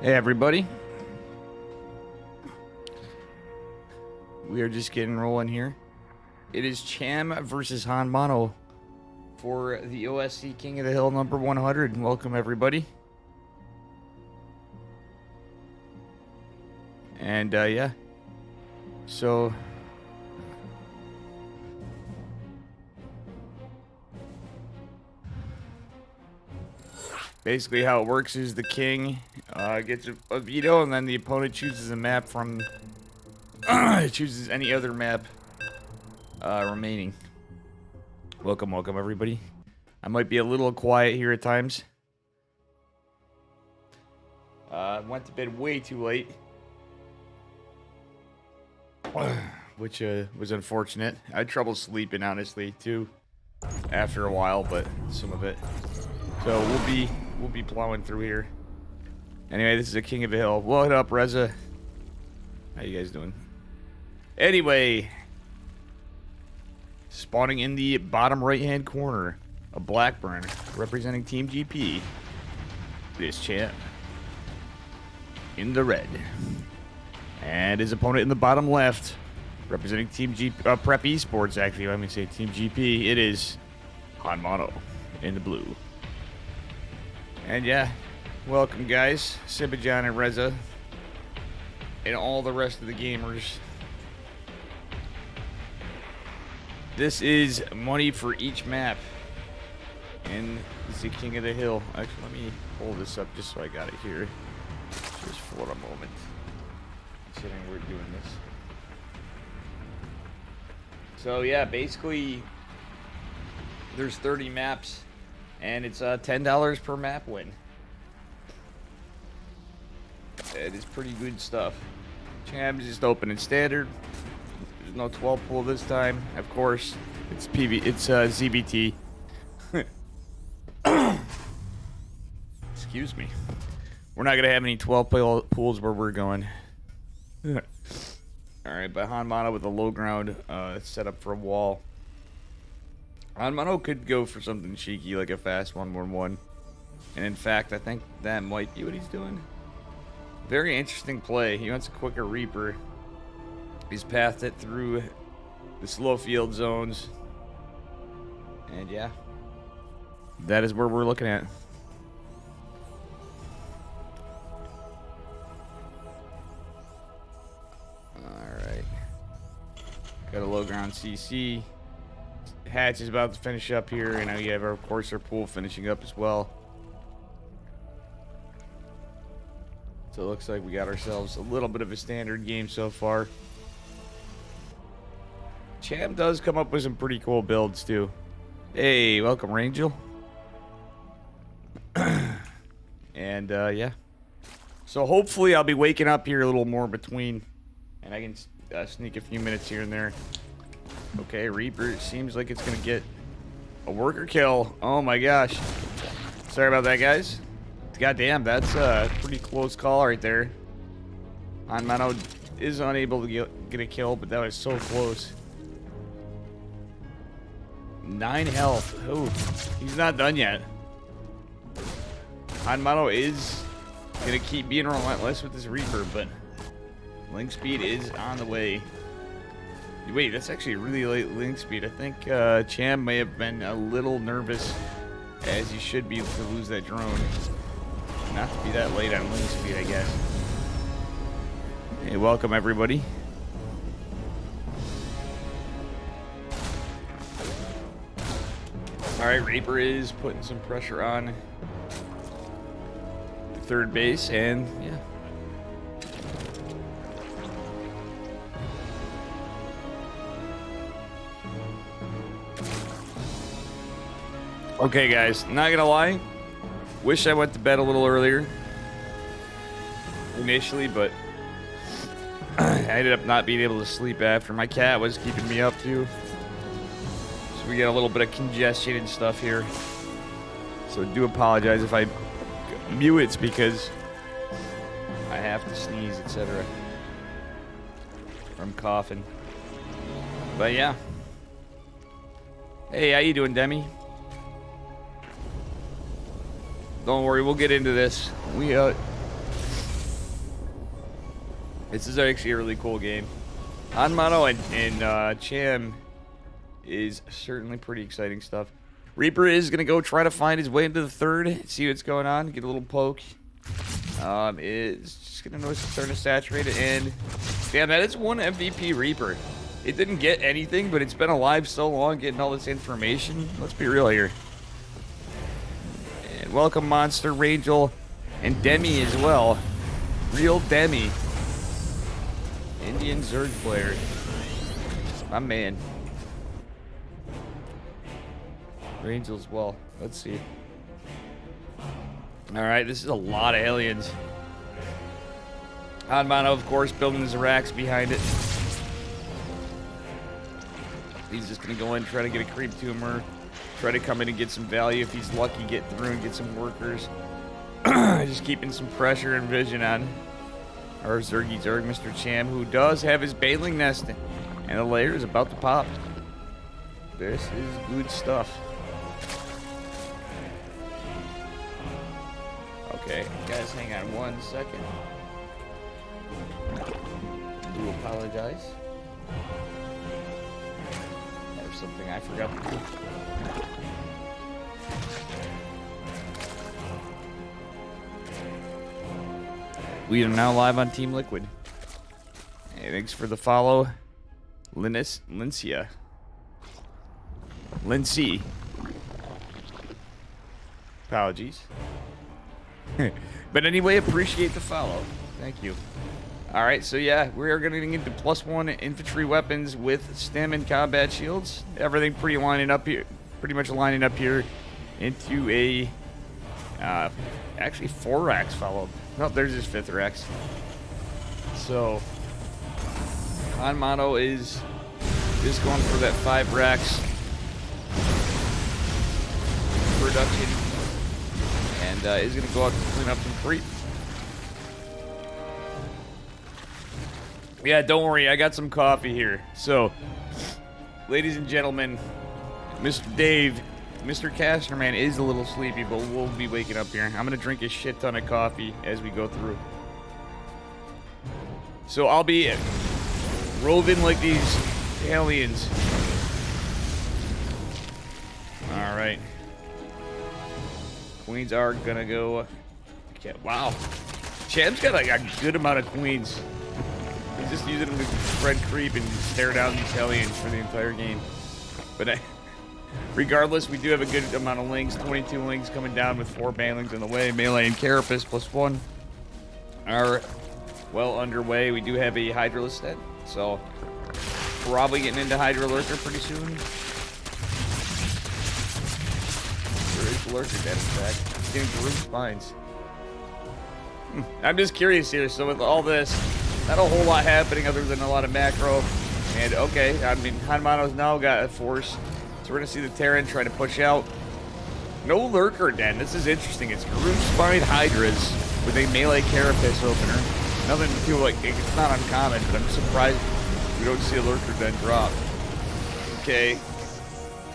Hey everybody. We are just getting rolling here. It is Cham versus Han Mono for the OSC King of the Hill number 100. Welcome everybody. And yeah. So basically how it works is the king gets a veto, and then the opponent chooses a map from chooses any other map remaining. Welcome everybody. I might be a little quiet here at times. Went to bed way too late, which was unfortunate. I had trouble sleeping honestly too after a while, but some of it. So we'll be plowing through here. Anyway, this is a King of the Hill. What up, Reza? How you guys doing? Anyway, spawning in the bottom right-hand corner, a Blackburn representing Team GP. This champ in the red, and his opponent in the bottom left, representing Team Prep Esports. Actually, let me say Team GP. It is Han Mono in the blue. And yeah, welcome guys, Sibajan and Reza, and all the rest of the gamers. This is money for each map, and this is the King of the Hill. Actually, let me hold this up just so I got it here, just for a moment. Considering we're doing this. So yeah, basically, there's 30 maps. And it's $10 per map win. It is pretty good stuff. Cham's just open and standard. There's no 12 pool this time. Of course, it's ZBT. Excuse me. We're not gonna have any 12 pools where we're going. All right, but Han Mono with a low ground set up for a wall. Han Mono could go for something cheeky like a fast 1-1-1. And in fact, I think that might be what he's doing. Very interesting play. He wants a quicker Reaper. He's pathed it through the slow field zones. And yeah, that is where we're looking at. Alright. Got a low ground CC. Hatch is about to finish up here, and now you have, of course, our pool finishing up as well. So it looks like we got ourselves a little bit of a standard game so far. Cham does come up with some pretty cool builds too. Hey, welcome, Rangel. And yeah. So hopefully I'll be waking up here a little more between, and I can sneak a few minutes here and there. Okay, Reaper seems like it's gonna get a worker kill. Oh my gosh. Sorry about that, guys. Goddamn, that's a pretty close call right there. Han Mono is unable to get a kill, but that was so close. 9 health. Oh, he's not done yet. Han Mono is gonna keep being relentless with this Reaper, but link speed is on the way. Wait, that's actually really late link speed. I think Cham may have been a little nervous, as he should be, to lose that drone. Not to be that late on link speed, I guess. Hey, welcome everybody. Alright, Reaper is putting some pressure on third base, and yeah. Okay, guys, not gonna lie. Wish I went to bed a little earlier initially, but I ended up not being able to sleep after. My cat was keeping me up too. So we get a little bit of congestion and stuff here. So I do apologize if I mute it because I have to sneeze, etc. I'm coughing. But yeah. Hey, how you doing, Demi? Don't worry, we'll get into this. This is actually a really cool game. Hanmano and Cham is certainly pretty exciting stuff. Reaper is going to go try to find his way into the third, see what's going on, get a little poke. It's just going to notice it's starting to saturate it, and damn, that is one MVP Reaper. It didn't get anything, but it's been alive so long getting all this information. Let's be real here. And welcome Monster, Rangel, and Demi as well. Real Demi. Indian Zerg player. My man. Rangel as well. Let's see. Alright, this is a lot of aliens. Hanmano, of course, building his racks behind it. He's just going to go in, try to get a creep tumor. Try to come in and get some value. If he's lucky, get through and get some workers. Just keeping some pressure and vision on our Zergy Zerg, Mr. Cham, who does have his baling nest. And the layer is about to pop. This is good stuff. Okay, guys, hang on 1 second. Do apologize. There's something I forgot to do. We are now live on Team Liquid. Hey, thanks for the follow, Lincia. Lindsay. Apologies. But anyway, appreciate the follow. Thank you. Alright, so yeah, we are going to get into +1 infantry weapons with stem and combat shields. Everything pretty much lining up here into a actually 4 racks followed. No, there's his 5th racks. So Hanmano is just going for that 5 racks production, and is going to go out to clean up some creep. Yeah, don't worry, I got some coffee here. So, ladies and gentlemen, Mr. Dave, Mr. Casterman is a little sleepy, but we'll be waking up here. I'm going to drink a shit ton of coffee as we go through. So I'll be roving like these aliens. Alright. Queens are going to go... Okay, wow. Cham's got like a good amount of queens. He's just using them to spread creep and stare down these aliens for the entire game. But regardless, we do have a good amount of links. 22 links coming down with 4 banlings in the way. Melee and Carapace +1 are well underway. We do have a Hydra listed, so probably getting into Hydra Lurker pretty soon. There is Lurker dead, in fact. He's getting Group Spines. I'm just curious here. So with all this, not a whole lot happening other than a lot of macro. And okay, I mean, Hanmano's now got a force. So we're going to see the Terran try to push out. No Lurker Den. This is interesting. It's Group Spine Hydras with a melee Carapace opener. Nothing to feel like, it's not uncommon, but I'm surprised we don't see a Lurker Den drop. Okay.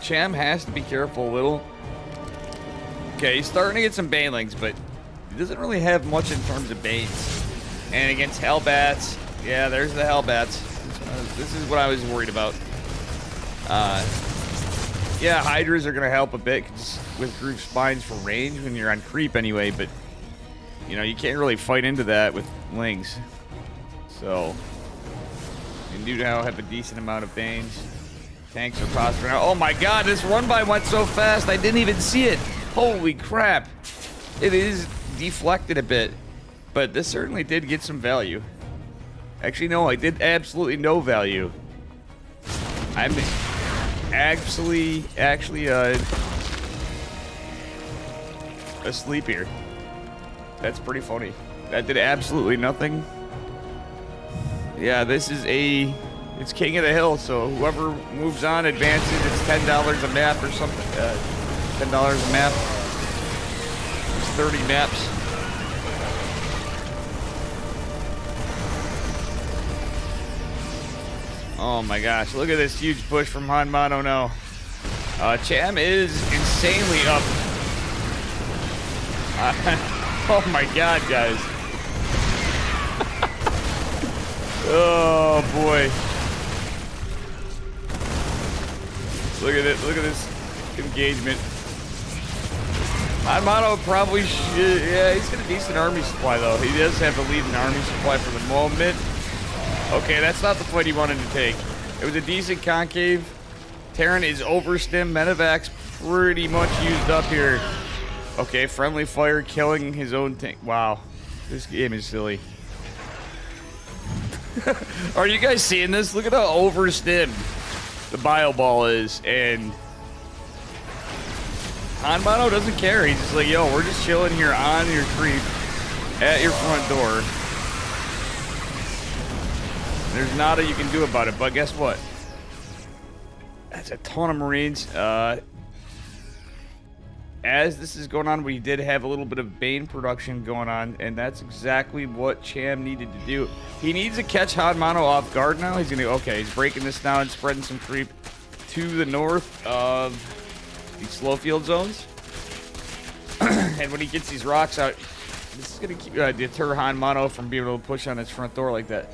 Cham has to be careful a little. Okay, he's starting to get some banelings, but he doesn't really have much in terms of banes. And against Hellbats, yeah, there's the Hellbats. This is what I was worried about. Yeah, Hydras are going to help a bit with Group Spines for range when you're on creep anyway, but, you know, you can't really fight into that with Lings. So, you do now have a decent amount of Banes. Tanks are prospering out. Oh my god, this run-by went so fast, I didn't even see it. Holy crap. It is deflected a bit. But this certainly did get some value. Actually, no, I did absolutely no value. I'm actually asleep here. That's pretty funny. That did absolutely nothing. Yeah, this is it's King of the Hill, so whoever moves on advances. It's $10 a map or something. $10 a map. It's 30 maps. Oh my gosh, look at this huge push from Hanmano now. Cham is insanely up. Oh my god, guys. Oh boy. Look at it. Look at this engagement. Armado probably should. Yeah, he's got a decent army supply though. He does have the lead in army supply for the moment. Okay, that's not the fight he wanted to take. It was a decent concave. Terran is overstim. Medevac's pretty much used up here. Okay, friendly fire killing his own tank. Wow, this game is silly. Are you guys seeing this? Look at how overstim the bio ball is, and Hanmano doesn't care. He's just like, yo, we're just chilling here on your creep at your front door. There's nada you can do about it, but guess what? That's a ton of Marines. As this is going on, we did have a little bit of Bane production going on, and that's exactly what Cham needed to do. He needs to catch Hanmano off guard now. He's gonna, okay, he's breaking this down and spreading some creep to the north of these slow field zones. And when he gets these rocks out, this is gonna keep, deter Hanmano from being able to push on his front door like that.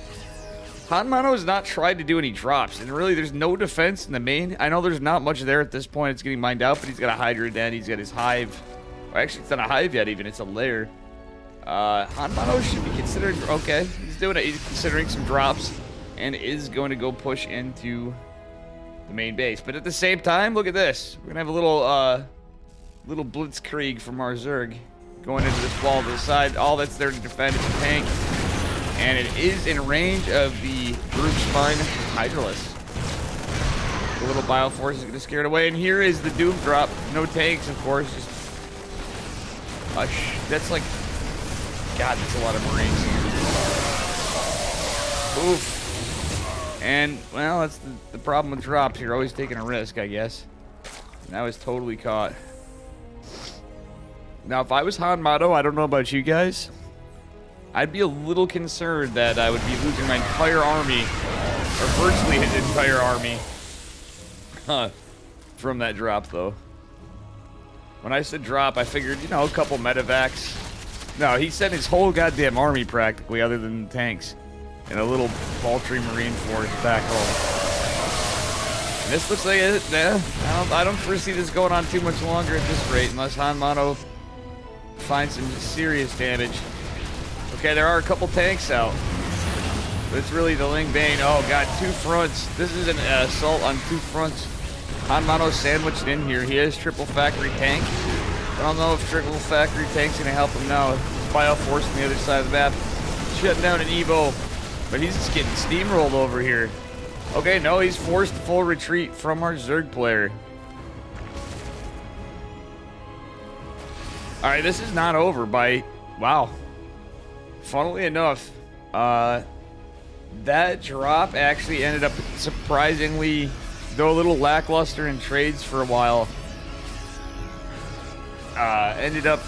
Hanmano has not tried to do any drops, and really there's no defense in the main. I know there's not much there at this point. It's getting mined out, but he's got a Hydra den. He's got his hive. Or actually, it's not a hive yet even. It's a lair. Hanmano should be considering, okay, he's doing it. He's considering some drops and is going to go push into the main base. But at the same time, look at this. We're going to have a little blitzkrieg from our Zerg going into this wall to the side. All that's there to defend is a tank. And it is in range of the group spine Hydralisk. The little Bioforce is going to scare it away. And here is the Doom drop. No tanks, of course. Just that's like, God, that's a lot of Marines. Oof. And, well, that's the problem with drops. You're always taking a risk, I guess. And I was totally caught. Now, if I was Hanmado, I don't know about you guys, I'd be a little concerned that I would be losing my entire army, or virtually his entire army, from that drop, though. When I said drop, I figured, you know, a couple medevacs. No, he sent his whole goddamn army practically, other than tanks, and a little paltry Marine force back home. And this looks like it. I don't foresee this going on too much longer at this rate, unless Hanmano finds some serious damage. Okay, there are a couple tanks out. But it's really the Ling Bane. Oh, God, two fronts. This is an assault on two fronts. Hanmano sandwiched in here. He has triple factory tank. I don't know if triple factory tank's going to help him now. Bioforce on the other side of the map. Shutting down an Evo. But he's just getting steamrolled over here. Okay, no, he's forced full retreat from our Zerg player. Alright, this is not over by... Wow. Funnily enough, that drop actually ended up surprisingly, though a little lackluster in trades for a while, ended up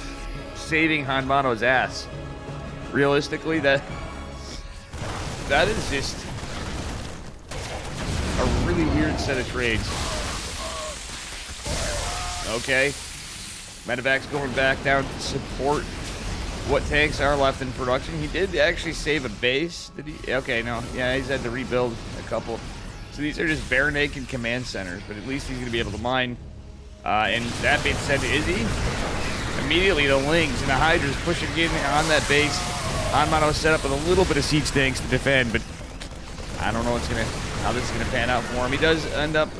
saving Hanmano's ass. Realistically, that is just a really weird set of trades. Okay. Medevac's going back down to support what tanks are left in production. He did actually save a base. Did he? Okay, no. Yeah, he's had to rebuild a couple. So these are just bare naked command centers, but at least he's going to be able to mine. And that being said, is he? Immediately the Lings and the Hydras pushing in on that base. Hanmano set up with a little bit of siege tanks to defend, but I don't know how this is going to pan out for him. He does end up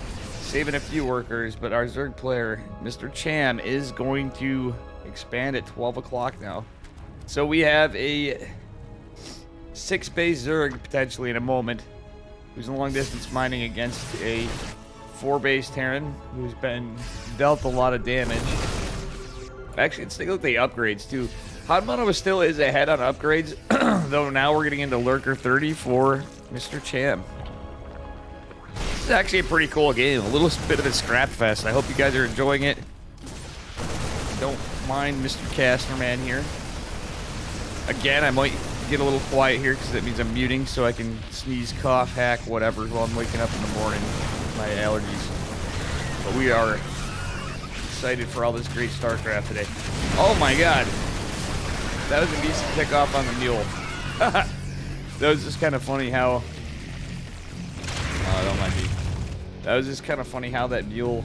saving a few workers, but our Zerg player, Mr. Cham, is going to expand at 12 o'clock now. So we have a 6-base Zerg potentially in a moment, who's in long distance mining against a 4-base Terran who's been dealt a lot of damage. Actually, let's take a look at the upgrades too. Hanmano still is ahead on upgrades, though now we're getting into Lurker 30 for Mr. Cham. This is actually a pretty cool game, a little bit of a scrap fest. I hope you guys are enjoying it. Don't mind Mr. Casterman here. Again, I might get a little quiet here because that means I'm muting so I can sneeze, cough, hack, whatever while I'm waking up in the morning with my allergies. But we are excited for all this great StarCraft today. Oh my God. That was a decent kickoff on the mule. That was just kind of funny how... don't mind me. That was just kind of funny how that mule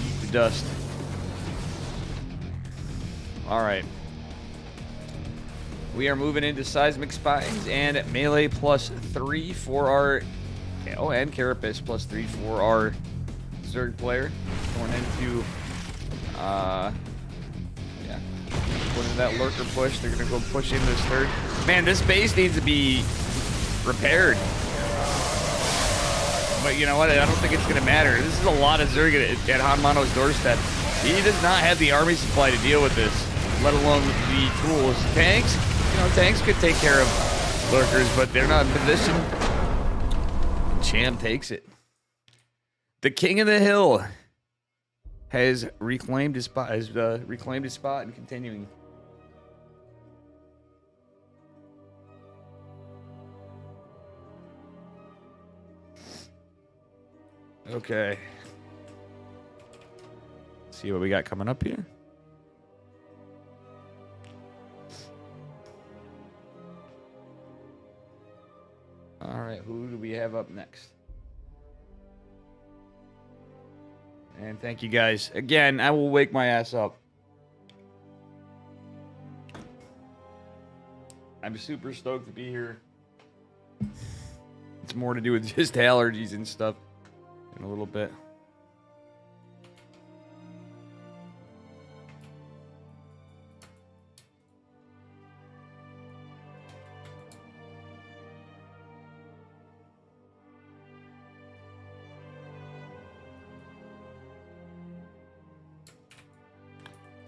eat the dust. Alright. We are moving into Seismic Spines and melee +3 for our... Oh, and Carapace +3 for our Zerg player. Going into... yeah. Going into that lurker push. They're going to go push into this third. Man, this base needs to be repaired. But you know what? I don't think it's going to matter. This is a lot of Zerg at Hanmano's doorstep. He does not have the army supply to deal with this, let alone the tools. Tanks, you know, tanks could take care of lurkers, but they're not in position. Cham takes it. The King of the Hill has reclaimed his spot. And continuing. Okay. See what we got coming up here. All right, who do we have up next? And thank you guys. Again, I will wake my ass up. I'm super stoked to be here. It's more to do with just allergies and stuff in a little bit.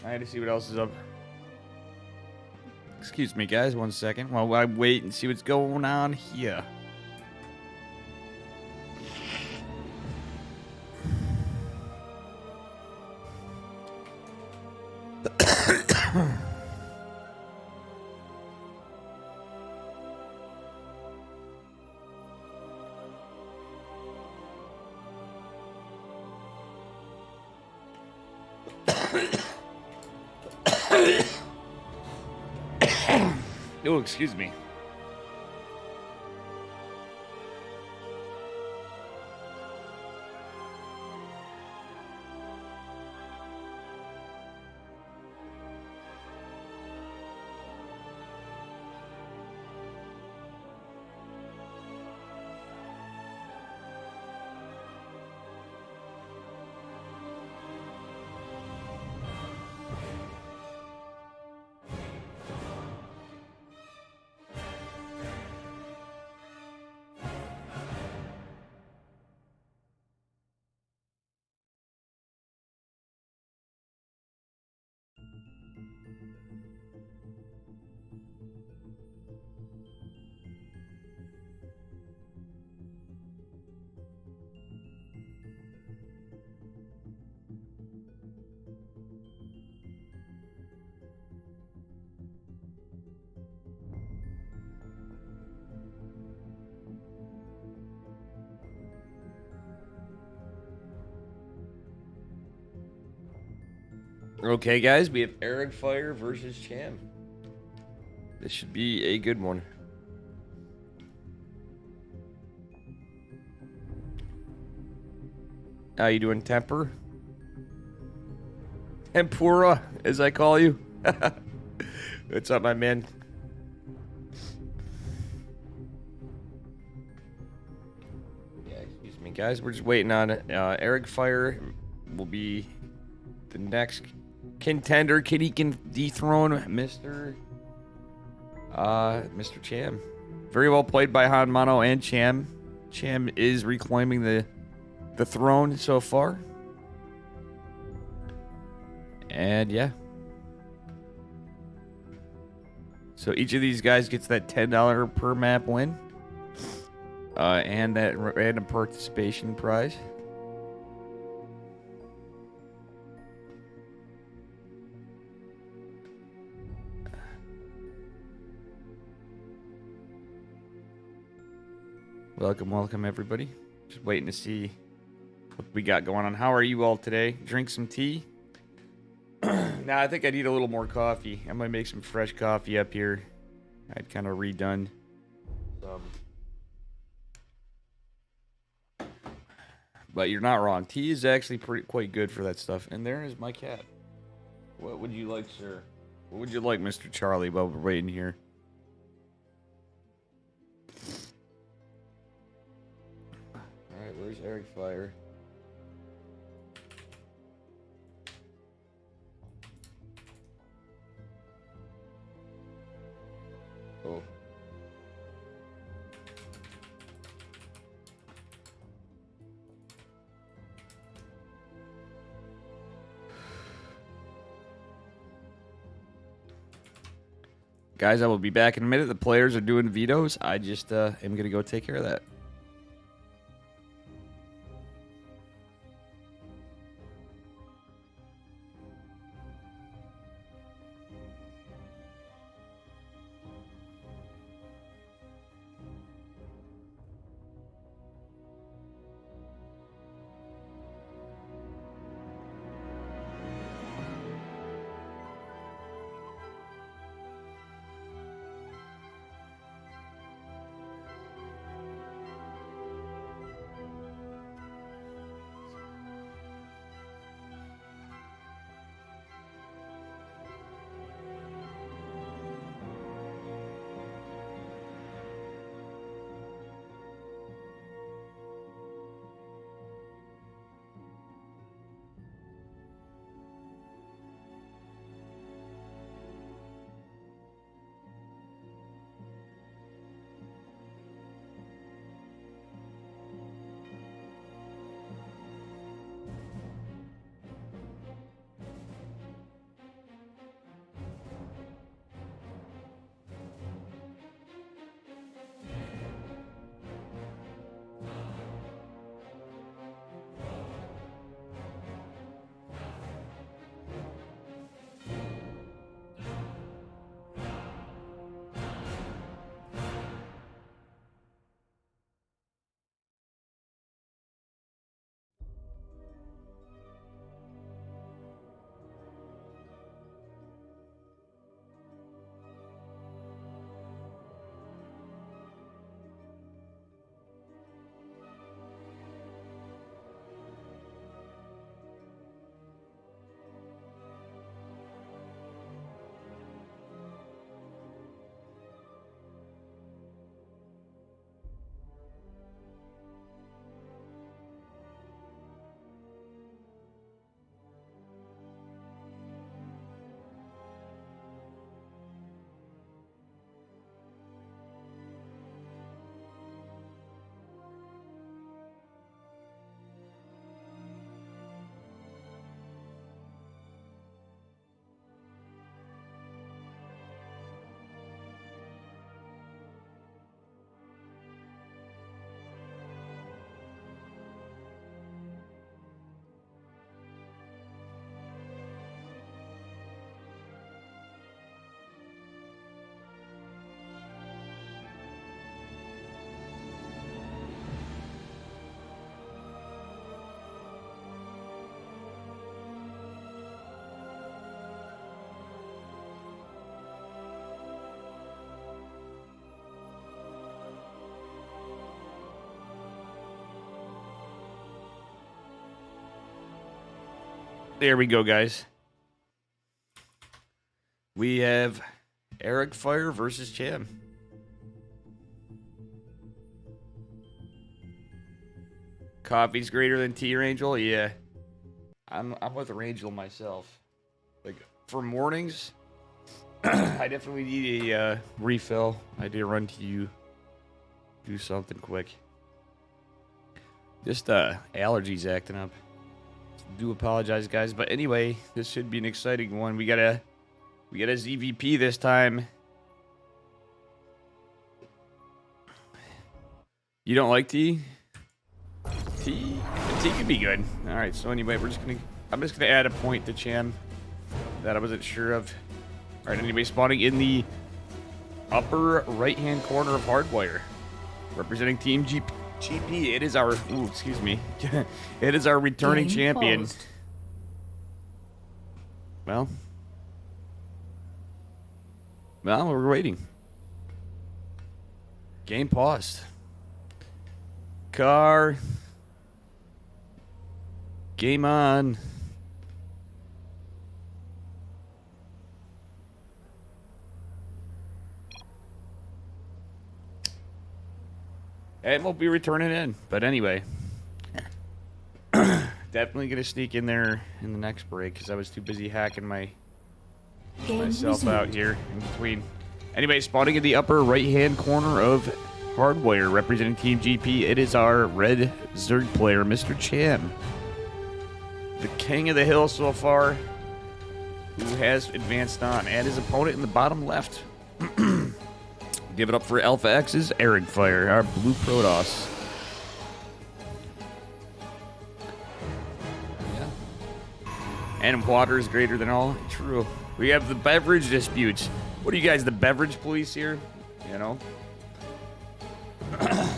I had to see what else is up. Excuse me, guys, 1 second while I wait and see what's going on here. Oh, excuse me. Okay, guys, we have Eric Fire versus Cham. This should be a good one. How you doing, Temper? Tempura, as I call you. What's up, my man? Yeah, excuse me, guys. We're just waiting on it. Eric Fire will be the next contender. He can dethrone Mr. Cham. Very well played by Hanmano and Cham. Cham is reclaiming the throne so far. And yeah. So each of these guys gets that $10 per map win. And that random participation prize. Welcome, everybody. Just waiting to see what we got going on. How are you all today? Drink some tea? Nah, I think I need a little more coffee. I might make some fresh coffee up here I'd kind of redone some. But you're not wrong. Tea is actually quite good for that stuff. And there is my cat. What would you like, sir? What would you like, Mr. Charlie, while we're waiting here? Alright, where's Eric Fire? Oh. Guys, I will be back in a minute. The players are doing vetoes. I just am going to go take care of that. There we go, guys. We have Eric Fire versus Cham. Coffee's greater than tea, Rangel? Yeah. I'm with Rangel myself. Like, for mornings, I definitely need a refill. I need to run to you. Do something quick. Just allergies acting up. Do apologize, guys, but anyway, this should be an exciting one. We got a ZVP this time. You don't like tea? Tea could be good. All right, so anyway, I'm just gonna add a point to Cham that I wasn't sure of. All right, anybody spawning in the upper right-hand corner of Hardwire, representing Team GP. It is our, excuse me. It is our returning champion. Paused. Well, we're waiting. Game paused. Car. Game on. It won't be returning in, but anyway. Definitely gonna sneak in there in the next break because I was too busy hacking myself out here in between. Anyway, spawning in the upper right-hand corner of Hardwire, representing Team GP, it is our red Zerg player, Mr. Chan. The king of the hill so far, who has advanced on, and his opponent in the bottom left. Give it up for Alpha X's Fire, our blue Protoss. Yeah. And water is greater than all. True. We have the beverage disputes. What are you guys, the beverage police here? You know?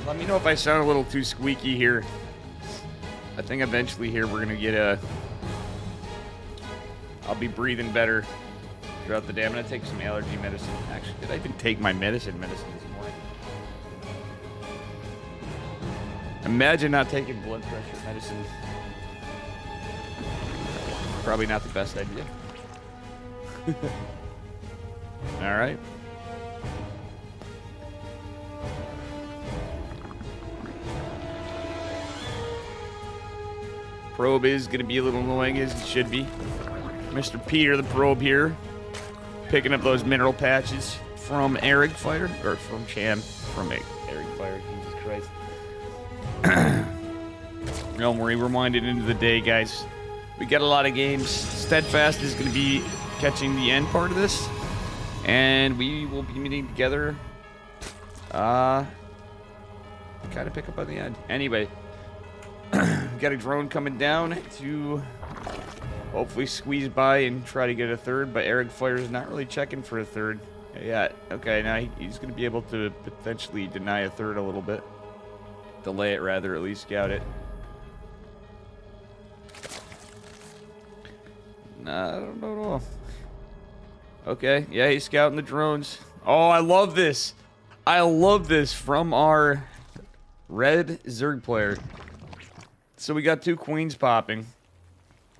Let me know if I sound a little too squeaky here. I think eventually here we're gonna get I'll be breathing better throughout the day. I'm gonna take some allergy medicine. Actually, did I even take my medicine this morning? Imagine not taking blood pressure medicine. Probably not the best idea. All right. Probe is going to be a little annoying, as it should be. Mr. Peter the Probe here, picking up those mineral patches from Fire, or from Chan, from Fire, Jesus Christ. Don't worry, we're winding into the day, guys. We got a lot of games. Steadfast is going to be catching the end part of this, and we will be meeting together. Kind of pick up on the end. Anyway, got a drone coming down to hopefully squeeze by and try to get a third, but Fire is not really checking for a third yet. Okay, now he's going to be able to potentially deny a third a little bit. Delay it, rather, at least scout it. Nah, I don't know. Okay, yeah, he's scouting the drones. Oh, I love this. I love this from our red Zerg player. So we got 2 queens popping.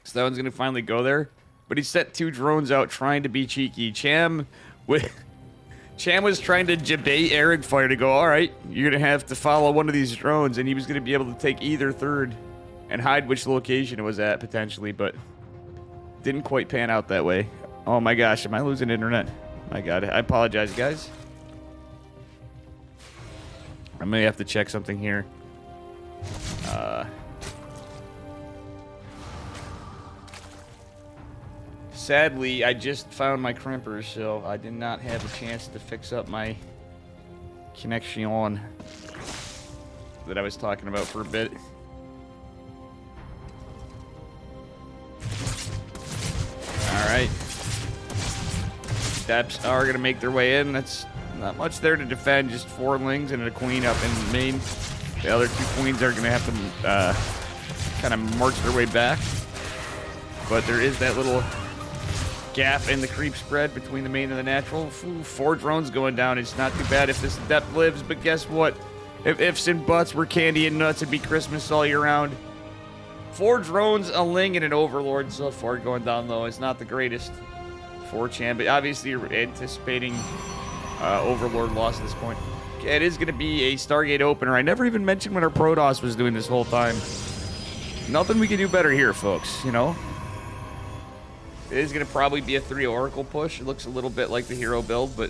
So that one's going to finally go there. But he set 2 drones out trying to be cheeky. Cham was trying to debate Fire to go, all right, you're going to have to follow one of these drones. And he was going to be able to take either third and hide which location it was at, potentially. But didn't quite pan out that way. Oh my gosh, am I losing internet? My God, I apologize, guys. I may have to check something here. Sadly, I just found my crimpers, so I did not have a chance to fix up my connection that I was talking about for a bit. Alright. Steps are going to make their way in. That's not much there to defend. Just 4 lings and a queen up in the main. The other 2 queens are going to have to kind of march their way back. But there is that little gap in the creep spread between the main and the natural. Ooh, 4 drones going down. It's not too bad if this depth lives. But guess what? If ifs and buts were candy and nuts, it'd be Christmas all year round. 4 drones, a ling, and an overlord so far going down low. It's not the greatest for Chan, but obviously you're anticipating overlord loss at this point. Okay, it is going to be a Stargate opener. I never even mentioned what our Protoss was doing this whole time. Nothing we can do better here, folks, you know? It is going to probably be a 3 Oracle push. It looks a little bit like the hero build, but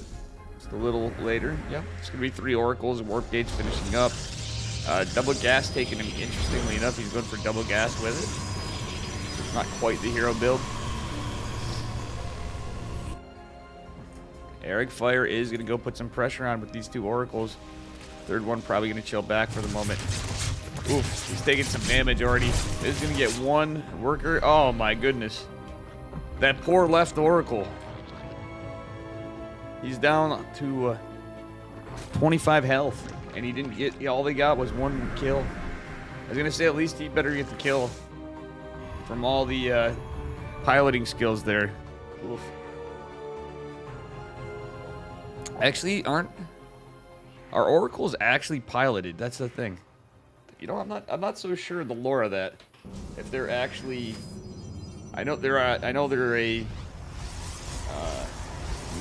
just a little later. Yeah, it's going to be 3 Oracles, Warp Gates finishing up. Double gas taking him, interestingly enough, he's going for double gas with it. It's not quite the hero build. Fire is going to go put some pressure on with these 2 Oracles. Third one probably going to chill back for the moment. Oof, he's taking some damage already. He's going to get 1 worker. Oh my goodness. That poor left Oracle. He's down to 25 health. And he didn't get, all they got was 1 kill. I was going to say at least he better get the kill from all the piloting skills there. Oof. Actually, Are oracles actually piloted? That's the thing. You know, I'm not so sure of the lore of that. If they're actually, I know they're a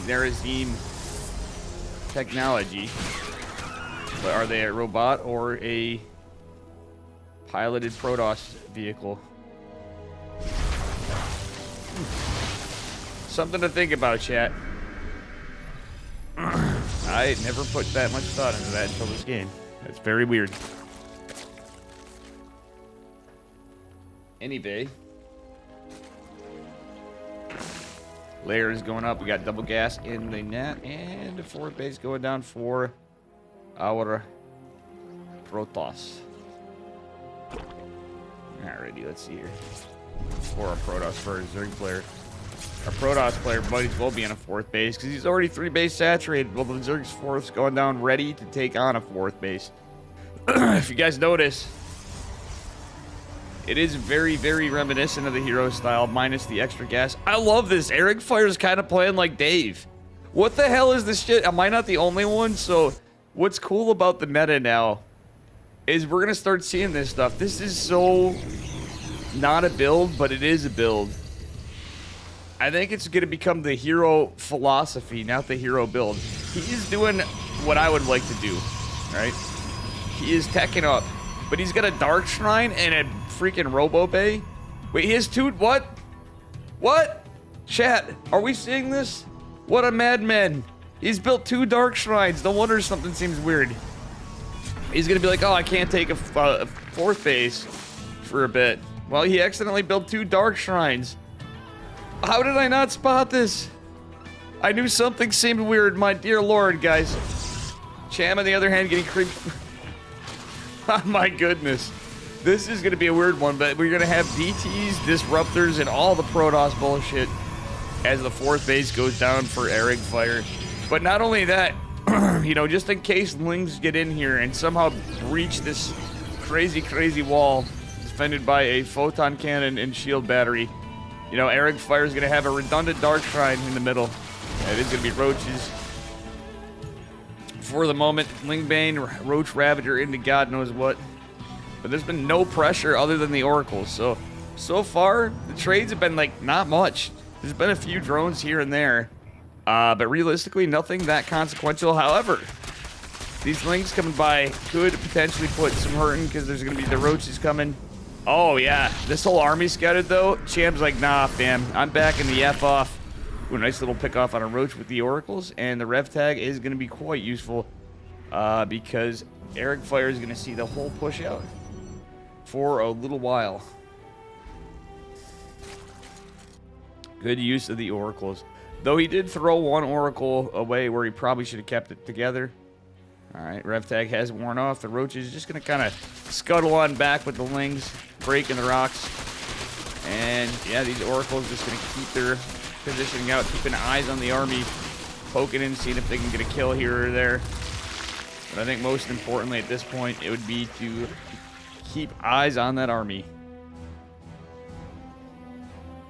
Nerazim technology, but are they a robot or a piloted Protoss vehicle? Something to think about, chat. I never put that much thought into that until this game. That's very weird. Anyway. Layers going up. We got double gas in the net. And the fourth base going down for our Protoss. Alrighty, let's see here. For our Protoss for a Zerg player. Our Protoss player might as well be on a fourth base because he's already 3 base saturated. Well, the Zerg's fourth's going down ready to take on a fourth base. If you guys notice, it is very, very reminiscent of the hero style, minus the extra gas. I love this. Eric Fire's kind of playing like Dave. What the hell is this shit? Am I not the only one? So, what's cool about the meta now is we're going to start seeing this stuff. This is so not a build, but it is a build. I think it's going to become the hero philosophy, not the hero build. He is doing what I would like to do, right? He is teching up, but he's got a Dark Shrine and a freaking Robo Bay. Wait, he has 2, what? What? Chat, are we seeing this? What a madman. He's built 2 Dark Shrines. No wonder something seems weird. He's going to be like, oh, I can't take a fourth base for a bit. Well, he accidentally built 2 Dark Shrines. How did I not spot this? I knew something seemed weird, my dear lord, guys. Cham, on the other hand, getting creeped. Oh my goodness. This is going to be a weird one, but we're going to have DTs, Disruptors, and all the Protoss bullshit as the fourth base goes down for Eric Fire. But not only that, you know, just in case Lings get in here and somehow breach this crazy, crazy wall defended by a Photon Cannon and Shield Battery, you know, Eric Fire is going to have a redundant Dark Shrine in the middle. It is going to be Roaches. For the moment, Lingbane, Roach Ravager into God knows what. But there's been no pressure other than the Oracles. So far, the trades have been, like, not much. There's been a few drones here and there. But realistically, nothing that consequential. However, these Lings coming by could potentially put some hurting because there's going to be the Roaches coming. Oh, yeah. This whole army scouted, though. Cham's like, nah, fam. I'm back in the F off. Ooh, nice little pick off on a Roach with the Oracles. And the Rev Tag is going to be quite useful because Eric Fire is going to see the whole push out for a little while. Good use of the Oracles. Though he did throw one Oracle away where he probably should have kept it together. Alright, Rev Tag has worn off. The Roach is just going to kind of scuttle on back with the Lings, breaking the rocks. And, yeah, these Oracles just going to keep their positioning out, keeping eyes on the army, poking in, seeing if they can get a kill here or there. But I think most importantly at this point, it would be to keep eyes on that army.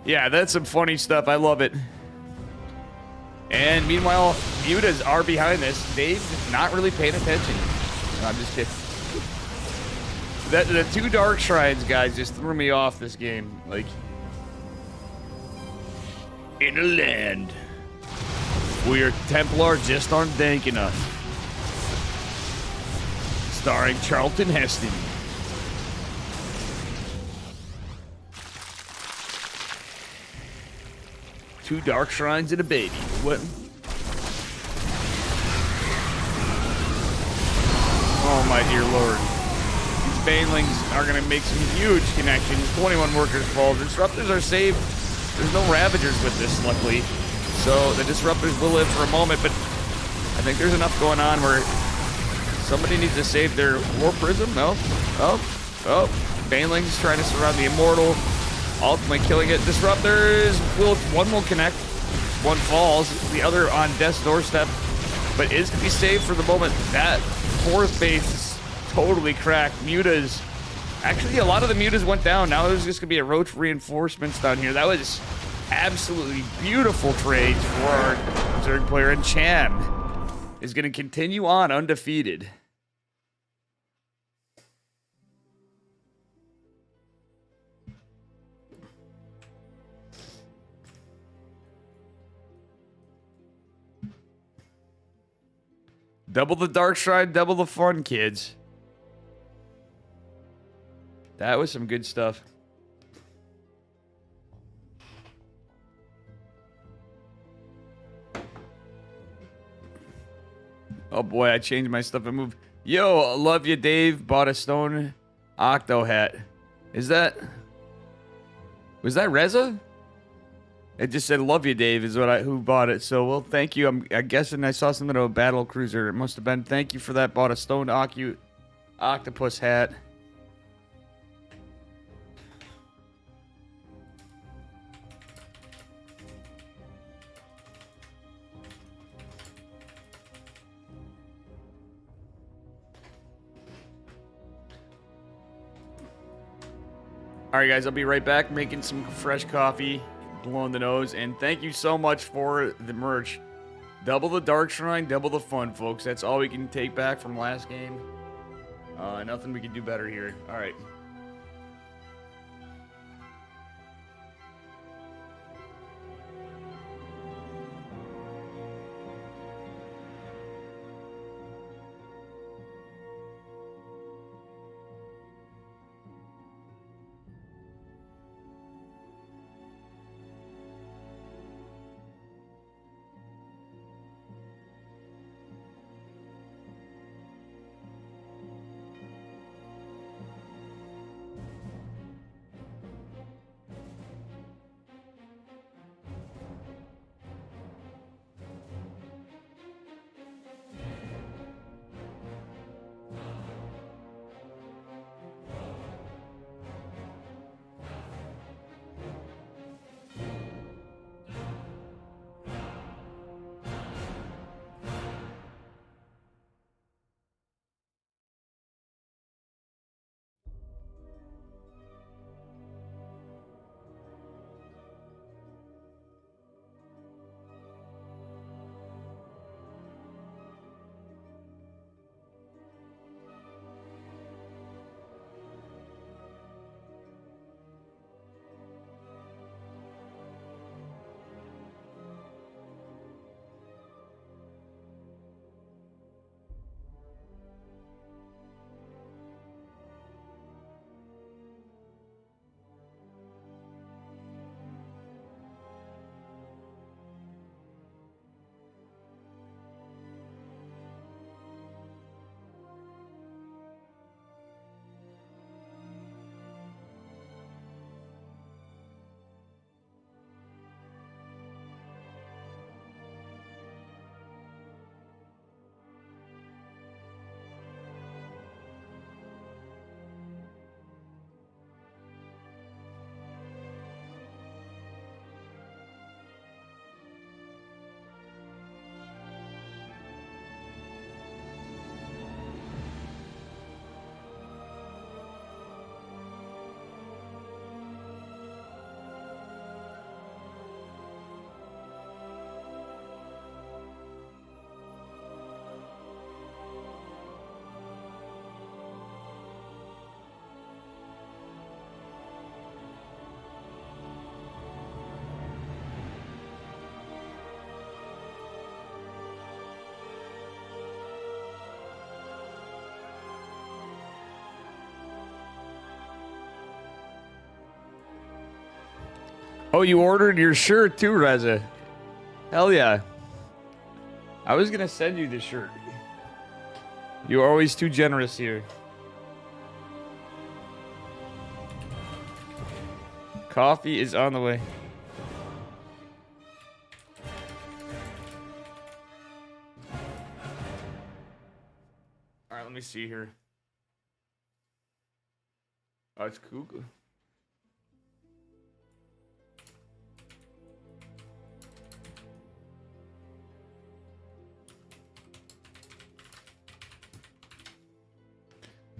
Yeah, that's some funny stuff. I love it. And meanwhile, Mutas are behind this. Dave's not really paying attention. No, I'm just kidding. The 2 Dark Shrines, guys, just threw me off this game. Like, in a land where Templar just aren't dank enough. Starring Charlton Heston. Two Dark Shrines and a baby. What? Oh my dear lord. These Banelings are going to make some huge connections. 21 workers fall. Disruptors are saved. There's no Ravagers with this, luckily. So the Disruptors will live for a moment, but I think there's enough going on where somebody needs to save their War Prism. No. Oh. Banelings trying to surround the Immortal. Ultimately killing it. Disruptors, one will connect. One falls. The other on death's doorstep. But is to be saved for the moment. That fourth base is totally cracked. Mutas. Actually, a lot of the Mutas went down. Now there's just going to be a Roach reinforcements down here. That was absolutely beautiful trades for our Zerg player and Cham. is going to continue on undefeated. Double the dark shrine, double the fun, kids. That was some good stuff. Oh boy, I changed my stuff and moved. Yo, love you, Dave. Bought a stone octo hat. Was that Reza? It just said "Love you, Dave" is what who bought it. So, well, thank you. I'm guessing I saw something about a battle cruiser. It must have been. Thank you for that. Bought a stone octopus hat. All right, guys, I'll be right back making some fresh coffee, blowing the nose, and thank you so much for the merch. Double the dark shrine, double the fun, folks. That's all we can take back from last game. Nothing we can do better here. All right. Oh, you ordered your shirt too, Reza. Hell yeah. I was gonna send you the shirt. You're always too generous here. Coffee is on the way. Alright, let me see here. Oh, it's cool.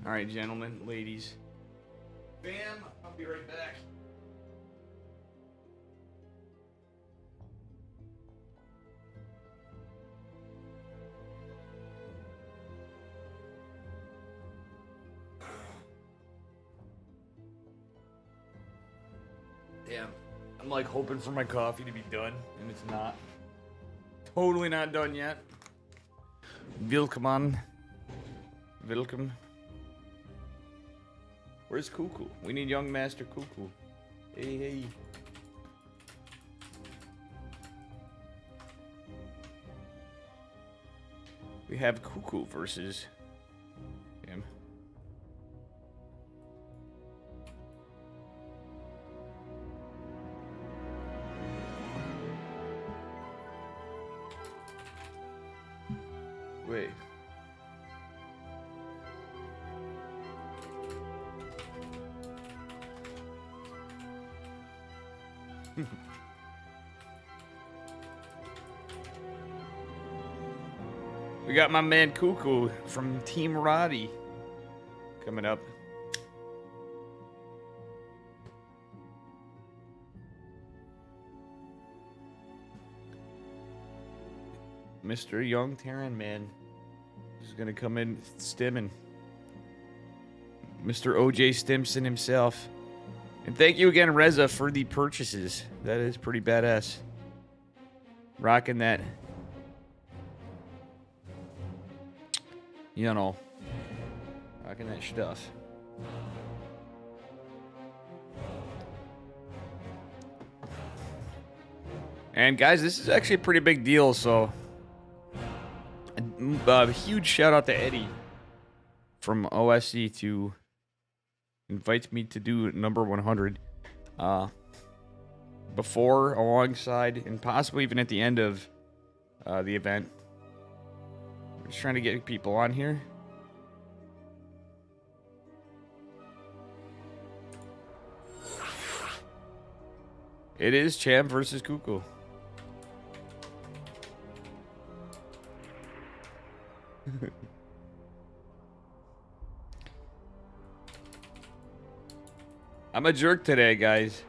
All right, gentlemen, ladies. Bam, I'll be right back. I'm like hoping for my coffee to be done, and it's not. Totally not done yet. Willkommen. Welcome. Where's Cuckoo? We need young Master Cuckoo. Hey, hey. We have Cuckoo versus him. Wait. We got my man Cuckoo from Team Roddy coming up. Mr. Young Terran Man is gonna come in stimming. Mr. OJ Stimson himself. And thank you again, Reza, for the purchases. That is pretty badass. Rocking that. You know. Rocking that stuff. And guys, this is actually a pretty big deal, so a huge shout out to Eddie from OSC to invite me to do number 100 before, alongside, and possibly even at the end of the event. I'm just trying to get people on here. It is Cham versus Cuckoo. I'm a jerk today, guys.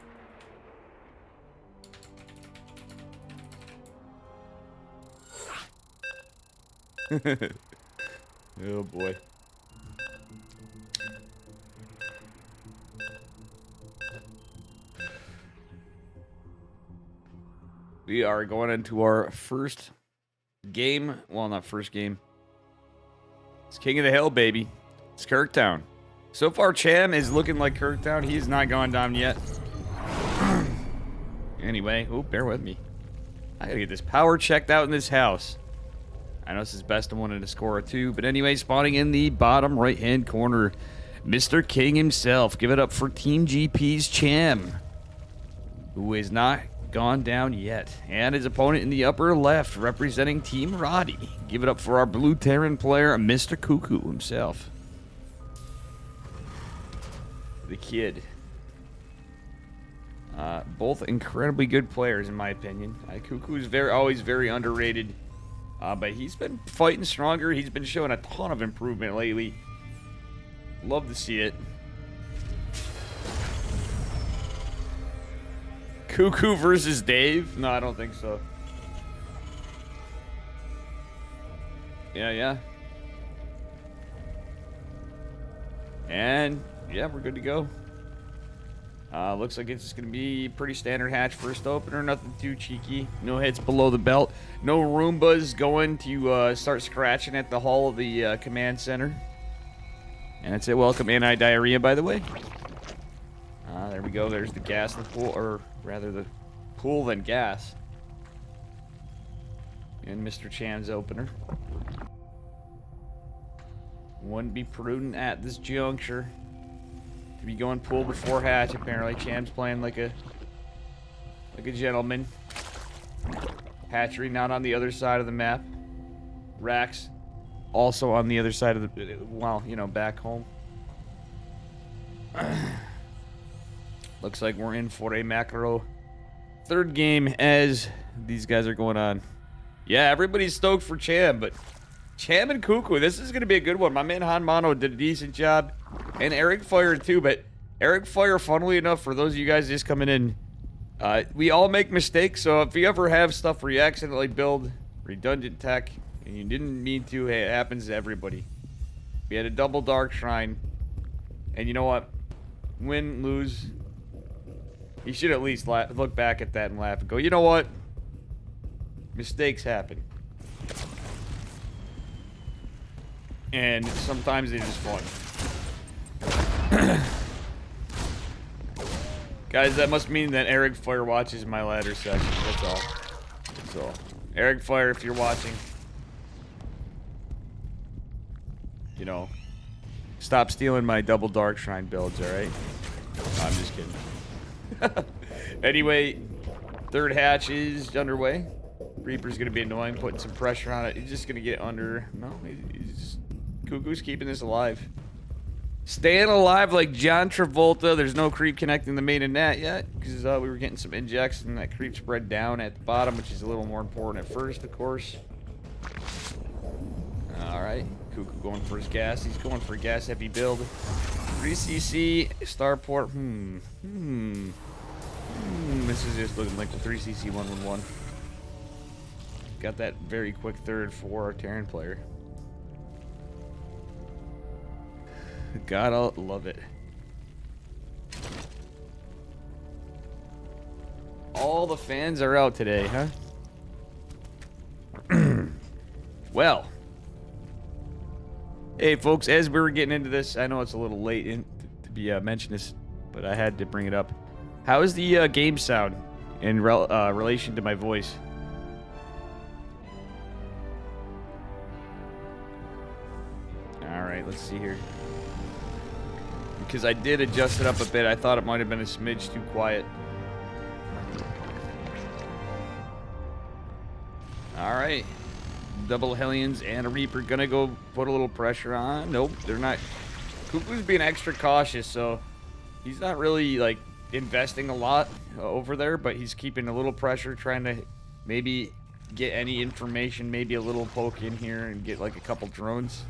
Oh boy. We are going into our first game. Well, not first game. It's King of the Hill, baby. It's Kirktown. So far, Cham is looking like Kirktown. He has not gone down yet. Anyway, oh, bear with me. I gotta get this power checked out in this house. I know this is best. I wanted to score a 2. But anyway, spawning in the bottom right-hand corner, Mr. King himself. Give it up for Team GP's Cham, who is not gone down yet. And his opponent in the upper left, representing Team Roddy. Give it up for our blue Terran player, Mr. Cuckoo himself. The kid. Both incredibly good players, in my opinion. Cuckoo is always very underrated. But he's been fighting stronger. He's been showing a ton of improvement lately. Love to see it. Cuckoo versus Dave? No, I don't think so. Yeah. And, yeah, we're good to go. Looks like it's going to be pretty standard hatch first opener. Nothing too cheeky. No hits below the belt. No Roombas going to start scratching at the hull of the command center. And that's it. Welcome anti-diarrhea, by the way. There we go. There's the gas in the pool. Or rather, the pool than gas. And Mr. Cham's opener. Wouldn't be prudent at this juncture to be going pool before hatch. Apparently, Cham's playing like a gentleman. Hatchery not on the other side of the map. Racks also on the other side of the, well, you know, back home. Looks like we're in for a macro third game as these guys are going on. Yeah, everybody's stoked for Cham, but Cham and Cuckoo, this is going to be a good one. My man Han Mono did a decent job. And Eric Fire too, but Eric Fire, funnily enough, for those of you guys just coming in, we all make mistakes, so if you ever have stuff where you accidentally build redundant tech, and you didn't mean to, hey, it happens to everybody. We had a double Dark Shrine, and you know what? Win, lose, He should at least look back at that and laugh and go, you know what? Mistakes happen. And sometimes they're just fun. Guys, that must mean that Eric Fire watches my ladder session. That's all. That's all. Eric Fire, if you're watching, you know, stop stealing my double dark shrine builds, alright? I'm just kidding. Anyway, third hatch is underway. Reaper's gonna be annoying, putting some pressure on it. He's just gonna get under. No, he's just, Cuckoo's keeping this alive. Staying alive like John Travolta. There's no creep connecting the main and nat yet, because we were getting some injects and that creep spread down at the bottom, which is a little more important at first, of course. Alright, Cuckoo going for his gas. He's going for a gas heavy build. 3cc, starport. This is just looking like the 3cc 111. Got that very quick third for our Terran player. Gotta love it. All the fans are out today, huh? Well. Hey, folks, as we were getting into this, I know it's a little late to be mentioning this, but I had to bring it up. How is the game sound in relation to my voice? Alright, let's see here. Because I did adjust it up a bit. I thought it might have been a smidge too quiet. Alright. Double Hellions and a Reaper gonna go put a little pressure on. Nope, they're not. Cuckoo's being extra cautious, so he's not really, like, investing a lot over there, but he's keeping a little pressure, trying to maybe get any information, maybe a little poke in here and get, like, a couple drones.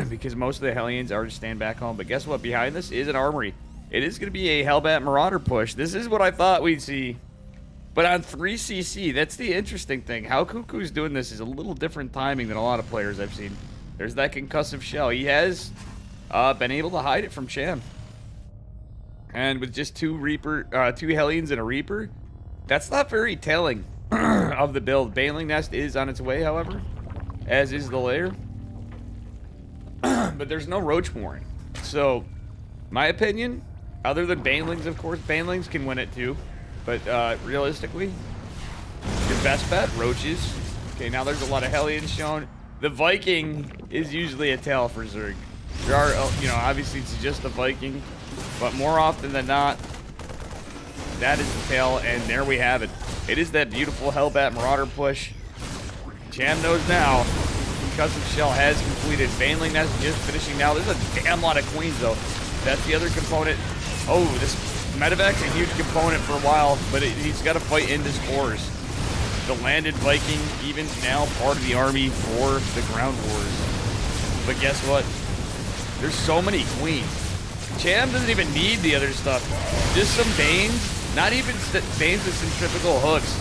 Because most of the Hellions are to stand back home. But guess what? Behind this is an armory. It is going to be a Hellbat Marauder push. This is what I thought we'd see. But on 3cc, that's the interesting thing. How Cuckoo's doing this is a little different timing than a lot of players I've seen. There's that concussive shell. He has been able to hide it from Cham. And with just two Hellions and a Reaper, that's not very telling of the build. Baneling Nest is on its way, however, as is the lair. But there's no Roach Warren. So, my opinion, other than Banelings, of course, Banelings can win it too. But realistically, your best bet, Roaches. Okay, now there's a lot of Hellions shown. The Viking is usually a tail for Zerg. There are, you know, obviously it's just a Viking, but more often than not, that is the tail, and there we have it. It is that beautiful Hellbat Marauder push. Cham knows now. Concussive Shell has completed. Baneling Nest just finishing now. There's a damn lot of Queens, though. That's the other component. Oh, this Medevac's a huge component for a while, but he's got to fight into spores. The landed Viking, even now part of the army for the ground wars. But guess what? There's so many Queens. Cham doesn't even need the other stuff. Just some Banes. Not even Banes with centrifugal hooks.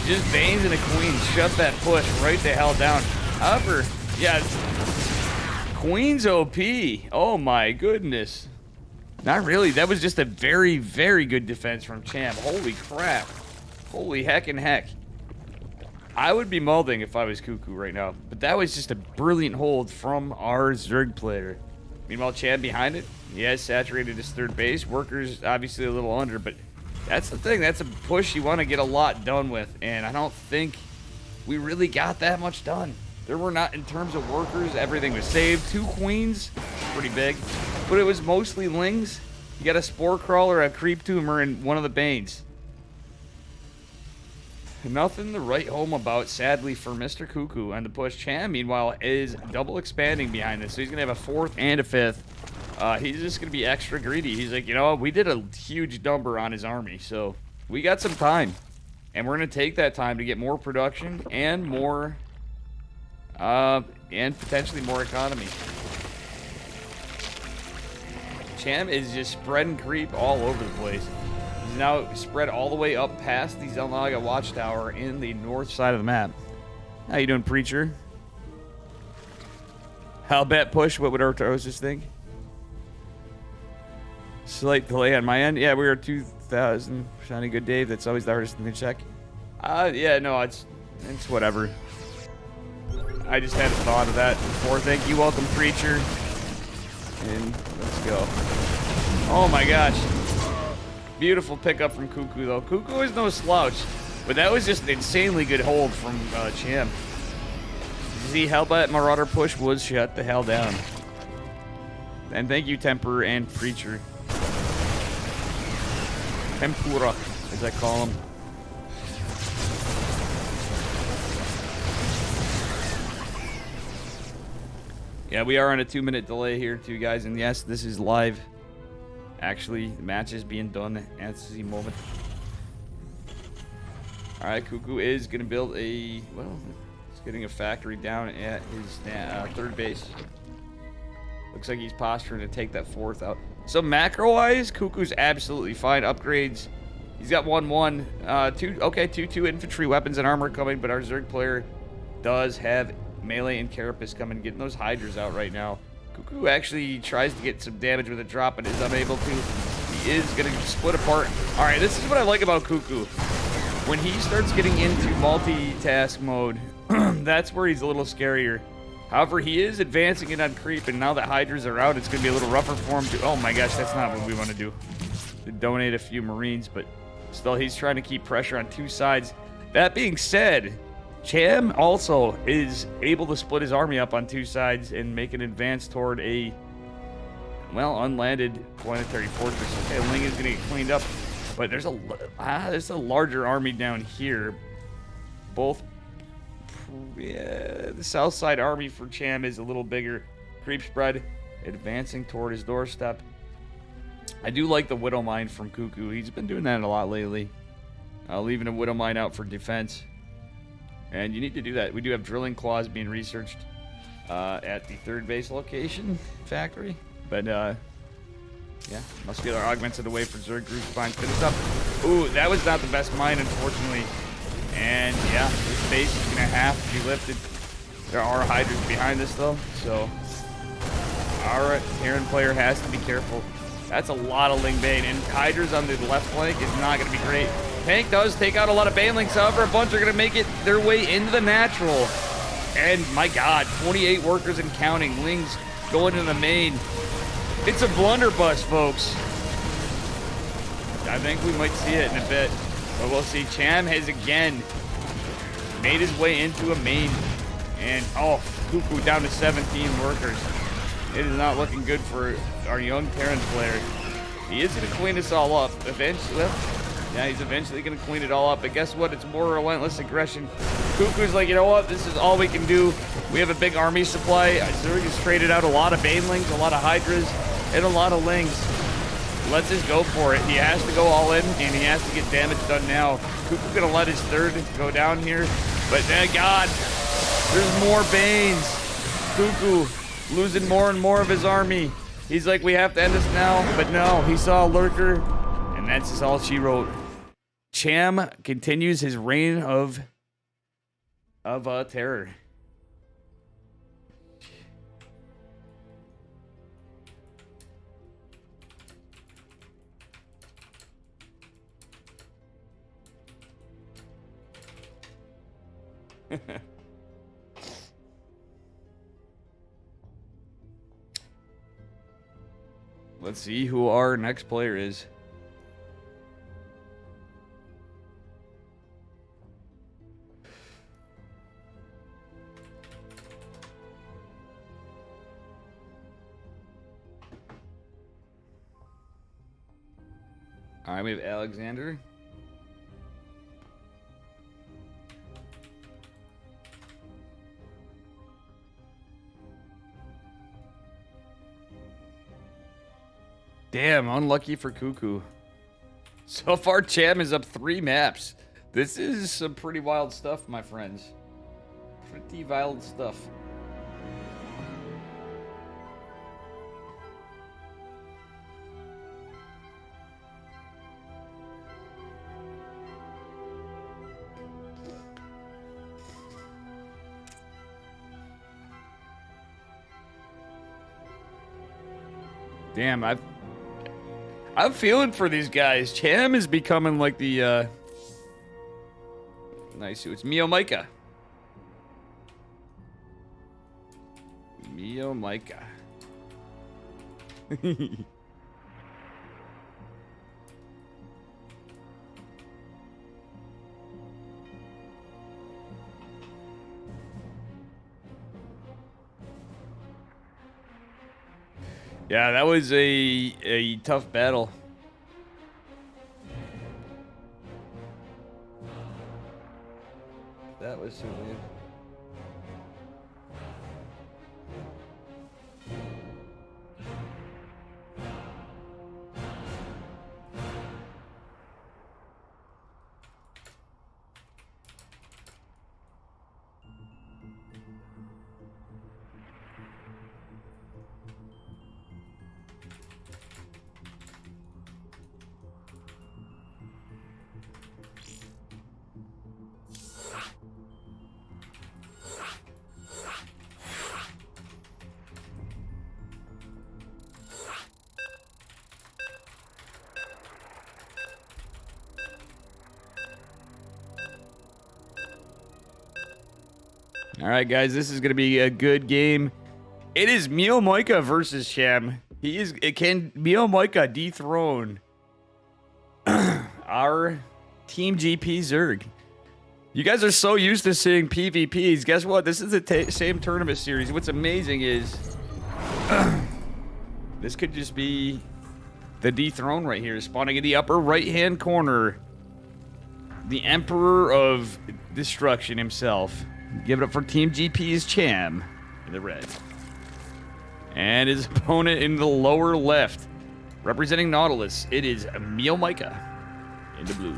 Just Banes and a Queen. Shut that push right the hell down. However, yeah, Queen's OP. Oh my goodness. Not really. That was just a very, very good defense from Cham. Holy crap. Holy heck and heck. I would be molding if I was Cuckoo right now. But that was just a brilliant hold from our Zerg player. Meanwhile, Cham behind it. He has saturated his third base. Workers obviously a little under, but that's the thing. That's a push you want to get a lot done with. And I don't think we really got that much done. There were not, in terms of workers, everything was saved. 2 Queens, pretty big. But it was mostly Lings. You got a Spore Crawler, a Creep Tumor, and one of the Banes. Nothing to write home about, sadly, for Mr. Cuckoo. And the push Cham, meanwhile, is double expanding behind this. So he's going to have a 4th and a 5th. He's just going to be extra greedy. He's like, you know, we did a huge number on his army. So we got some time. And we're going to take that time to get more production and more... and potentially more economy. Cham is just spreading creep all over the place. He's now spread all the way up past the Zelnaga Watchtower in the north side of the map. How you doing, Preacher? Hellbat push, what would Ortosis think? Slight delay on my end. Yeah, we were 12,000. Shiny good Dave. That's always the hardest thing to check. Yeah, no, it's whatever. I just had a thought of that before. Thank you, welcome, Preacher. And let's go. Oh my gosh. Beautiful pickup from Cuckoo, though. Cuckoo is no slouch, but that was just an insanely good hold from Cham. See, how that Marauder push was shut the hell down. And thank you, Temper and Preacher. Tempura, as I call him. Yeah, we are on a 2-minute delay here, too, guys. And yes, this is live. Actually, the match is being done at the moment. Alright, Cuckoo is going to build a... Well, he's getting a factory down at his third base. Looks like he's posturing to take that fourth out. So macro-wise, Cuckoo's absolutely fine. Upgrades. He's got 1-1. 2-2 infantry weapons and armor coming, but our Zerg player does have melee and carapace coming, getting those hydras out right now. Cuckoo actually tries to get some damage with a drop, but is unable to. He is going to split apart. All right, this is what I like about Cuckoo. When he starts getting into multitask mode, that's where he's a little scarier. However, he is advancing it on creep, and now that hydras are out, it's going to be a little rougher for him to... Oh my gosh, that's not what we want to do. To donate a few Marines, but still, he's trying to keep pressure on two sides. That being said, Cham also is able to split his army up on two sides and make an advance toward a, well, unlanded planetary fortress. Okay, Ling is going to get cleaned up, but there's a larger army down here. Both, yeah, the south side army for Cham is a little bigger. Creep spread, advancing toward his doorstep. I do like the Widow Mine from Cuckoo. He's been doing that a lot lately. Leaving a Widow Mine out for defense. And you need to do that. We do have drilling claws being researched at the third base location factory. But, yeah, muscular augments of the way for Zerg group spine. Finish up. Ooh, that was not the best mine, unfortunately. And, yeah, this base is going to have to be lifted. There are hydras behind this, though. So, our Terran player has to be careful. That's a lot of Ling Bane. And hydras on the left flank is not going to be great. Tank does take out a lot of Banelings, however, a bunch are going to make it their way into the natural. And, my god, 28 workers and counting. Lings going to the main. It's a blunderbuss, folks. I think we might see it in a bit. But we'll see. Cham has, again, made his way into a main. And, oh, Cuckoo down to 17 workers. It is not looking good for our young Terran player. He is going to clean this all up eventually. Yeah, he's eventually going to clean it all up. But guess what? It's more relentless aggression. Cuckoo's like, you know what? This is all we can do. We have a big army supply. Zerg has traded out a lot of Banelings, a lot of Hydras, and a lot of Lings. Let's just go for it. He has to go all in, and he has to get damage done now. Cuckoo's going to let his third go down here. But, thank God, there's more Banes. Cuckoo losing more and more of his army. He's like, we have to end this now. But no, he saw a lurker, and that's just all she wrote. Cham continues his reign of terror. Let's see who our next player is. All right, we have Alexander. Damn, unlucky for Cuckoo. So far, Cham is up 3 maps. This is some pretty wild stuff, my friends. Pretty wild stuff. Damn, I'm feeling for these guys. Cham is becoming like the, nice. It's Mio Micah. Mio Micah. Yeah, that was a tough battle. That was so weird. All right, guys, this is going to be a good game. It is Mio Micah versus Cham. Can Mio Micah dethrone our Team GP Zerg? You guys are so used to seeing PvPs. Guess what? This is the same tournament series. What's amazing is this could just be the dethrone right here, spawning in the upper right-hand corner. The Emperor of Destruction himself. Give it up for Team GP's Cham in the red. And his opponent in the lower left. Representing Nautilus, it is Mio Micah in the blue.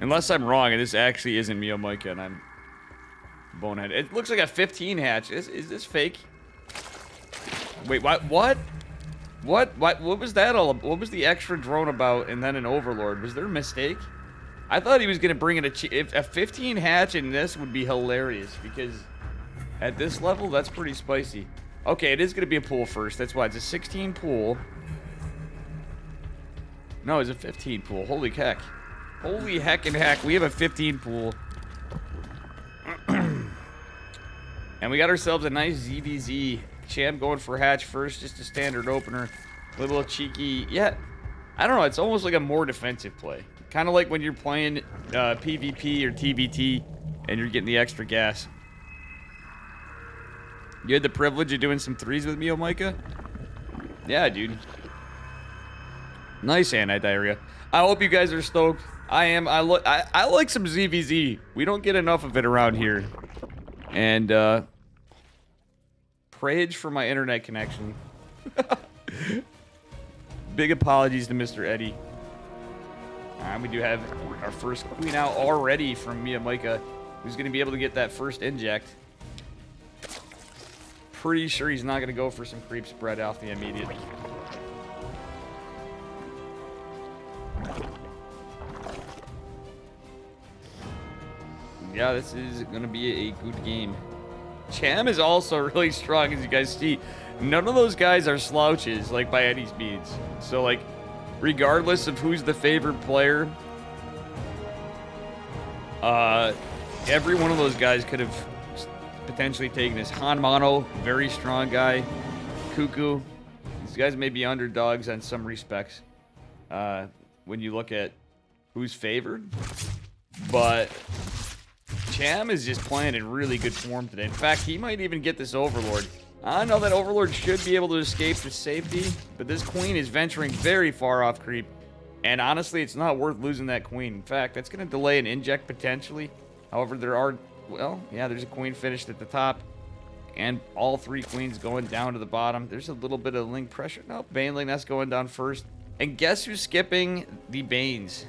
Unless I'm wrong and this actually isn't Mio Micah and I'm bonehead. It looks like a 15 hatch. Is this fake? Wait, what? What was that all about? What was the extra drone about and then an overlord? Was there a mistake? I thought he was going to bring in a 15 hatch in this would be hilarious because at this level, that's pretty spicy. Okay, it is going to be a pool first. That's why it's a 16 pool. No, it's a 15 pool. Holy heck. Holy heck and heck. We have a 15 pool. And we got ourselves a nice ZVZ. Cham going for hatch first, just a standard opener. A little cheeky. Yeah, I don't know. It's almost like a more defensive play. Kind of like when you're playing PvP or TBT and you're getting the extra gas. You had the privilege of doing some threes with Mio Micah? Yeah, dude. Nice anti-diarrhea. I hope you guys are stoked. I am. I like some ZVZ. We don't get enough of it around here. And, prayage for my internet connection. Big apologies to Mr. Eddie. Alright, we do have our first queen out already from Mio Micah, who's going to be able to get that first inject. Pretty sure he's not going to go for some creep spread off the immediate. Yeah, this is going to be a good game. Cham is also really strong, as you guys see. None of those guys are slouches, like, by any means. So, like, regardless of who's the favorite player, every one of those guys could have potentially taken this. Han Mono, very strong guy. Cuckoo. These guys may be underdogs in some respects when you look at who's favored. But Cham is just playing in really good form today. In fact, he might even get this Overlord. I know that Overlord should be able to escape to safety, but this Queen is venturing very far off creep. And honestly, it's not worth losing that Queen. In fact, that's going to delay an inject potentially. However, there are, well, yeah, there's a Queen finished at the top. And all three Queens going down to the bottom. There's a little bit of link pressure. No, Baneling, that's going down first. And guess who's skipping the Banes?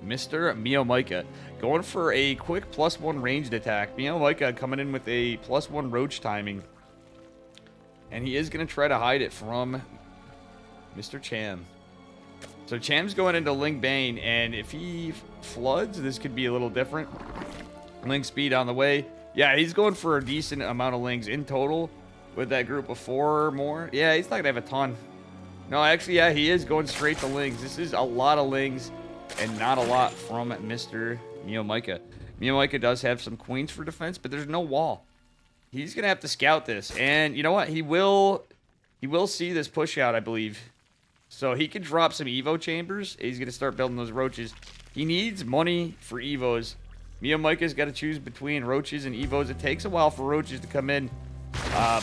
Mr. Mio Micah. Going for a quick +1 ranged attack. Mio Micah coming in with a +1 roach timing. And he is going to try to hide it from Mr. Cham. So Cham's going into Link Bane, and if he floods, this could be a little different. Link speed on the way. Yeah, he's going for a decent amount of lings in total with that group of 4 or more. Yeah, he's not going to have a ton. No, actually, yeah, he is going straight to lings. This is a lot of lings and not a lot from Mr. Mio-Micah. Mio-Micah does have some queens for defense, but there's no wall. He's going to have to scout this. And you know what? He will see this push out, I believe. So he can drop some Evo chambers. He's going to start building those roaches. He needs money for Evos. Mio-Micah's got to choose between roaches and Evos. It takes a while for roaches to come in,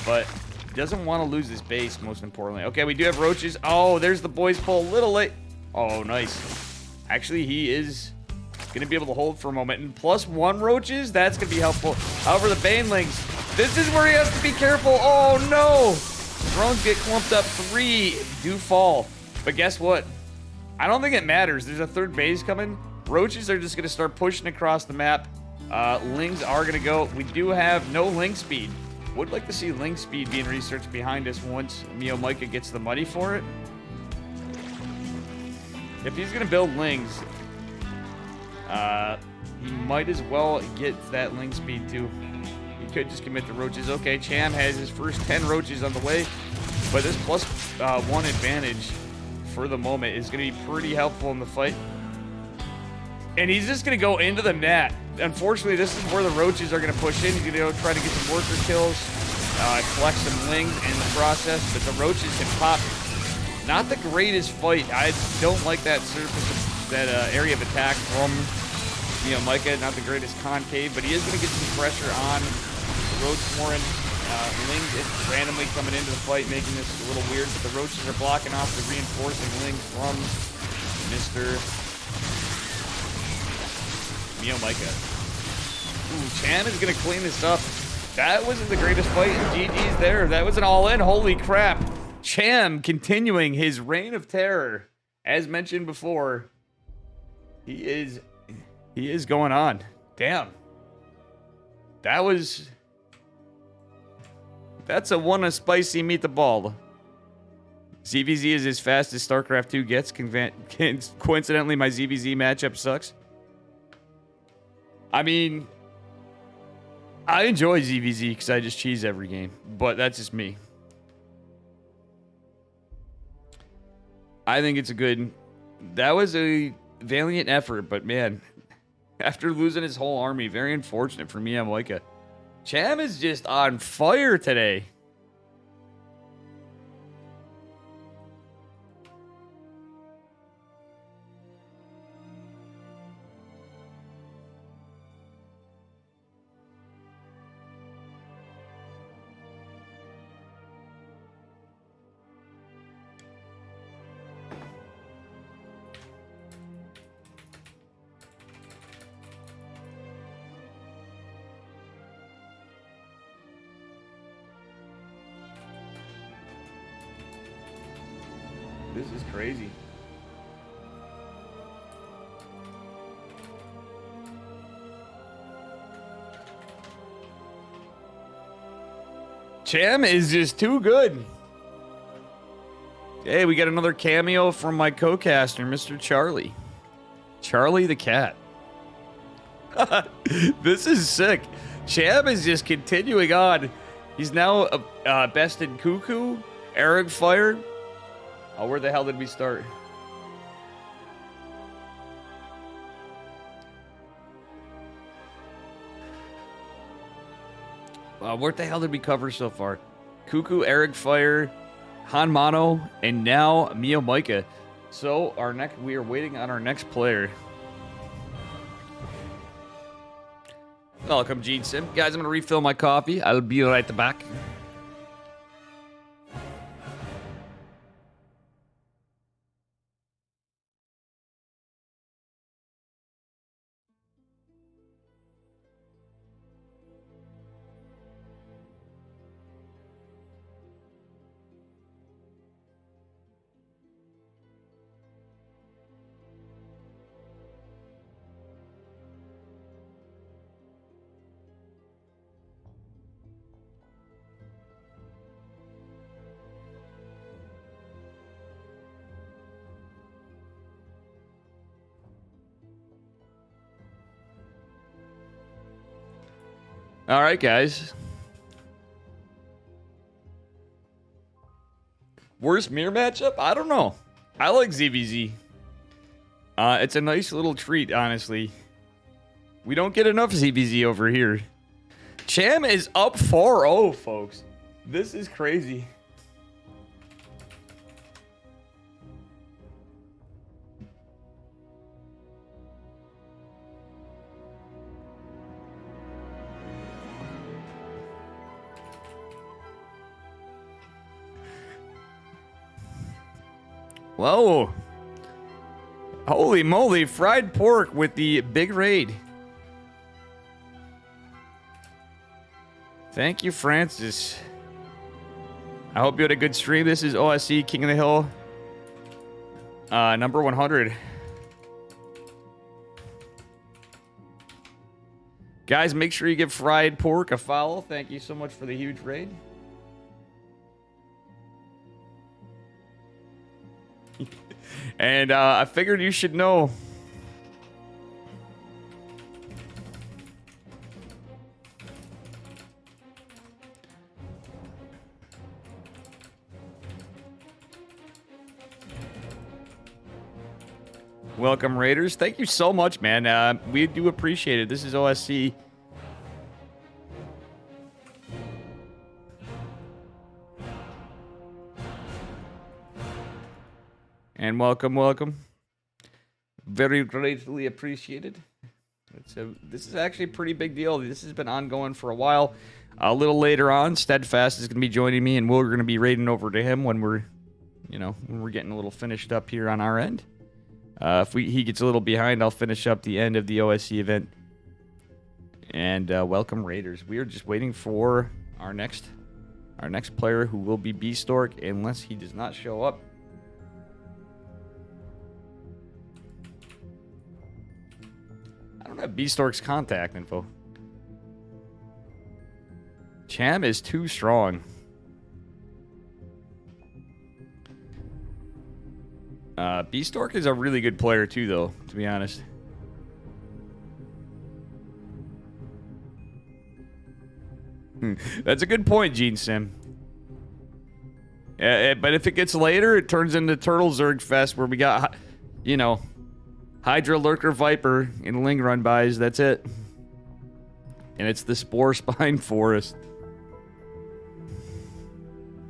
but he doesn't want to lose this base, most importantly. Okay, we do have roaches. Oh, there's the boys pull. A little late. Oh, nice. Actually, he is going to be able to hold for a moment. And +1 roaches, that's going to be helpful. However, the banelings, this is where he has to be careful. Oh, no. Drones get clumped up. 3 do fall. But guess what? I don't think it matters. There's a 3rd base coming. Roaches are just going to start pushing across the map. Lings are going to go. We do have no ling speed. Would like to see ling speed being researched behind us once Mio-Micah gets the money for it. If he's going to build lings, he might as well get that ling speed too. He could just commit to roaches. Okay, Cham has his first 10 roaches on the way, but this +1 advantage for the moment is going to be pretty helpful in the fight. And he's just going to go into the net. Unfortunately, this is where the roaches are going to push in. He's going to go try to get some worker kills, collect some lings in the process, but the roaches can pop. Not the greatest fight. I don't like that surface, that area of attack from Mio-Micah. Not the greatest concave, but he is going to get some pressure on the roach swarming. Lings is randomly coming into the fight, making this a little weird, but the roaches are blocking off the reinforcing lings from Mr. Mio-Micah. Ooh, Cham is going to clean this up. That wasn't the greatest fight, and GG's there. That was an all-in. Holy crap. Cham continuing his reign of terror. As mentioned before, he is going on. Damn. That's a one of spicy meatball. ZVZ is as fast as StarCraft 2 gets. Coincidentally, my ZVZ matchup sucks. I mean, I enjoy ZVZ because I just cheese every game, but that's just me. I think it's a good... That was a valiant effort, but man, after losing his whole army, very unfortunate for Mio-Micah. Cham is just on fire today. This is crazy. Cham is just too good. Hey, we got another cameo from my co-caster, Mr. Charlie. Charlie the cat. This is sick. Cham is just continuing on. He's now best in Cuckoo, Eric Fire. Oh, where the hell did we start? Where the hell did we cover so far? Cuckoo, Eric Fire, Han Mono, and now Mio-Micah. So we are waiting on our next player. Welcome, Gene Sim. Guys, I'm gonna refill my coffee. I'll be right back. All right, guys. Worst mirror matchup? I don't know. I like ZVZ. It's a nice little treat, honestly. We don't get enough ZVZ over here. Cham is up 4-0, folks. This is crazy. Whoa. Holy moly, fried pork with the big raid. Thank you, Francis. I hope you had a good stream. This is OSC King of the Hill. Number 100. Guys, make sure you give fried pork a follow. Thank you so much for the huge raid. And I figured you should know. Welcome, Raiders. Thank you so much, man. We do appreciate it. This is OSC. And welcome, welcome. Very greatly appreciated. This is actually a pretty big deal. This has been ongoing for a while. A little later on, Steadfast is going to be joining me, and we're going to be raiding over to him when we're getting a little finished up here on our end. If he gets a little behind, I'll finish up the end of the OSC event. And welcome, Raiders. We are just waiting for our next player, who will be B-Stork, unless he does not show up. I don't have B-Stork's contact info. Cham is too strong. B-Stork is a really good player too, though, to be honest. That's a good point, Gene Sim. But if it gets later, it turns into Turtle Zerg Fest, where we got, Hydra, Lurker, Viper, and Ling run bys. That's it. And it's the Spore Spine Forest.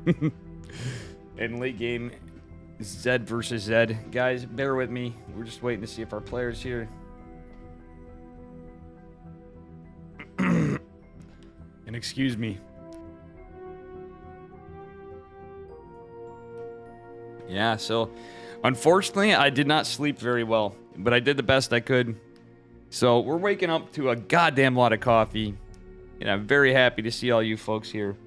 In late game, Zed versus Zed. Guys, bear with me. We're just waiting to see if our player's here. And excuse me. Yeah, so unfortunately, I did not sleep very well, but I did the best I could. So we're waking up to a goddamn lot of coffee, and I'm very happy to see all you folks here.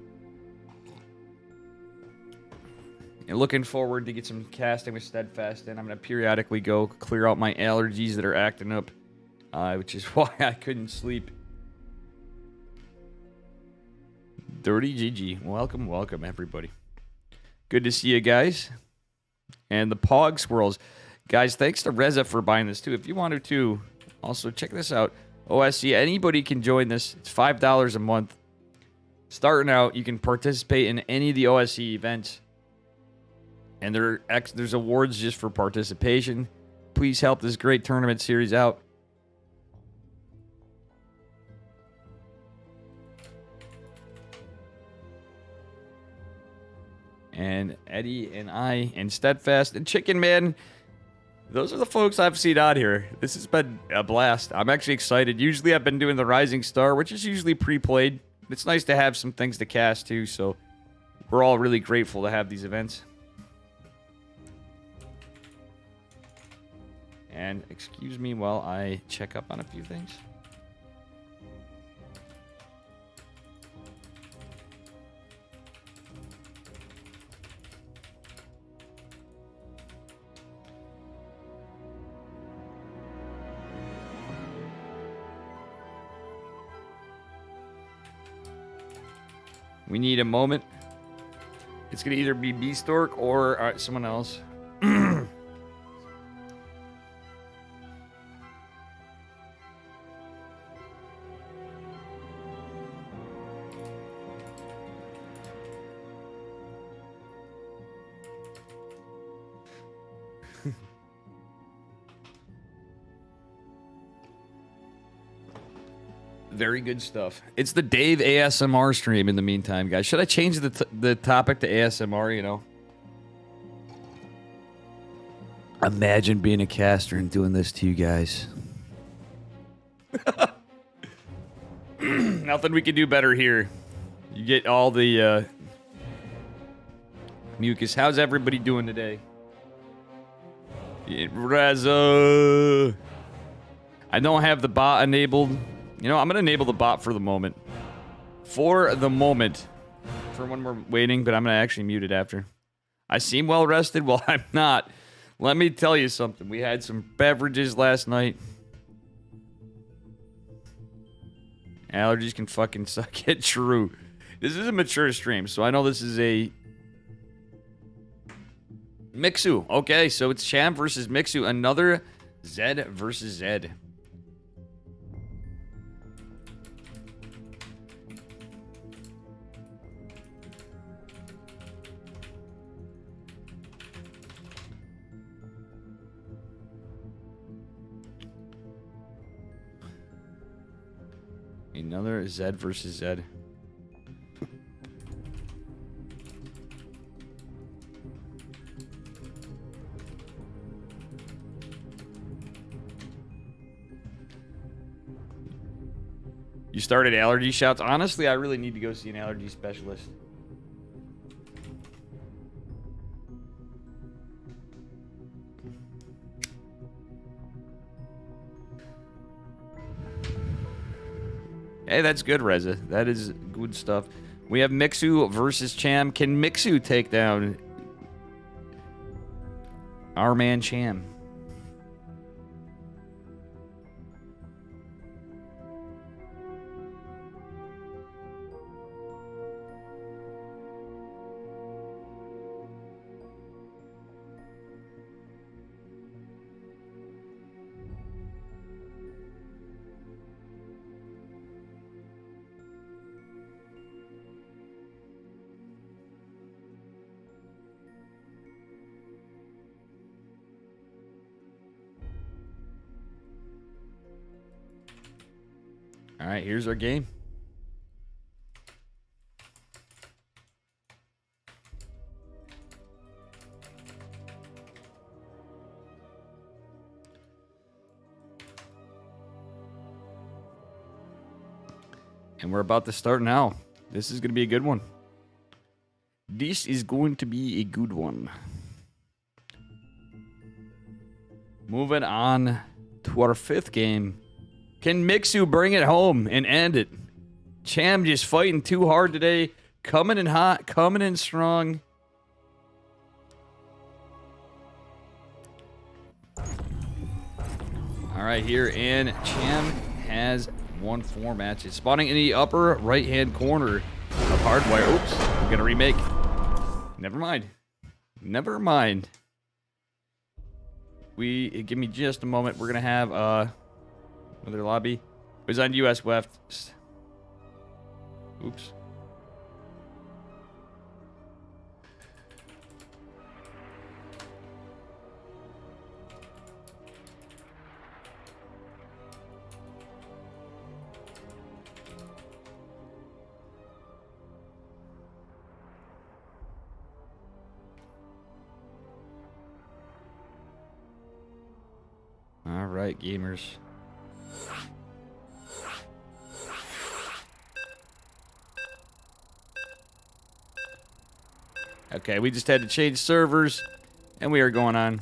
And looking forward to get some casting with Steadfast, and I'm going to periodically go clear out my allergies that are acting up, which is why I couldn't sleep. Dirty GG. Welcome, welcome, everybody. Good to see you guys. And the Pog Squirrels. Guys, thanks to Reza for buying this, too. If you wanted to, also check this out. OSC, anybody can join this. It's $5 a month. Starting out, you can participate in any of the OSC events. And there's awards just for participation. Please help this great tournament series out. And Eddie and I and Steadfast and Chicken Man, those are the folks I've seen out here. This has been a blast. I'm actually excited. Usually I've been doing the Rising Star, which is usually pre-played. It's nice to have some things to cast too, so we're all really grateful to have these events. And excuse me while I check up on a few things. We need a moment. It's going to either be B-Stork or someone else. Very good stuff. It's the Dave ASMR stream in the meantime, guys. Should I change the topic to ASMR, you know? Imagine being a caster and doing this to you guys. Nothing we can do better here. You get all the mucus. How's everybody doing today? Reza. I don't have the bot enabled. You know, I'm going to enable the bot for the moment. For the moment. For when we're waiting, but I'm going to actually mute it after. I seem well rested? Well, I'm not. Let me tell you something. We had some beverages last night. Allergies can fucking suck it. True. This is a mature stream, so I know this is a... Mixu. Okay, so it's Cham versus Mixu. Another Zed versus Zed. Another Zed versus Zed. You started allergy shots? Honestly, I really need to go see an allergy specialist. Hey, that's good, Reza. That is good stuff. We have Mixu versus Cham. Can Mixu take down our man Cham? All right, here's our game. And we're about to start now. This is going to be a good one. This is going to be a good one. Moving on to our fifth game. Can Mixu bring it home and end it? Cham just fighting too hard today. Coming in hot, coming in strong. All right, here, and Cham has won 4 matches. Spawning in the upper right-hand corner of Hardwire. Oops, I'm gonna remake. Never mind. Never mind. Give me just a moment. We're gonna have another lobby. It was on US West. Oops. All right, gamers. Okay, we just had to change servers, and we are going on.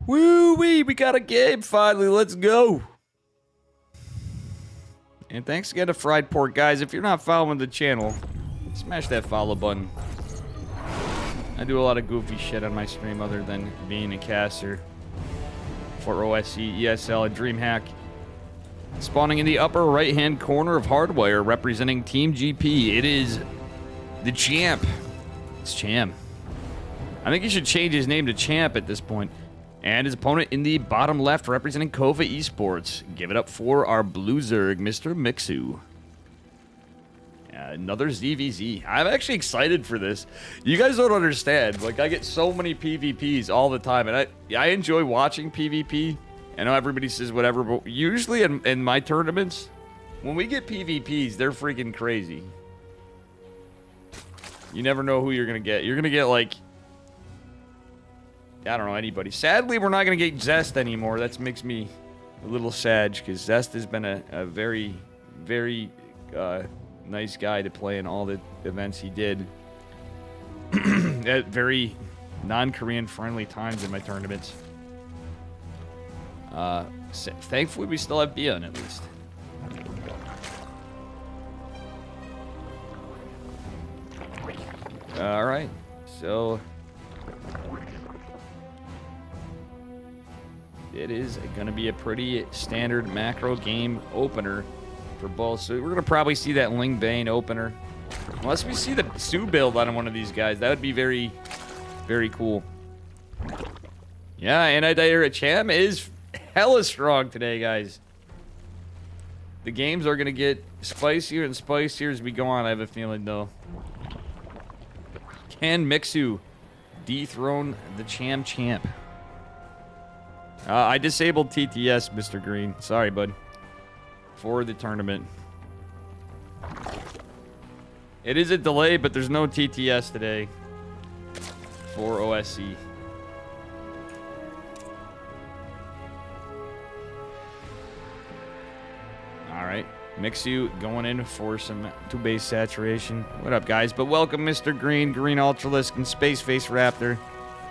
Woo-wee, we got a game finally, let's go. And thanks again to Fried Pork. Guys, if you're not following the channel, smash that follow button. I do a lot of goofy shit on my stream other than being a caster for OSC, ESL, and DreamHack. Spawning in the upper right-hand corner of Hardwire, representing Team GP, it is the champ. It's Cham. I think he should change his name to Champ at this point. And his opponent in the bottom left, representing Kova Esports. Give it up for our Blue Zerg, Mr. Mixu. Another ZVZ. I'm actually excited for this. You guys don't understand. Like, I get so many PvPs all the time, and I enjoy watching PvP. I know everybody says whatever, but usually in my tournaments, when we get PvPs, they're freaking crazy. You never know who you're going to get. You're going to get, like, I don't know, anybody. Sadly, we're not going to get Zest anymore. That makes me a little sad, because Zest has been a very, very nice guy to play in all the events he did. At very non-Korean friendly times in my tournaments. Thankfully, we still have Bion at least. Alright, so it is going to be a pretty standard macro game opener for both. So we're going to probably see that Ling Bane opener. Unless we see the Sue build on one of these guys. That would be very, very cool. Yeah, Anti-Diarrhea Cham is hella strong today, guys. The games are going to get spicier and spicier as we go on, I have a feeling, though. Can Mixu dethrone the Cham champ? I disabled TTS, Mr. Green. Sorry, bud. For the tournament. It is a delay, but there's no TTS today for OSC. Alright. Mixu going in for some 2-base saturation. What up, guys? But welcome, Mr. Green, Green Ultralisk, and Space Face Raptor.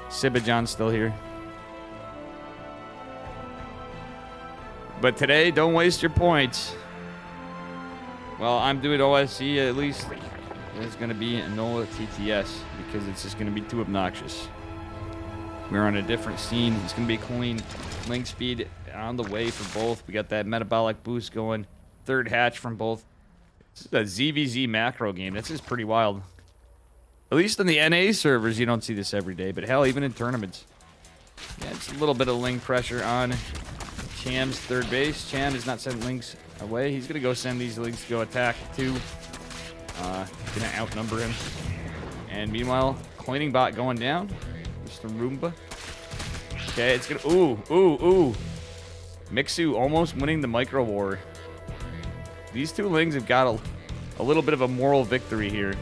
Sibajon's still here. But today, don't waste your points. Well, I'm doing OSC at least. There's going to be no TTS because it's just going to be too obnoxious. We're on a different scene. It's going to be clean. Link speed on the way for both. We got that metabolic boost going. Third hatch from both. This is a ZVZ macro game. This is pretty wild. At least on the NA servers, you don't see this every day. But hell, even in tournaments. Yeah, it's a little bit of Link pressure on Cham's third base. Cham is not sending Links away. He's going to go send these Links to go attack too. Going to outnumber him. And meanwhile, cleaning bot going down. Mr. Roomba. Okay, it's going to... Ooh. Mixu almost winning the micro war. These two Lings have got a little bit of a moral victory here.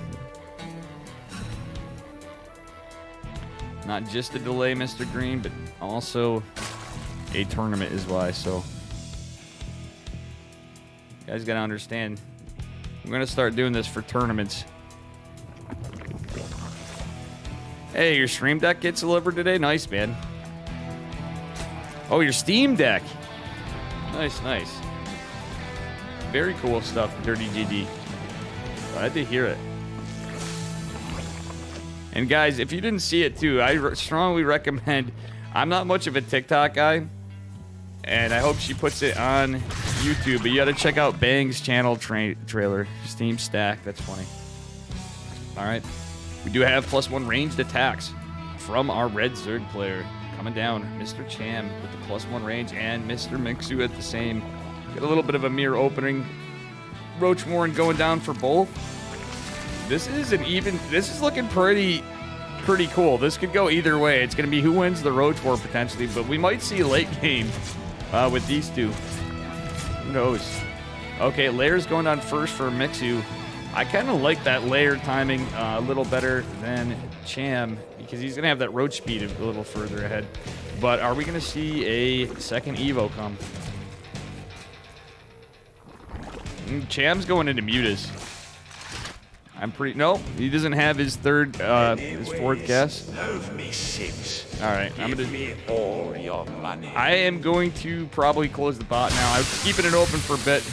Not just a delay, Mr. Green, but also a tournament is why, so... You guys gotta understand. We're gonna start doing this for tournaments. Hey, your stream deck gets delivered today? Nice, man. Oh, your Steam Deck. Nice. Very cool stuff, Dirty GD. Glad to hear it. And guys, if you didn't see it too, I strongly recommend... I'm not much of a TikTok guy, and I hope she puts it on YouTube, but you gotta check out Bang's channel trailer. Steam Stack, that's funny. Alright. We do have +1 ranged attacks from our red Zerg player. Coming down, Mr. Cham with the +1 range, and Mr. Mixu at the same. Get a little bit of a mirror opening. Roach Warren going down for both. This is looking pretty cool. This could go either way. It's going to be who wins the Roach War potentially, but we might see late game with these two. Who knows? Okay, Layer's going down first for Mixu. I kind of like that Layer timing a little better than Cham because he's going to have that Roach speed a little further ahead. But are we going to see a second Evo come? Cham's going into Mutas. No, he doesn't have his his fourth guess. All right, I am going to probably close the bot now. I was keeping it open for a bit.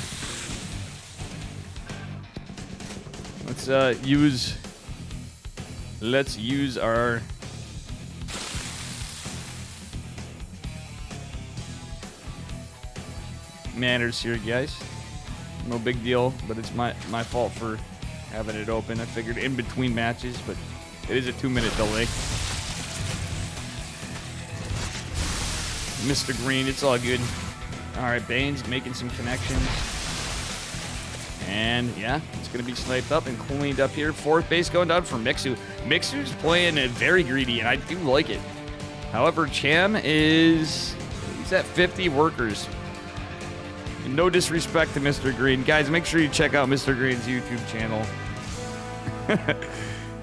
Let's use our manners here, guys. No big deal, but it's my fault for having it open. I figured in between matches, but it is a 2-minute delay. Mr. Green, it's all good. All right, Bane's making some connections. And yeah, it's going to be sniped up and cleaned up here. Fourth base going down for Mixu. Mixu's playing it very greedy, and I do like it. However, Cham is He's at 50 workers. No disrespect to Mr. Green. Guys, make sure you check out Mr. Green's YouTube channel.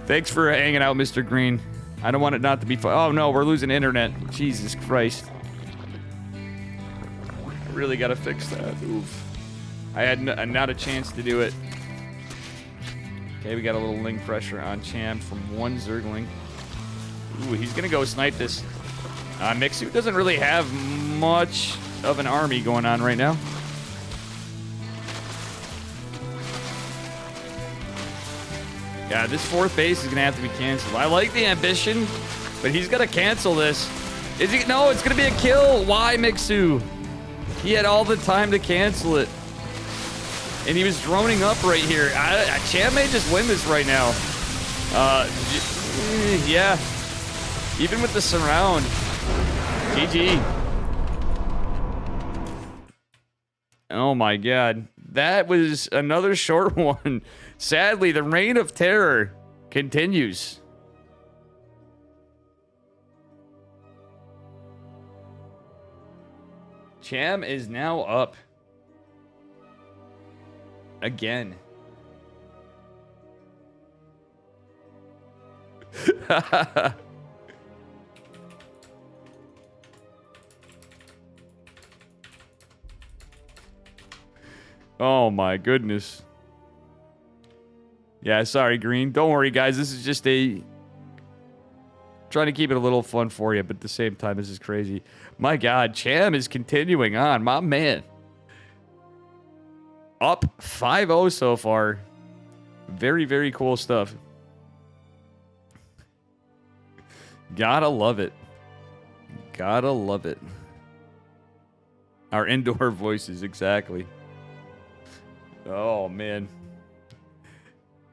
Thanks for hanging out, Mr. Green. I don't want it not to be fun. Oh, no, we're losing internet. Jesus Christ. I really got to fix that. Oof. I had not a chance to do it. Okay, we got a little link pressure on Cham from one Zergling. Ooh, he's going to go snipe this. Mixu doesn't really have much of an army going on right now. Yeah, this fourth base is going to have to be canceled. I like the ambition, but he's going to cancel this. Is he? No, it's going to be a kill. Why, Mixu? He had all the time to cancel it. And he was droning up right here. Cham may just win this right now. Yeah. Even with the surround. GG. Oh my god. That was another short one. Sadly, the reign of terror continues. Cham is now up. Again. Oh my goodness. Yeah, sorry, Green. Don't worry, guys. This is just trying to keep it a little fun for you, but at the same time, this is crazy. My God, Cham is continuing on. My man. Up 5-0 so far. Very, very cool stuff. Gotta love it. Gotta love it. Our indoor voices, exactly. Oh, man.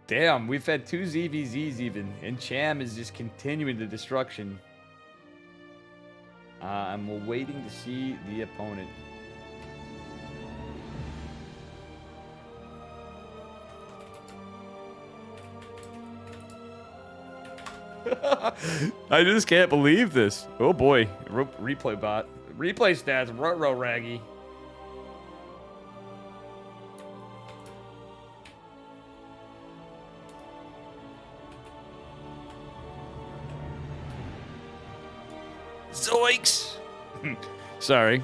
Damn, we've had 2 ZVZs even, and Cham is just continuing the destruction. I'm waiting to see the opponent. I just can't believe this. Oh boy, replay bot. Replay stats, ruh-roh raggy. Zoinks! Sorry.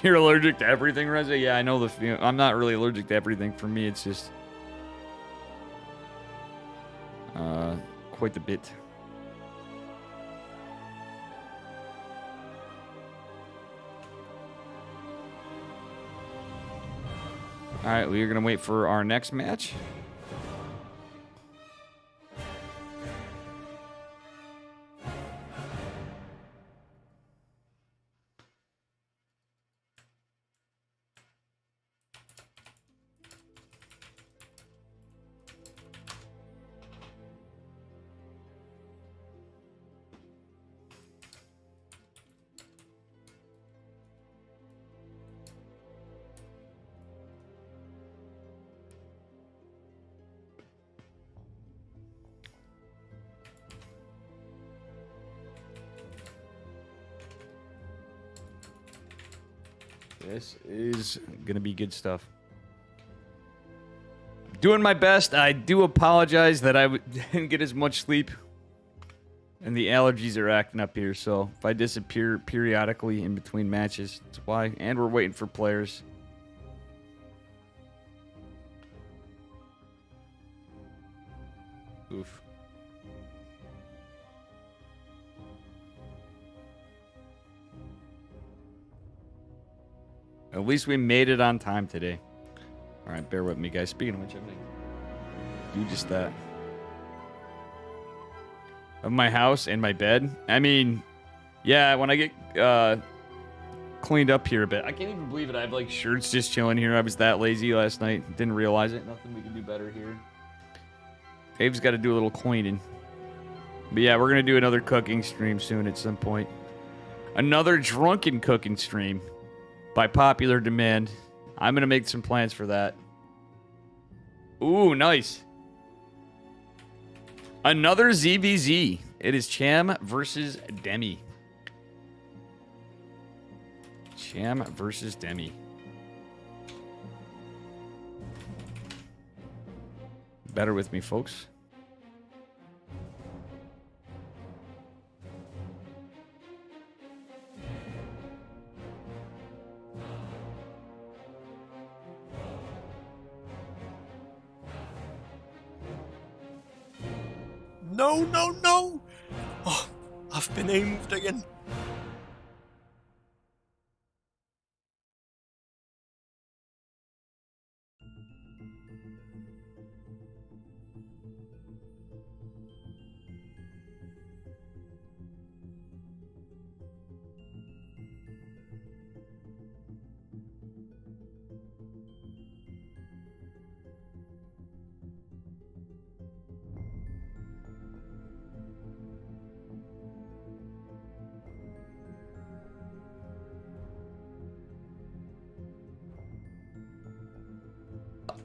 You're allergic to everything, Reza? Yeah, I know the feeling. I'm not really allergic to everything. For me, it's just... quite a bit. Alright, we're going to wait for our next match. This is going to be good stuff. Doing my best. I do apologize that I didn't get as much sleep. And the allergies are acting up here, so if I disappear periodically in between matches, that's why. And we're waiting for players. Oof. At least we made it on time today. All right, bear with me, guys. Speaking of which, I'm gonna do just that. Of my house and my bed. I mean, yeah, when I get cleaned up here a bit. I can't even believe it. I have like shirts just chilling here. I was that lazy last night. Didn't realize it. Nothing we can do better here. Dave's got to do a little cleaning. But yeah, we're going to do another cooking stream soon at some point. Another drunken cooking stream. By popular demand. I'm going to make some plans for that. Ooh, nice. Another ZVZ. It is Cham versus Demi. Cham versus Demi. Better with me, folks. No, no, no! Oh, I've been aimed again.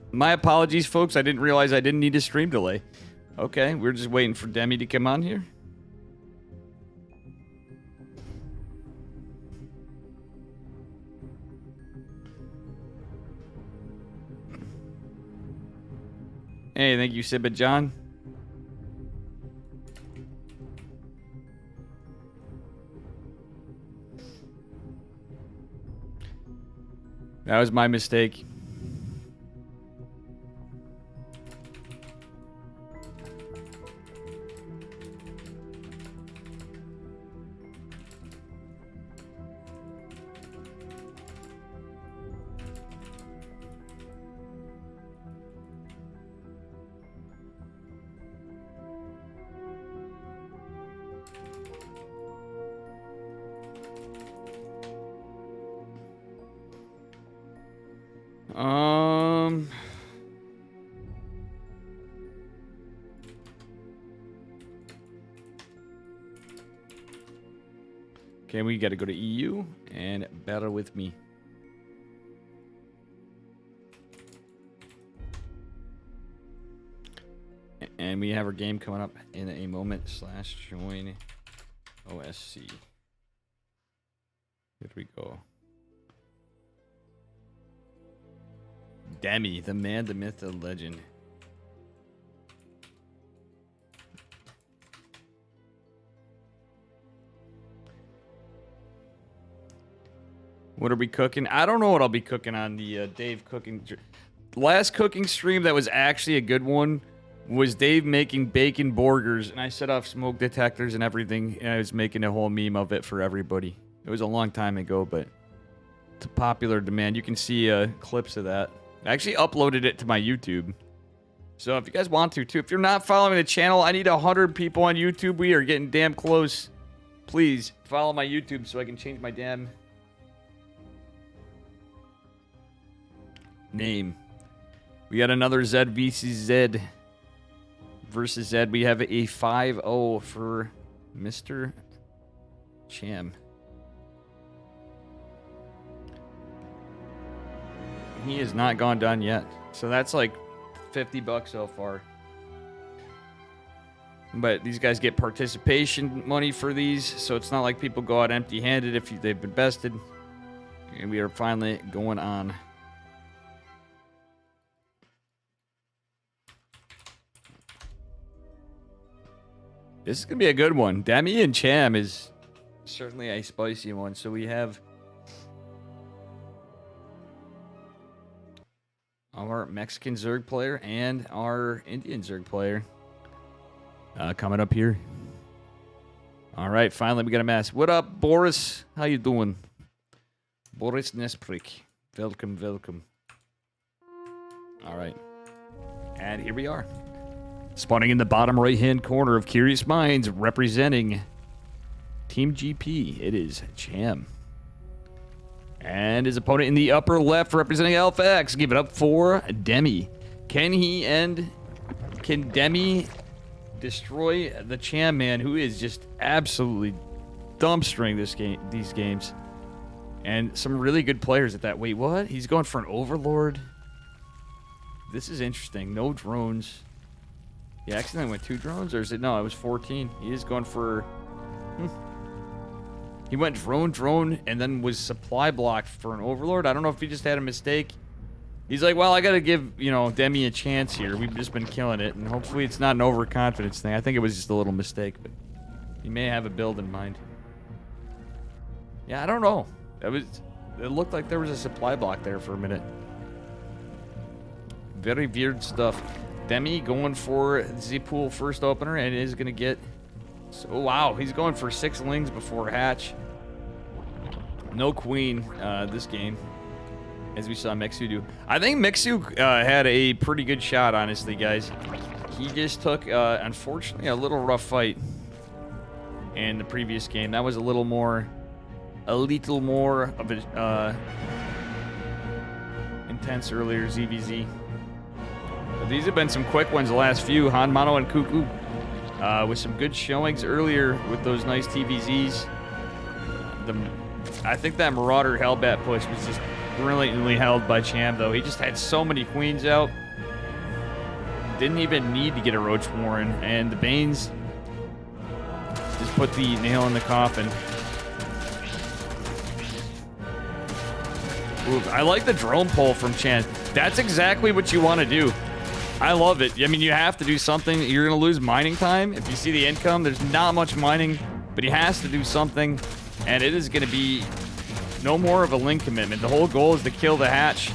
My apologies, folks. I didn't realize I didn't need a stream delay. Okay, we're just waiting for Demi to come on here. Hey, thank you, Sibba John. That was my mistake. Okay, we got to go to EU and battle with me. And we have our game coming up in a moment. / join OSC. Here we go. Demi, the man, the myth, the legend. What are we cooking? I don't know what I'll be cooking on the Dave cooking. Last cooking stream that was actually a good one was Dave making bacon burgers, and I set off smoke detectors and everything, and I was making a whole meme of it for everybody. It was a long time ago, but it's a popular demand. You can see clips of that. I actually uploaded it to my YouTube. So if you guys want to, too. If you're not following the channel, I need 100 people on YouTube. We are getting damn close. Please follow my YouTube so I can change my damn name. We got another Zed vs Zed versus Zed. We have a 5-0 for Mr. Cham. He has not gone done yet. So that's like $50 so far. But these guys get participation money for these, so it's not like people go out empty-handed if they've been bested. And we are finally going on. This is going to be a good one. Demi and Cham is certainly a spicy one. So we have our Mexican Zerg player and our Indian Zerg player coming up here. All right, finally we got a match. What up, Boris? How you doing? Boris Nesprik. Welcome, welcome. All right. And here we are. Spawning in the bottom right-hand corner of Curious Minds, representing Team GP, it is Cham. And his opponent in the upper left, representing Alpha X, give it up for Demi. Can Demi destroy the Cham man, who is just absolutely dumpstering these games? And some really good players at that. Wait, what? He's going for an Overlord? This is interesting. No drones. He accidentally went 2 drones, or is it? No, it was 14. He is going for... He went drone, and then was supply blocked for an overlord. I don't know if he just had a mistake. He's like, well, I gotta give, you know, Demi a chance here. We've just been killing it, and hopefully it's not an overconfidence thing. I think it was just a little mistake, but he may have a build in mind. Yeah, I don't know. It looked like there was a supply block there for a minute. Very weird stuff. Demi going for the pool first opener, and is gonna get... So, wow, he's going for 6 lings before hatch. No queen this game, as we saw Mixu do. I think Mixu had a pretty good shot, honestly, guys. He just took, unfortunately, a little rough fight in the previous game. That was a little more of a intense earlier ZVZ. But these have been some quick ones the last few. Hanmano and Cuckoo with some good showings earlier with those nice TVZs. I think that Marauder Hellbat push was just brilliantly held by Cham, though. He just had so many queens out. Didn't even need to get a Roach Warren, and the Banes just put the nail in the coffin. Ooh, I like the drone pull from Chan. That's exactly what you want to do. I love it. I mean, you have to do something. You're going to lose mining time. If you see the income, there's not much mining, but he has to do something, and it is going to be no more of a Ling commitment. The whole goal is to kill the hatch,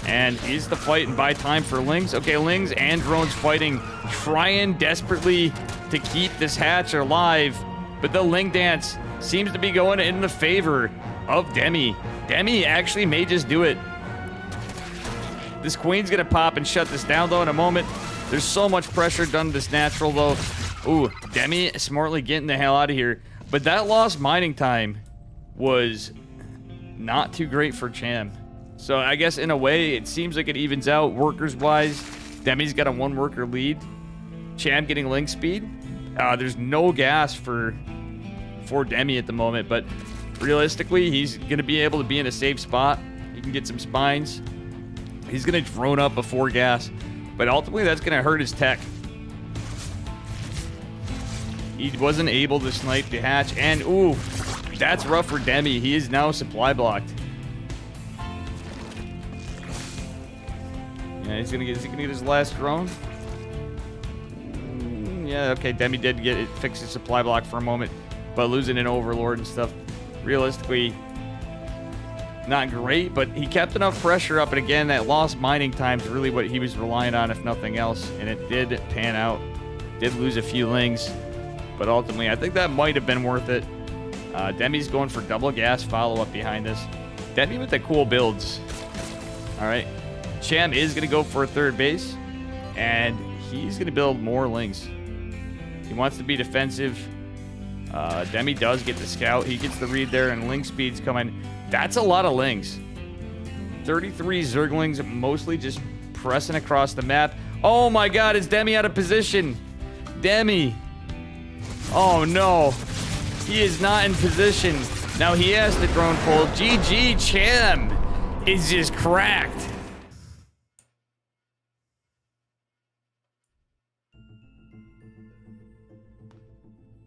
and is the fight and buy time for Lings. Okay, Lings and drones fighting, trying desperately to keep this hatch alive, but the Ling dance seems to be going in the favor of Demi. Demi actually may just do it. This queen's gonna pop and shut this down, though, in a moment. There's so much pressure done to this natural, though. Ooh, Demi smartly getting the hell out of here. But that lost mining time was not too great for Cham. So I guess in a way, it seems like it evens out workers-wise. Demi's got a 1-worker lead. Cham getting link speed. There's no gas for Demi at the moment, but realistically, he's gonna be able to be in a safe spot. He can get some spines. He's going to drone up before gas, but ultimately that's going to hurt his tech. He wasn't able to snipe the hatch, and ooh, that's rough for Demi. He is now supply blocked. Yeah, is he gonna get his last drone? Yeah, okay, Demi did get it, fix his supply block for a moment, but losing an overlord and stuff, realistically, not great, but he kept enough pressure up, and again, that lost mining time is really what he was relying on, if nothing else, and it did pan out. Did lose a few lings, but ultimately, I think that might have been worth it. Demi's going for double gas follow-up behind this. Demi with the cool builds. All right, Cham is going to go for a third base, and he's going to build more lings. He wants to be defensive. Demi does get the scout. He gets the read there, and ling speed's coming. That's a lot of lings. 33 Zerglings, mostly just pressing across the map. Oh my god, is Demi out of position? Demi. Oh no. He is not in position. Now he has the drone pull. GG, Cham is just cracked.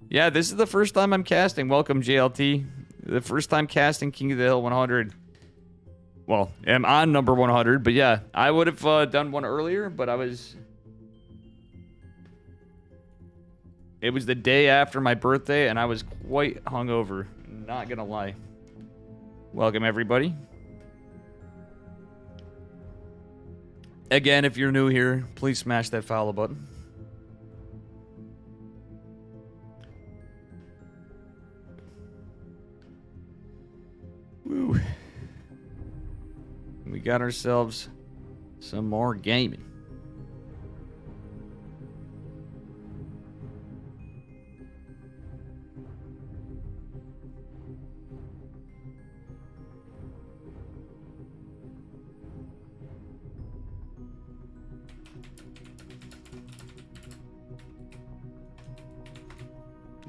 Yeah, this is the first time I'm casting. Welcome, JLT. The first time casting King of the Hill 100. Well, I'm on number 100, but yeah, I would have done one earlier, but it was the day after my birthday, and I was quite hungover. Not gonna lie. Welcome, everybody. Again, if you're new here, please smash that follow button. Woo. We got ourselves some more gaming.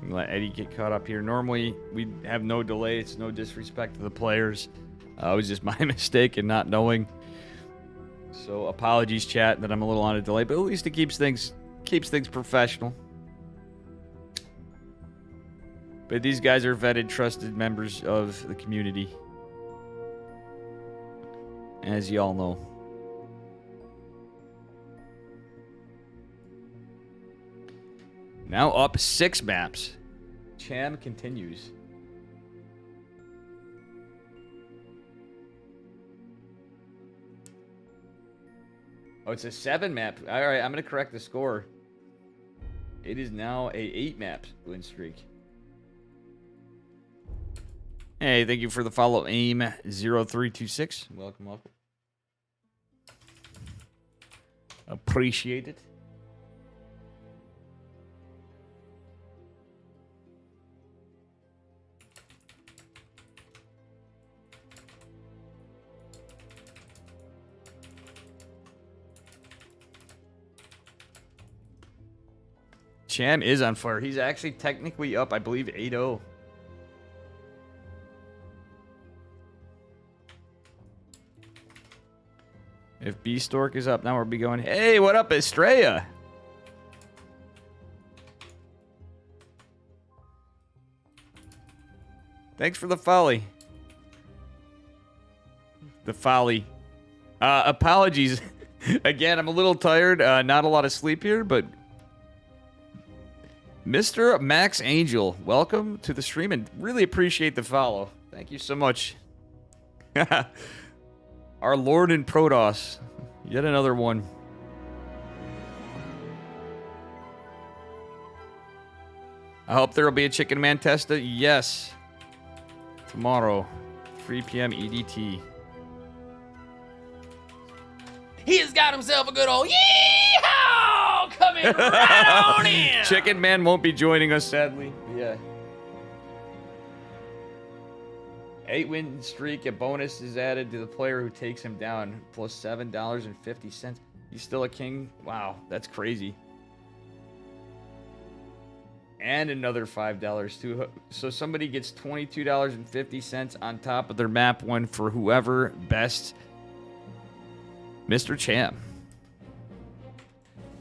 Let Eddie get caught up here. Normally, we have no delay. It's no disrespect to the players. It was just my mistake in not knowing. So apologies, chat, that I'm a little on a delay, but at least it keeps things Keeps things professional. But these guys are vetted, trusted members of the community. As y'all know. Now up 6 maps. Cham continues. Oh, it's a 7 map. Alright, I'm going to correct the score. It is now a 8 map win streak. Hey, thank you for the follow, AIM0326. Welcome, welcome. Appreciate it. Cham is on fire. He's actually technically up, I believe, 8-0. If B-Stork is up, now we'll be going, hey, what up, Estrella? Thanks for the folly. The folly. Apologies. Again, I'm a little tired. Not a lot of sleep here, but... Mr. Max Angel, welcome to the stream and really appreciate the follow. Thank you so much. Our Lord and Protoss. Yet another one. I hope there will be a Chicken Man Testa. Yes. Tomorrow, 3 p.m. EDT. He has got himself a good old yeehaw coming right on in. Chicken Man won't be joining us, sadly. Yeah. 8-win streak. A bonus is added to the player who takes him down. Plus $7.50. He's still a king? Wow, that's crazy. And another $5 too. So somebody gets $22.50 on top of their map win for whoever best. Mr. Cham.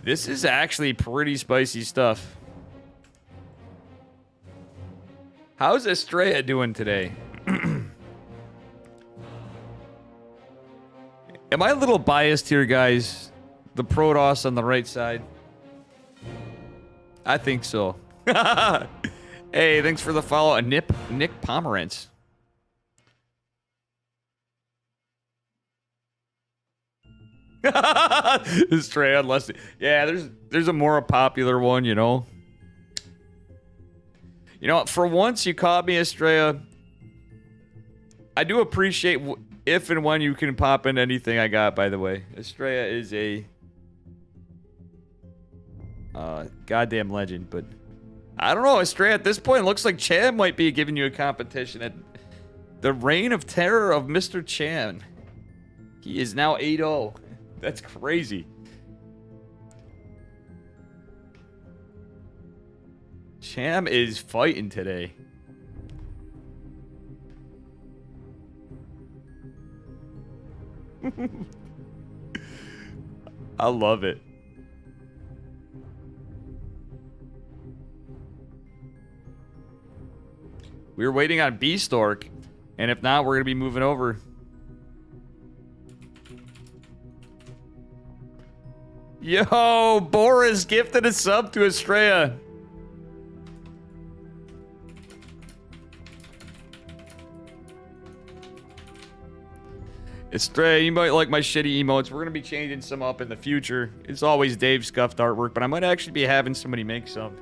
This is actually pretty spicy stuff. How's Estrella doing today? Am I a little biased here, guys? The Protoss on the right side? I think so. Hey, thanks for the follow. Nick Pomerantz. Estrella, unless... Yeah, there's a more popular one, you know? You know what? For once, you caught me, Estrella. I do appreciate if and when you can pop in anything I got, by the way. Estrella is a goddamn legend, but I don't know, Estrella, at this point, it looks like Cham might be giving you a competition at the reign of terror of Mr. Cham. He is now 8-0. That's crazy. Cham is fighting today. I love it. We were waiting on B-Stork, and if not, we're going to be moving over. Yo, Boris gifted a sub to Estrella. Estrella, you might like my shitty emotes. We're going to be changing some up in the future. It's always Dave scuffed artwork, but I might actually be having somebody make some.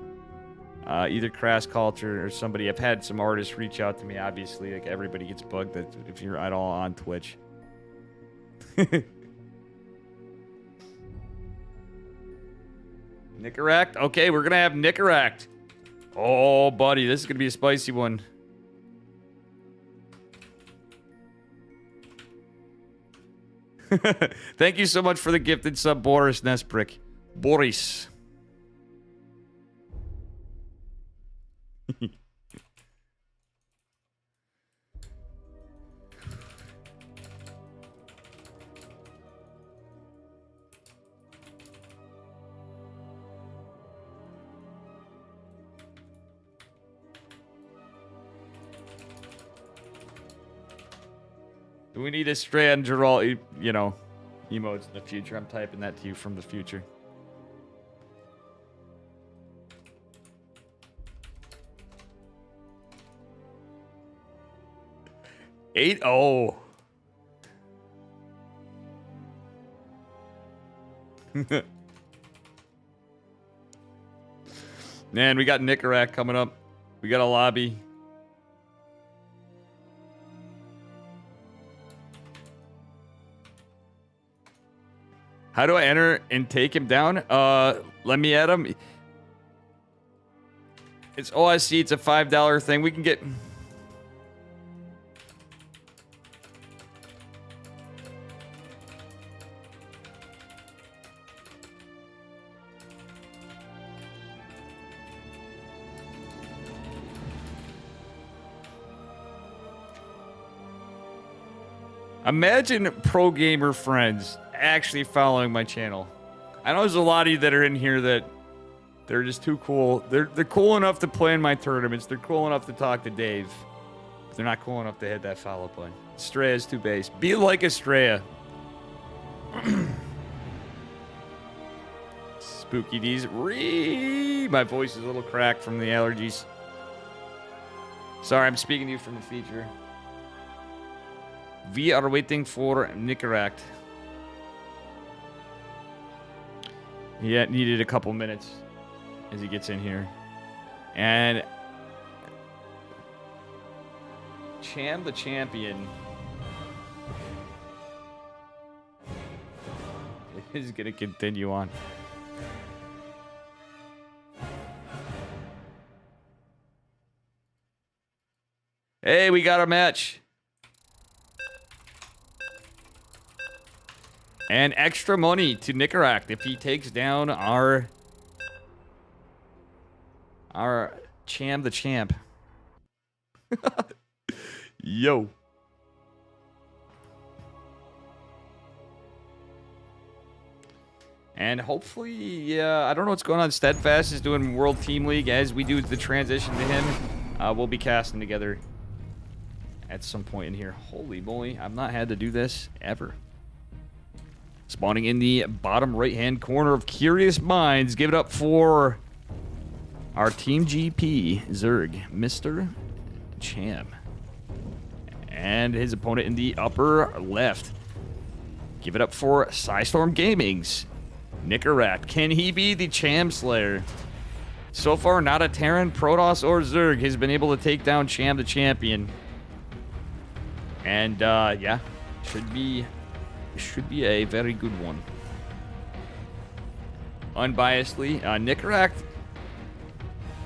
Either Crass Culture or somebody. I've had some artists reach out to me, obviously. Like, everybody gets bugged that if you're at all on Twitch. Nicaract? Okay, we're going to have Nicaract. Oh, buddy, this is going to be a spicy one. Thank you so much for the gifted sub, Boris Nesbrick. Boris. We need a strand draw, you know, emotes in the future. I'm typing that to you from the future. Eight. Oh. Man, we got Nickerack coming up. We got a lobby. How do I enter and take him down? Let me add him. It's OSC. It's a $5 thing. We can get... Imagine pro gamer friends actually following my channel. I know there's a lot of you that are in here that they're just too cool. They're cool enough to play in my tournaments. They're cool enough to talk to Dave. But they're not cool enough to hit that follow button. Estrella's too base. Be like Estrella. Spooky D's. My voice is a little cracked from the allergies. Sorry, I'm speaking to you from the feature. We are waiting for Nickerack. Yeah, needed a couple minutes as he gets in here. And Cham the champion is going to continue on. Hey, we got our match. And extra money to Nickerack if he takes down our Cham the champ. Yo. And hopefully, yeah, I don't know what's going on. Steadfast is doing World Team League as we do the transition to him. We'll be casting together at some point in here. Holy moly, I've not had to do this ever. Spawning in the bottom right-hand corner of Curious Minds. Give it up for our Team GP, Zerg, Mr. Cham. And his opponent in the upper left. Give it up for Psystorm Gaming's Nickerack. Can he be the Cham Slayer? So far, not a Terran, Protoss, or Zerg has been able to take down Cham the champion. And, yeah, should be a very good one. Unbiasedly,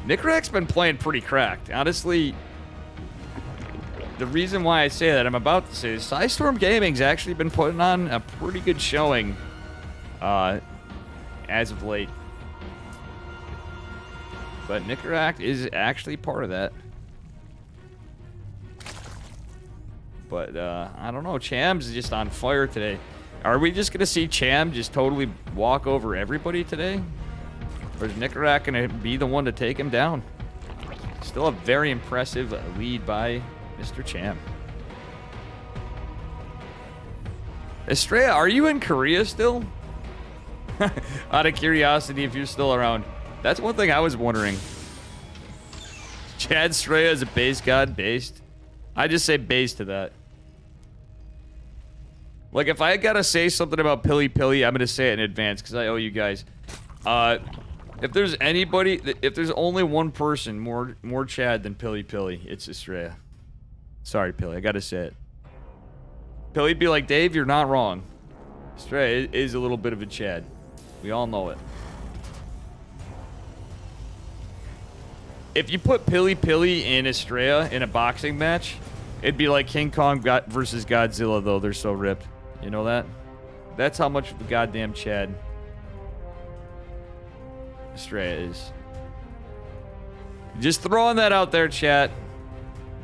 Nickerack's been playing pretty cracked. Honestly, the reason why I say that, I'm about to say, is Psystorm Gaming's actually been putting on a pretty good showing as of late. But Nickerack is actually part of that. But, I don't know. Cham's just on fire today. Are we just going to see Cham just totally walk over everybody today? Or is Nickerack going to be the one to take him down? Still a very impressive lead by Mr. Cham. Estrella, are you in Korea still? Out of curiosity, if you're still around. That's one thing I was wondering. Chad Estrella is a base god based. I just say base to that. Like, if I gotta say something about Pilly Pilly, I'm gonna say it in advance, because I owe you guys. If there's anybody, if there's only one person more Chad than Pilly Pilly, it's Estrella. Sorry, Pilly, I gotta say it. Pilly'd be like, Dave, you're not wrong. Estrella is a little bit of a Chad. We all know it. If you put Pilly Pilly and Estrella in a boxing match, it'd be like King Kong versus Godzilla, though. They're so ripped. You know that? That's how much of a goddamn Chad Estrella is. Just throwing that out there, chat.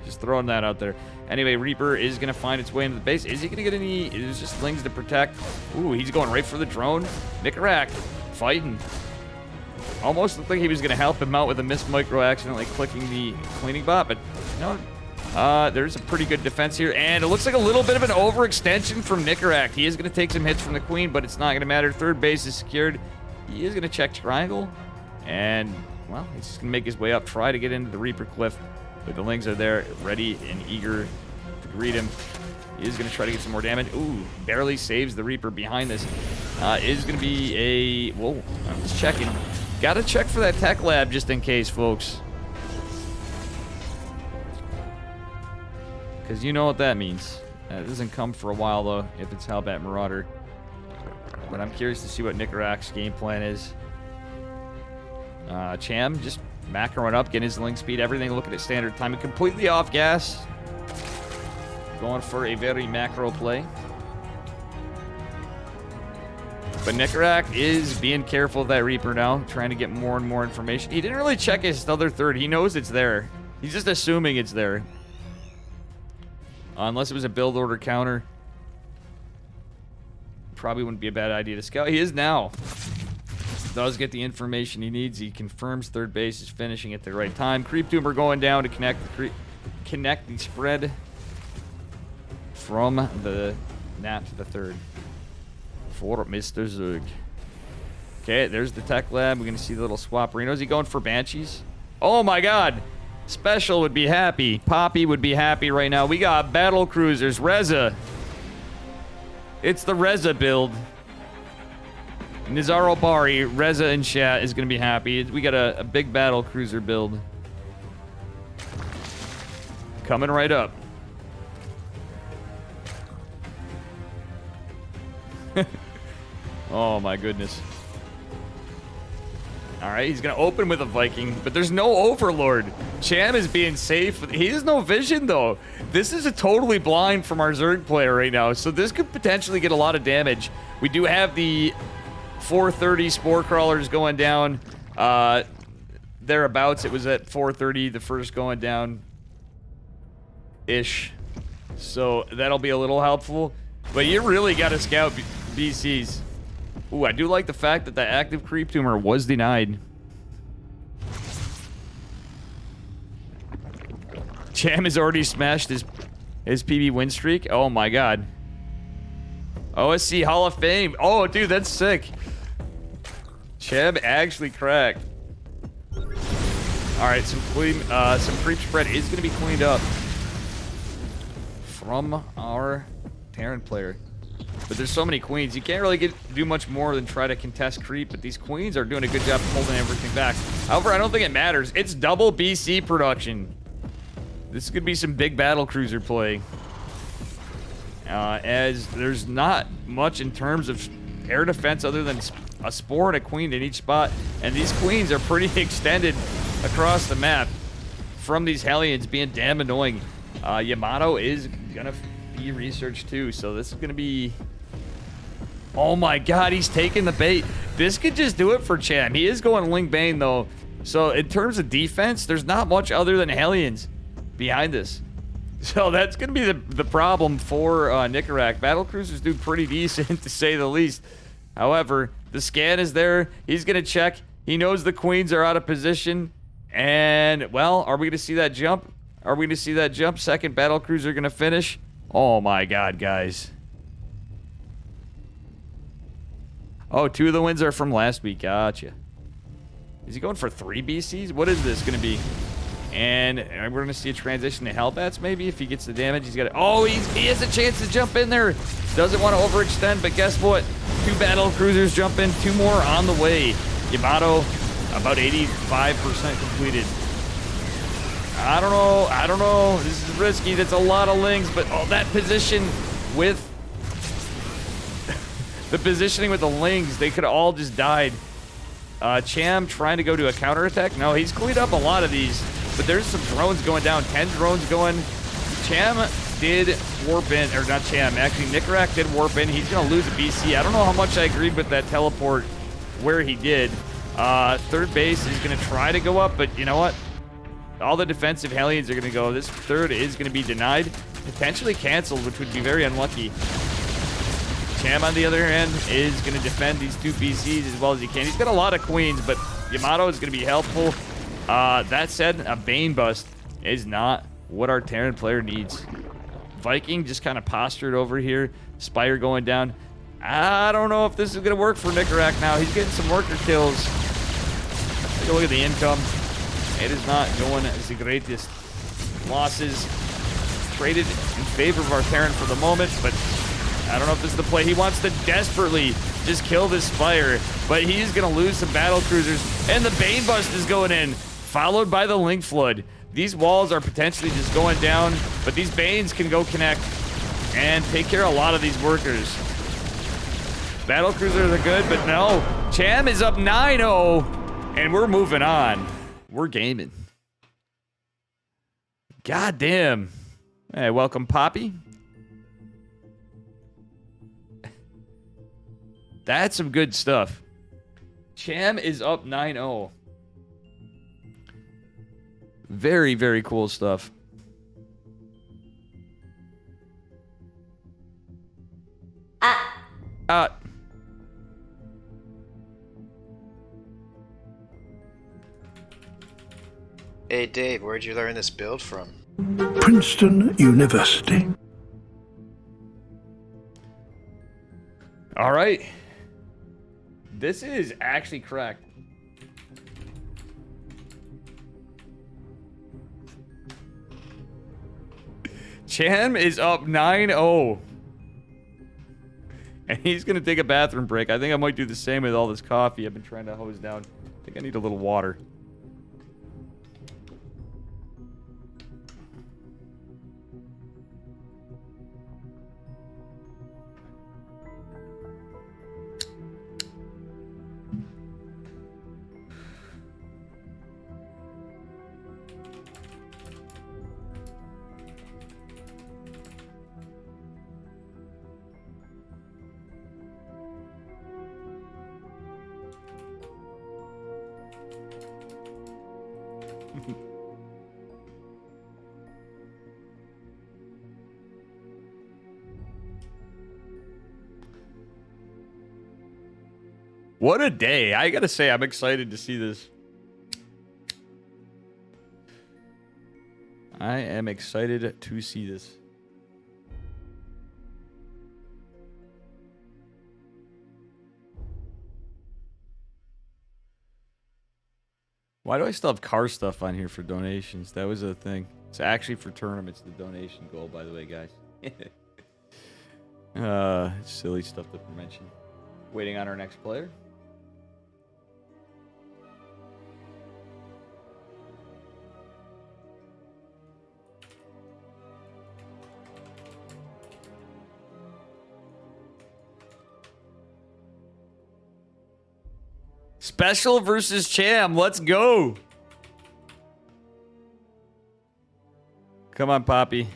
Just throwing that out there. Anyway, Reaper is going to find its way into the base. Is he going to get any... There's just things to protect. Ooh, he's going right for the drone. Nickerack fighting. Almost looked like he was going to help him out with a missed micro accidentally clicking the cleaning bot, but no, There's a pretty good defense here, and it looks like a little bit of an overextension from Nickerack. He is going to take some hits from the queen, but it's not going to matter. Third base is secured. He is going to check triangle, and, well, he's just going to make his way up, try to get into the Reaper Cliff, but the Lings are there, ready and eager to greet him. He is going to try to get some more damage. Ooh, barely saves the Reaper behind this. Is going to be a... Whoa, I'm just checking. Got to check for that tech lab just in case, folks. Because you know what that means. It doesn't come for a while, though, if it's Hellbat Marauder. But I'm curious to see what Nickerack's game plan is. Cham just macroing up, getting his link speed, everything looking at standard timing. Completely off gas. Going for a very macro play. But Nickerack is being careful of that Reaper now, trying to get more and more information. He didn't really check his other third. He knows it's there. He's just assuming it's there. Unless it was a build order counter. Probably wouldn't be a bad idea to scout. He is now. Does get the information he needs. He confirms third base is finishing at the right time. Creep Tumor going down to connect the spread from the nap to the third. For Mr. Zug. Okay, there's the tech lab. We're going to see the little swapperino. Is he going for Banshees? Oh my god. Special would be happy. Poppy would be happy right now. We got battle cruisers. Reza. It's the Reza build. Nizaro Bari, Reza and Shat is going to be happy. We got a big battle cruiser build. Coming right up. Oh my goodness. Alright, he's going to open with a Viking, but there's no Overlord. Cham is being safe. He has no vision, though. This is a totally blind from our Zerg player right now, so this could potentially get a lot of damage. We do have the 430 Spore Crawlers going down. Thereabouts, it was at 430, the first going down-ish. So that'll be a little helpful. But you really got to scout BCs. Ooh, I do like the fact that the active Creep Tumor was denied. Cham has already smashed his PB win streak. Oh my god. OSC Hall of Fame. Oh, dude, that's sick. Cham actually cracked. All right, some creep spread is going to be cleaned up from our Terran player. But there's so many queens, you can't really do much more than try to contest creep, but these queens are doing a good job holding everything back. However, I don't think it matters. It's double BC production. This could be some big battle cruiser play. As there's not much in terms of air defense other than a Spore and a queen in each spot. And these queens are pretty extended across the map from these Hellions being damn annoying. Yamato is gonna be researched too, so this is gonna be... Oh my god, he's taking the bait. This could just do it for Cham. He is going Ling Bane though. So in terms of defense, there's not much other than Hellions behind this. So that's gonna be the problem for Nickerack. Battle cruisers do pretty decent to say the least. However, the scan is there. He's gonna check. He knows the queens are out of position. And, well, are we gonna see that jump? Are we gonna see that jump? Second battle cruiser gonna finish? Oh my god, guys. Oh, 2 of the wins are from last week. Gotcha. Is he going for 3 BCs? What is this going to be? And we're going to see a transition to Hellbats, maybe, if he gets the damage. He's got to... Oh, he has a chance to jump in there. Doesn't want to overextend, but guess what? 2 battle cruisers jump in. 2 more on the way. Yamato, about 85% completed. I don't know. This is risky. That's a lot of lings, but oh, that position with... the positioning with the lings, they could have all just died. Cham trying to go to a counterattack. No, he's cleaned up a lot of these, but there's some drones going down. 10 drones going. Cham did warp in, or not Cham, actually Nickerack did warp in. He's going to lose a BC. I don't know how much I agreed with that teleport where he did. Third base is going to try to go up, but you know what? All the defensive Hellions are going to go. This third is going to be denied, potentially canceled, which would be very unlucky. Cham, on the other hand, is going to defend these 2 BCs as well as he can. He's got a lot of queens, but Yamato is going to be helpful. That said, a Bane bust is not what our Terran player needs. Viking just kind of postured over here. Spire going down. I don't know if this is going to work for Nicarak now. He's getting some worker kills. Take a look at the income. It is not going as the greatest. Losses traded in favor of our Terran for the moment, but I don't know if this is the play. He wants to desperately just kill this Spire, but he's going to lose some battle cruisers, and the Bane Bust is going in, followed by the Link Flood. These walls are potentially just going down, but these Banes can go connect and take care of a lot of these workers. Battle cruisers are good, but no. Cham is up 9-0, and we're moving on. We're gaming. God damn. Hey, welcome, Poppy. That's some good stuff. Cham is up 9-0. Very, very cool stuff. Hey Dave, where'd you learn this build from? Princeton University. All right. This is actually correct. Cham is up 9-0. And he's going to take a bathroom break. I think I might do the same with all this coffee I've been trying to hose down. I think I need a little water. What a day. I gotta say, I'm excited to see this. I am excited to see this. Why do I still have car stuff on here for donations? That was a thing. It's actually for tournaments, the donation goal, by the way, guys. Silly stuff to mention. Waiting on our next player. Special versus Cham. Let's go. Come on, Poppy.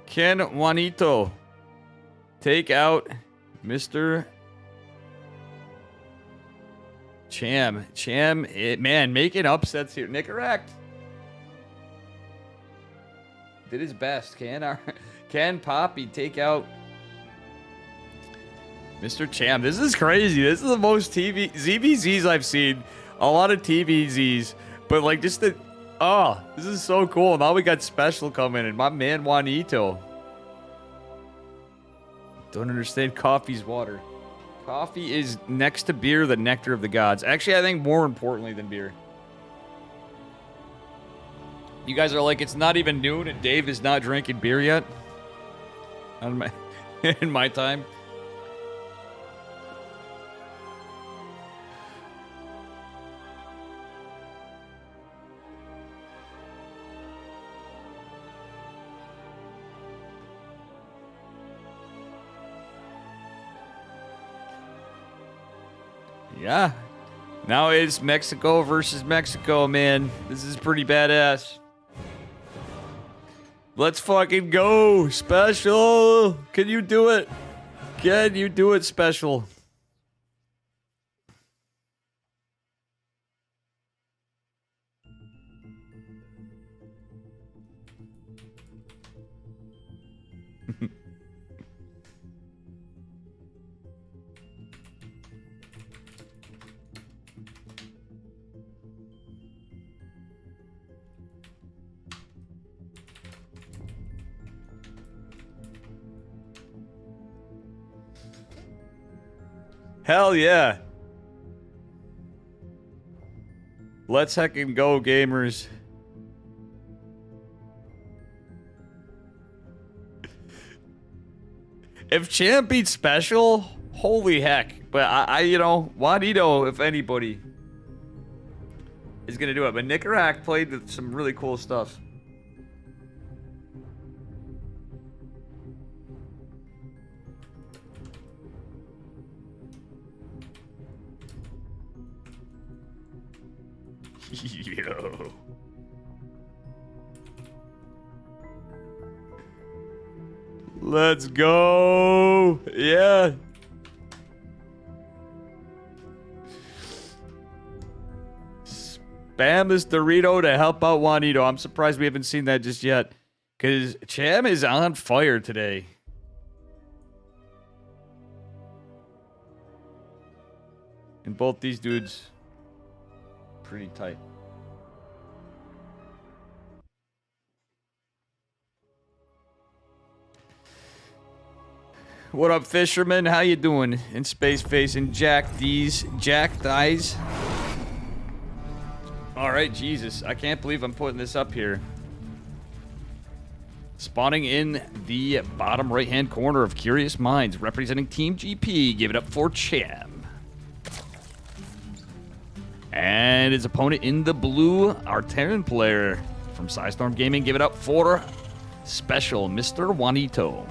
Can Juanito take out Mr. Cham? Cham, man, making upsets here. Nicarak did his best. Can Poppy take out Mr. Cham? This is crazy. This is the most ZVZs I've seen. A lot of TVZs, but like just the this is so cool. Now we got special coming in. My man Juanito. Don't understand coffee's water. Coffee is next to beer, the nectar of the gods. Actually, I think more importantly than beer. You guys are like, it's not even noon and Dave is not drinking beer yet? In my time. Yeah. Now it's Mexico versus Mexico, man. This is pretty badass. Let's fucking go. Special. Can you do it? Can you do it, Special? Hell yeah. Let's heckin' go, gamers. If Champ beats Special, holy heck. But I you know, Juanito, if anybody, is gonna do it. But Nicarak played with some really cool stuff. Yo. Let's go. Yeah. Spam this Dorito to help out Juanito. I'm surprised we haven't seen that just yet. Because Cham is on fire today. And both these dudes, pretty tight. What up, fisherman? How you doing? In space facing Jack D's, Jack Thighs. All right, Jesus, I can't believe I'm putting this up here. Spawning in the bottom right-hand corner of Curious Minds, representing Team GP. Give it up for Cham. And his opponent in the blue, our Terran player from Psystorm Gaming. Give it up for Special, Mr. Juanito.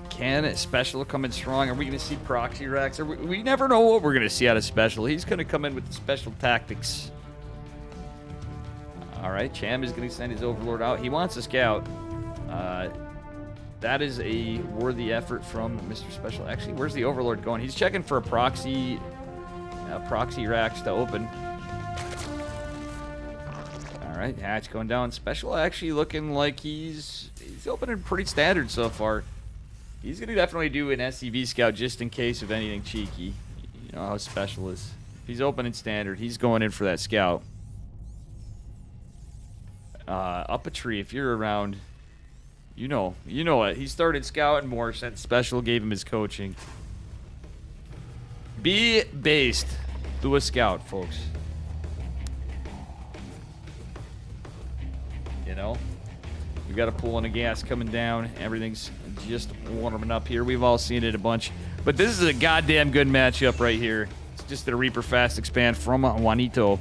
Can Special come in strong? Are we going to see proxy racks? We never know what we're going to see out of Special. He's going to come in with the special tactics. All right, Cham is going to send his Overlord out. He wants a scout. That is a worthy effort from Mr. Special. Actually, where's the Overlord going? He's checking for a proxy racks to open. All right, hatch going down. Special actually looking like he's opening pretty standard so far. He's going to definitely do an SCV scout just in case of anything cheeky. You know how Special is. If he's opening standard, he's going in for that scout. Up a tree, if you're around, you know it. He started scouting more since Special gave him his coaching. Be based. Do a scout, folks. You know? We got a pool and a gas coming down. Everything's just warming up here. We've all seen it a bunch. But this is a goddamn good matchup right here. It's just a Reaper Fast Expand from Juanito.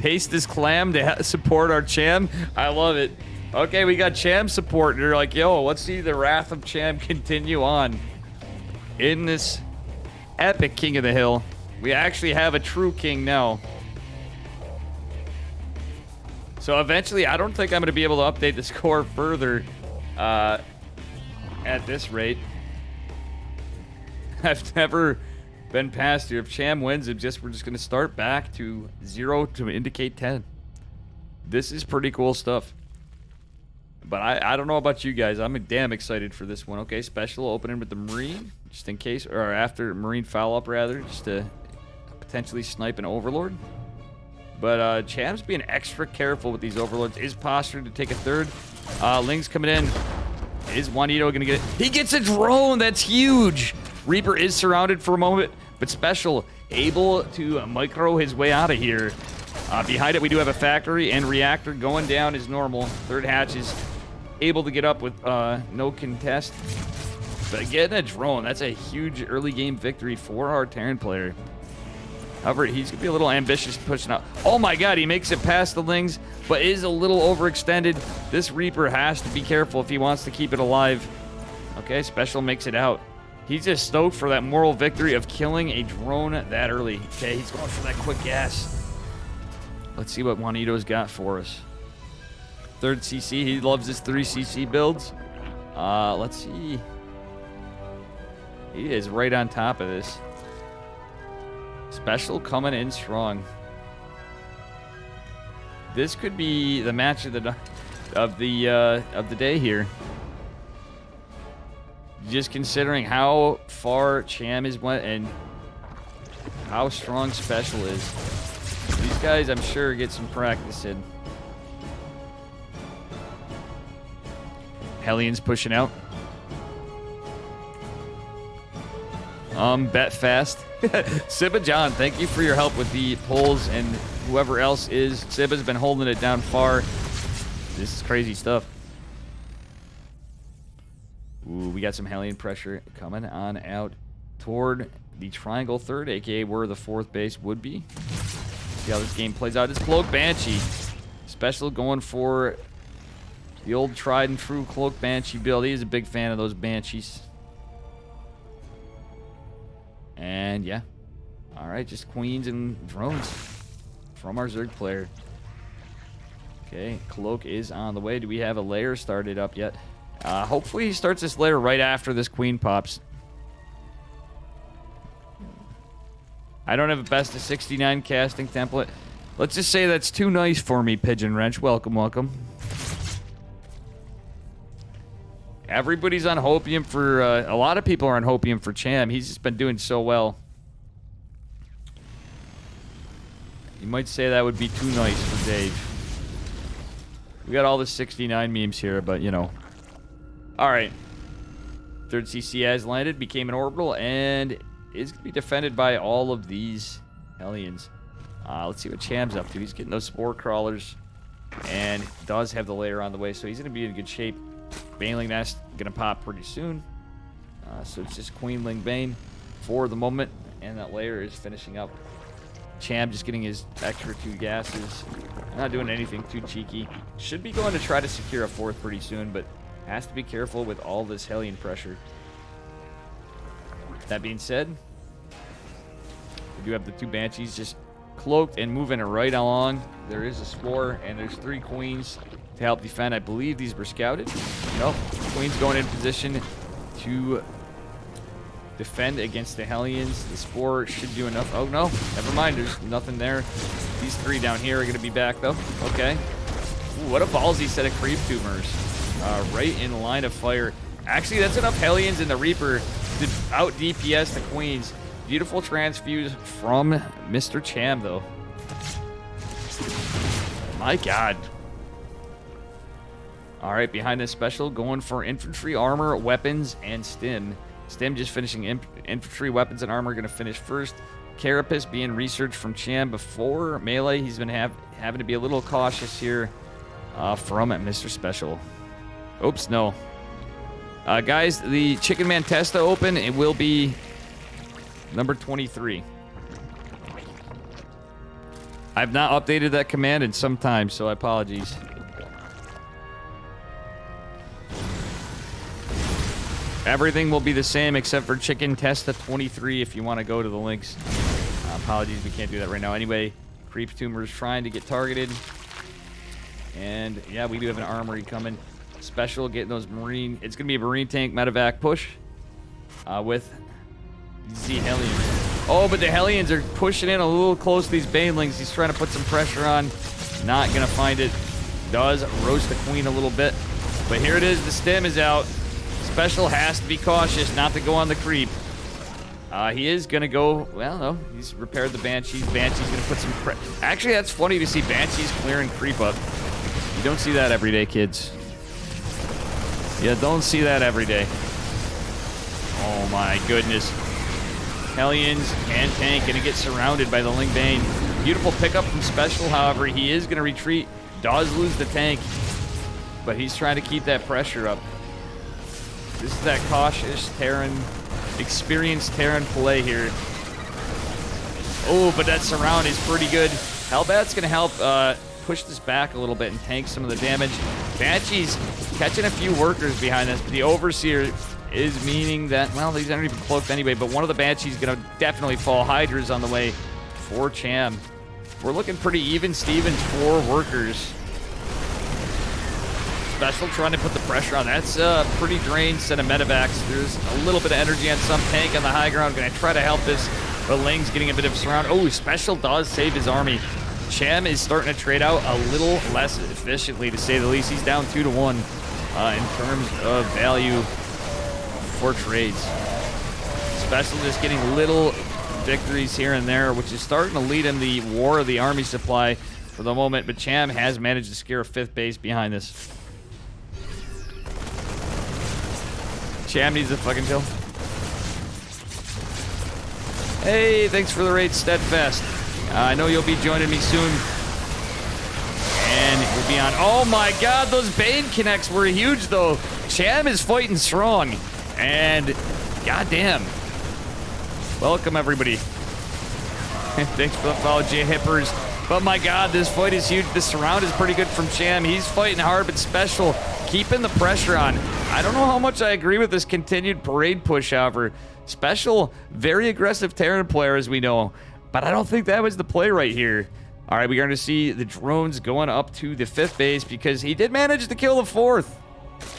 Paste this clam to support our Cham. I love it. Okay, we got Cham support. They're like, yo, let's see the wrath of Cham continue on. In this epic King of the Hill. We actually have a true king now. So eventually, I don't think I'm going to be able to update the score further at this rate. I've never been past here. If Cham wins, we're just going to start back to 0 to indicate 10. This is pretty cool stuff. But I don't know about you guys. I'm damn excited for this one. Okay, Special opening with the Marine, just in case, or after Marine foul up rather, just to potentially snipe an Overlord. But Cham's being extra careful with these Overlords. Is postured to take a third. Ling's coming in. Is Juanito going to get it? He gets a drone. That's huge. Reaper is surrounded for a moment, but Special able to micro his way out of here. Behind it, we do have a factory and reactor going down as normal. Third hatch is able to get up with no contest. But getting a drone, that's a huge early game victory for our Terran player. However, he's going to be a little ambitious pushing out. Oh my god, he makes it past the Lings, but is a little overextended. This Reaper has to be careful if he wants to keep it alive. Okay, Special makes it out. He's just stoked for that moral victory of killing a drone that early. Okay, he's going for that quick gas. Let's see what Juanito's got for us. Third CC, he loves his 3CC builds. Let's see. He is right on top of this. Special coming in strong. This could be the match of the day here. Just considering how far Cham is went and how strong Special is. These guys, I'm sure, get some practice in. Hellions pushing out. Bet fast. Sibba John, thank you for your help with the polls, and whoever else is. Sibba's been holding it down far. This is crazy stuff. Ooh, we got some Hellion pressure coming on out toward the triangle third, aka where the fourth base would be. See how this game plays out. It's Cloak Banshee. Special going for the old tried and true Cloak Banshee build. He is a big fan of those Banshees. And yeah. Alright, just queens and drones from our Zerg player. Okay, Cloak is on the way. Do we have a layer started up yet? Hopefully he starts this layer right after this queen pops. I don't have a best of 69 casting template. Let's just say that's too nice for me, Pigeon Wrench. Welcome, welcome. Everybody's on Hopium for... a lot of people are on Hopium for Cham. He's just been doing so well. You might say that would be too nice for Dave. We got all the 69 memes here, but, you know. Alright. Third CC has landed, became an orbital, and is going to be defended by all of these Hellions. Let's see what Cham's up to. He's getting those spore crawlers, and does have the layer on the way, so he's going to be in good shape. Baneling Nest going to pop pretty soon. So it's just Queenling Bane for the moment, and that layer is finishing up. Cham just getting his extra 2 gases. Not doing anything too cheeky. Should be going to try to secure a 4th pretty soon, but has to be careful with all this Hellion pressure. That being said, we do have the 2 Banshees just cloaked and moving it right along. There is a Spore, and there's 3 Queens to help defend. I believe these were scouted. Nope. Queen's going in position to defend against the Hellions. The Spore should do enough. Oh, no. Never mind. There's nothing there. These 3 down here are going to be back, though. Okay. Ooh, what a ballsy set of creep tumors. Right in line of fire. Actually, that's enough Hellions in the Reaper to out DPS the Queens. Beautiful transfuse from Mr. Cham, though. My God. All right, behind this special, going for infantry, armor, weapons, and stim. Stim just finishing infantry, weapons, and armor. Going to finish first. Carapace being researched from Cham before melee. He's been having to be a little cautious here from Mr. Special. Oops, no. Guys, the Chicken Man Testa open, it will be number 23. I've not updated that command in some time, so apologies. Everything will be the same except for Chicken Testa 23 if you want to go to the links. Apologies, we can't do that right now. Anyway, Creep Tumor's trying to get targeted. And yeah, we do have an armory coming. Special, getting those Marine. It's going to be a Marine tank medevac push with the Hellions. Oh, but the Hellions are pushing in a little close to these Banelings. He's trying to put some pressure on. Not going to find it. Does roast the Queen a little bit. But here it is. The stem is out. Special has to be cautious not to go on the creep. He is going to go... Well, no. He's repaired the Banshees. Banshee's going to put some... Actually, that's funny to see Banshees clearing creep up. You don't see that every day, kids. Yeah, don't see that every day. Oh my goodness. Hellions and tank going to get surrounded by the Ling Bane. Beautiful pickup from Special, however. He is going to retreat. Does lose the tank. But he's trying to keep that pressure up. This is that cautious Terran, experienced Terran play here. Oh, but that surround is pretty good. Hellbat's going to help push this back a little bit and tank some of the damage. Banshee's catching a few workers behind us, but the Overseer is meaning that, well, these aren't even cloaked anyway, but one of the Banshees is going to definitely fall. Hydra's on the way for Cham. We're looking pretty even Stevens for workers. Special trying to put the pressure on. That's a pretty drained set of medevacs. There's a little bit of energy on some tank on the high ground. Going to try to help this, but Ling's getting a bit of surround. Oh, Special does save his army. Cham is starting to trade out a little less efficiently, to say the least. He's down 2-1 in terms of value for trades. Special just getting little victories here and there, which is starting to lead him the war of the army supply for the moment, but Cham has managed to scare a 5th base behind this. Cham needs a fucking kill. Hey, thanks for the raid, Steadfast. I know you'll be joining me soon. And we'll be on. Oh my god, those Bane connects were huge though. Cham is fighting strong. And goddamn. Welcome everybody. Thanks for the follow, J Hippers. But my god, this fight is huge. The surround is pretty good from Cham. He's fighting hard, but Special keeping the pressure on. I don't know how much I agree with this continued parade push, however. Special, very aggressive Terran player, as we know. But I don't think that was the play right here. All right, we're going to see the drones going up to the 5th base because he did manage to kill the 4th.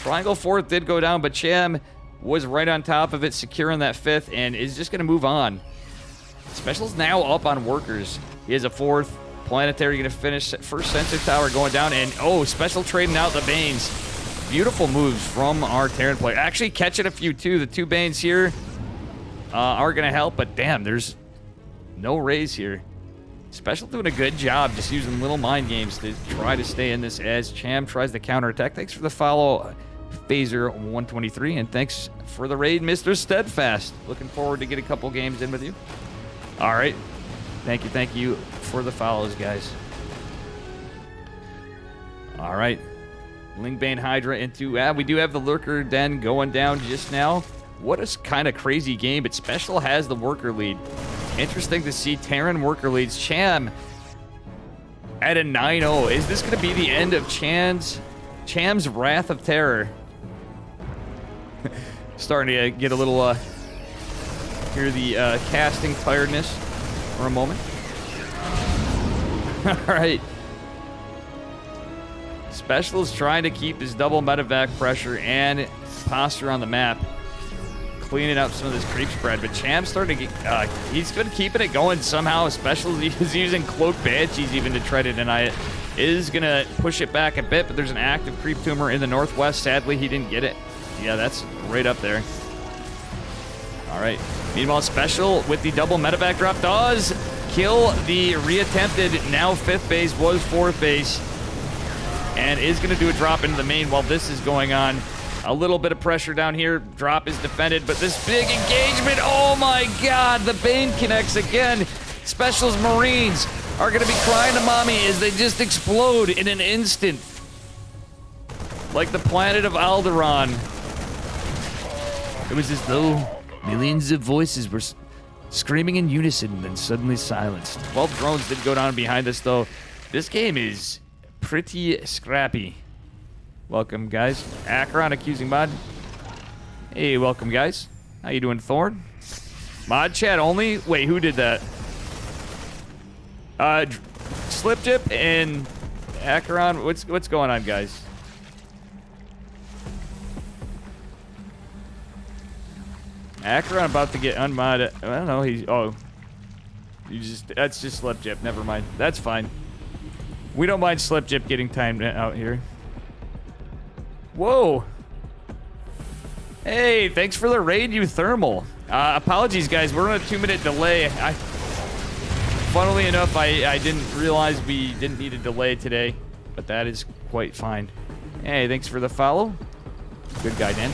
Triangle 4th did go down, but Cham was right on top of it, securing that 5th, and is just going to move on. Special's now up on workers. He has a 4th. Planetary going to finish. First sensor tower going down, and oh, Special trading out the Banes. Beautiful moves from our Terran player. Actually catching a few too. The 2 Banes here are going to help, but damn, there's no raise here. Special doing a good job just using little mind games to try to stay in this as Cham tries to counterattack. Thanks for the follow, Phaser123, and thanks for the raid, Mr. Steadfast. Looking forward to get a couple games in with you. All right. Thank you for the follows, guys. All right. Lingbane Hydra into... we do have the Lurker Den going down just now. What a kind of crazy game, but Special has the worker lead. Interesting to see Terran worker leads. Cham at a 9-0. Is this going to be the end of Cham's Wrath of Terror? Starting to get a little... hear the casting tiredness for a moment. All right. Special is trying to keep his double medevac pressure and posture on the map, cleaning up some of this creep spread. But Cham's starting to get, he's been keeping it going somehow. Special is using Cloak Banshees even to try to deny it. Is going to push it back a bit, but there's an active creep tumor in the northwest. Sadly, he didn't get it. Yeah, that's right up there. All right. Meanwhile, Special with the double medevac drop does kill the reattempted, now 5th base, was 4th base, and is going to do a drop into the main while this is going on. A little bit of pressure down here. Drop is defended, but this big engagement, oh my god, the Bane connects again. Special's Marines are going to be crying to mommy as they just explode in an instant. Like the planet of Alderaan. It was as though millions of voices were screaming in unison, then suddenly silenced. 12 drones did go down behind us, though. This game is pretty scrappy. Welcome, guys. Acheron accusing mod. Hey, welcome, guys. How you doing, Thorn? Mod chat only? Wait, who did that? Slipjip and Acheron. What's going on, guys? Acheron about to get unmodded. I don't know. That's just Slipjip. Never mind. That's fine. We don't mind Slipjip getting timed out here. Whoa. Hey, thanks for the raid, you Thermal. Apologies, guys. We're on a 2-minute delay. Funnily enough, I didn't realize we didn't need a delay today, but that is quite fine. Hey, thanks for the follow. Good guy, Dan.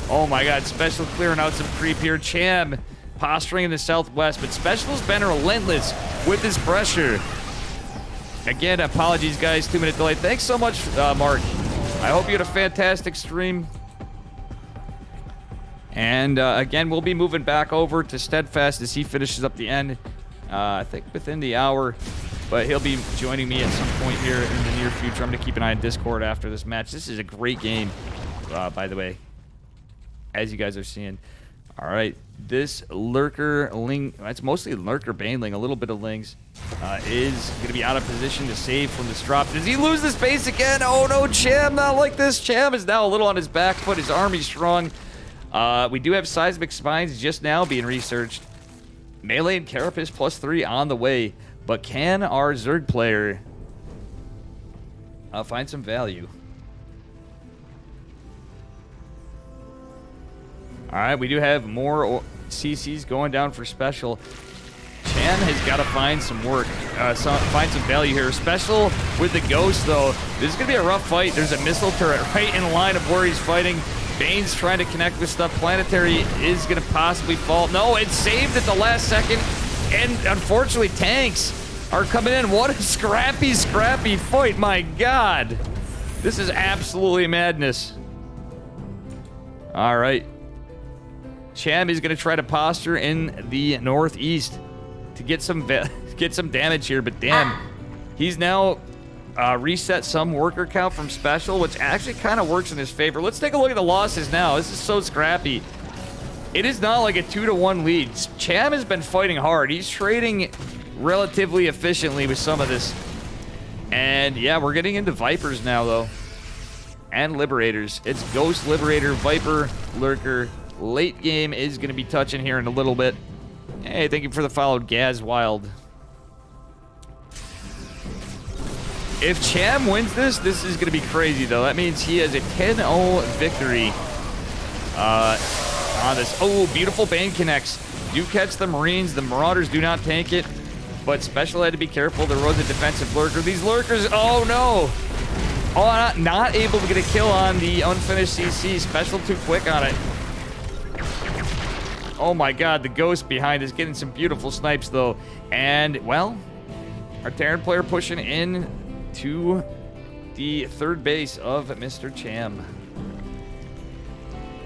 Oh my god, Special clearing out some creep here. Cham posturing in the southwest, but Special's been relentless with his pressure. Again, apologies, guys. 2-minute delay. Thanks so much, Mark. I hope you had a fantastic stream. And again, we'll be moving back over to Steadfast as he finishes up the end. I think within the hour, but he'll be joining me at some point here in the near future. I'm going to keep an eye on Discord after this match. This is a great game, by the way, as you guys are seeing. All right, this Lurker Ling, it's mostly Lurker Baneling, a little bit of Lings, is going to be out of position to save from this drop. Does he lose this base again? Oh no, Cham, not like this. Cham is now a little on his back foot. His army's strong. We do have seismic spines just now being researched. Melee and Carapace +3 on the way, but can our Zerg player find some value? All right, we do have more CCs going down for Special. Chan has got to find some work, find some value here. Special with the Ghost, though. This is going to be a rough fight. There's a missile turret right in line of where he's fighting. Bane's trying to connect with stuff. Planetary is going to possibly fall. No, it's saved at the last second. And unfortunately, tanks are coming in. What a scrappy fight. My God. This is absolutely madness. All right. Cham is going to try to posture in the northeast to get some damage here. But damn, he's now reset some worker count from special, which actually kind of works in his favor. Let's take a look at the losses now. This is so scrappy. It is not like a 2-to-1 lead. Cham has been fighting hard. He's trading relatively efficiently with some of this. And yeah, we're getting into Vipers now, though. And Liberators. It's Ghost, Liberator, Viper, Lurker. Late game is going to be touching here in a little bit. Hey, thank you for the follow, Gaz Wild. If Cham wins this is going to be crazy, though. That means he has a 10-0 victory on this. Oh, beautiful Bane connects. Do catch the Marines. The Marauders do not tank it. But Special had to be careful. There was a defensive Lurker. These Lurkers, oh no! Oh, not able to get a kill on the unfinished CC. Special too quick on it. Oh my God, the Ghost behind is getting some beautiful snipes, though. And, well, our Terran player pushing in to the third base of Mr. Cham.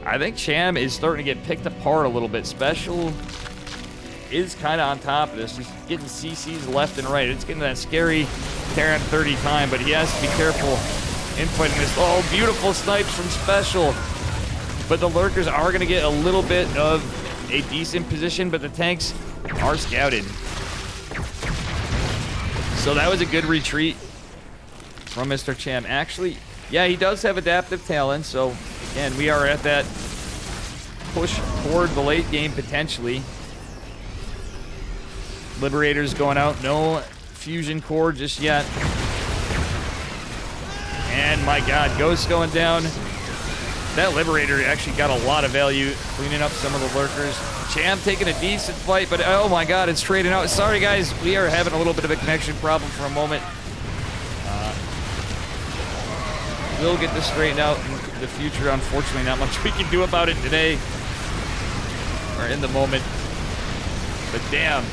I think Cham is starting to get picked apart a little bit. Special is kind of on top of this. He's getting CCs left and right. It's getting that scary Terran 30 time, but he has to be careful in fighting this. Oh, beautiful snipes from Special. But the Lurkers are going to get a little bit of a decent position, but the tanks are scouted. So that was a good retreat from Mr. Cham. Actually, yeah, he does have adaptive talent, so again, we are at that push toward the late game potentially. Liberators going out, no fusion core just yet. And my God, Ghost going down. That Liberator actually got a lot of value cleaning up some of the Lurkers. Cham taking a decent fight, but oh my God, it's trading out. Sorry guys, we are having a little bit of a connection problem for a moment. We'll get this straightened out in the future. Unfortunately, not much we can do about it today or in the moment. But damn.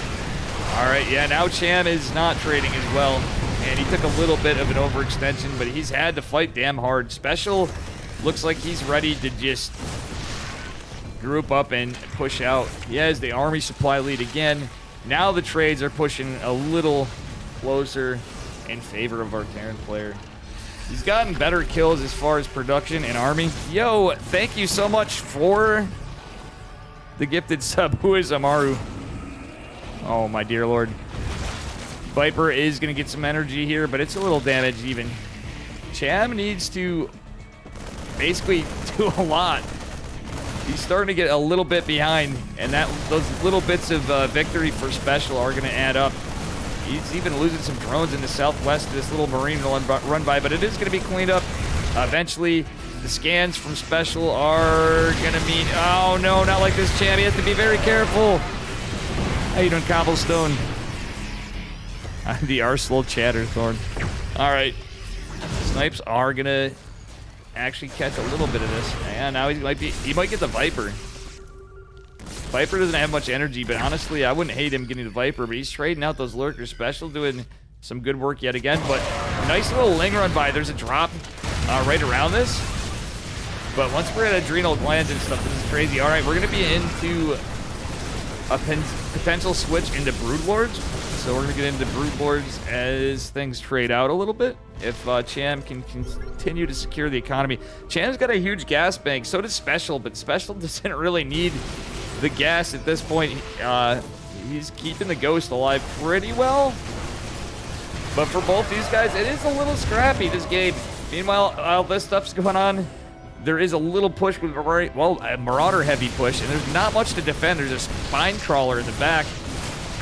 All right, yeah, now Cham is not trading as well. And he took a little bit of an overextension, but he's had to fight damn hard. Special looks like he's ready to just group up and push out. He has the army supply lead again. Now the trades are pushing a little closer in favor of our Terran player. He's gotten better kills as far as production and army. Yo, thank you so much for the gifted sub. Who is Amaru? Oh, my dear Lord. Viper is going to get some energy here, but it's a little damage even. Cham needs to basically do a lot. He's starting to get a little bit behind, and those little bits of victory for Special are going to add up. He's even losing some drones in the southwest to this little Marine run by, but it is going to be cleaned up eventually. The scans from Special are going to mean... Oh, no, not like this, Cham. He has to be very careful. How you doing, Cobblestone? The Arsenal Chatterthorn. All right. Snipes are going to actually catch a little bit of this. And now he might get the Viper. Viper doesn't have much energy, but honestly, I wouldn't hate him getting the Viper, but he's trading out those Lurkers. Special doing some good work yet again, but nice little Ling run by. There's a drop right around this. But once we're at Adrenal Glands and stuff, this is crazy. All right, we're going to be into a potential switch into Broodlords. So we're going to get into Broodlords as things trade out a little bit. If Cham can continue to secure the economy. Cham's got a huge gas bank. So does Special, but Special doesn't really need the gas at this point. He's keeping the Ghost alive pretty well. But for both these guys, it is a little scrappy, this game. Meanwhile, while this stuff's going on, there is a little push with, well, a Marauder heavy push, and there's not much to defend. There's a Spine Crawler in the back.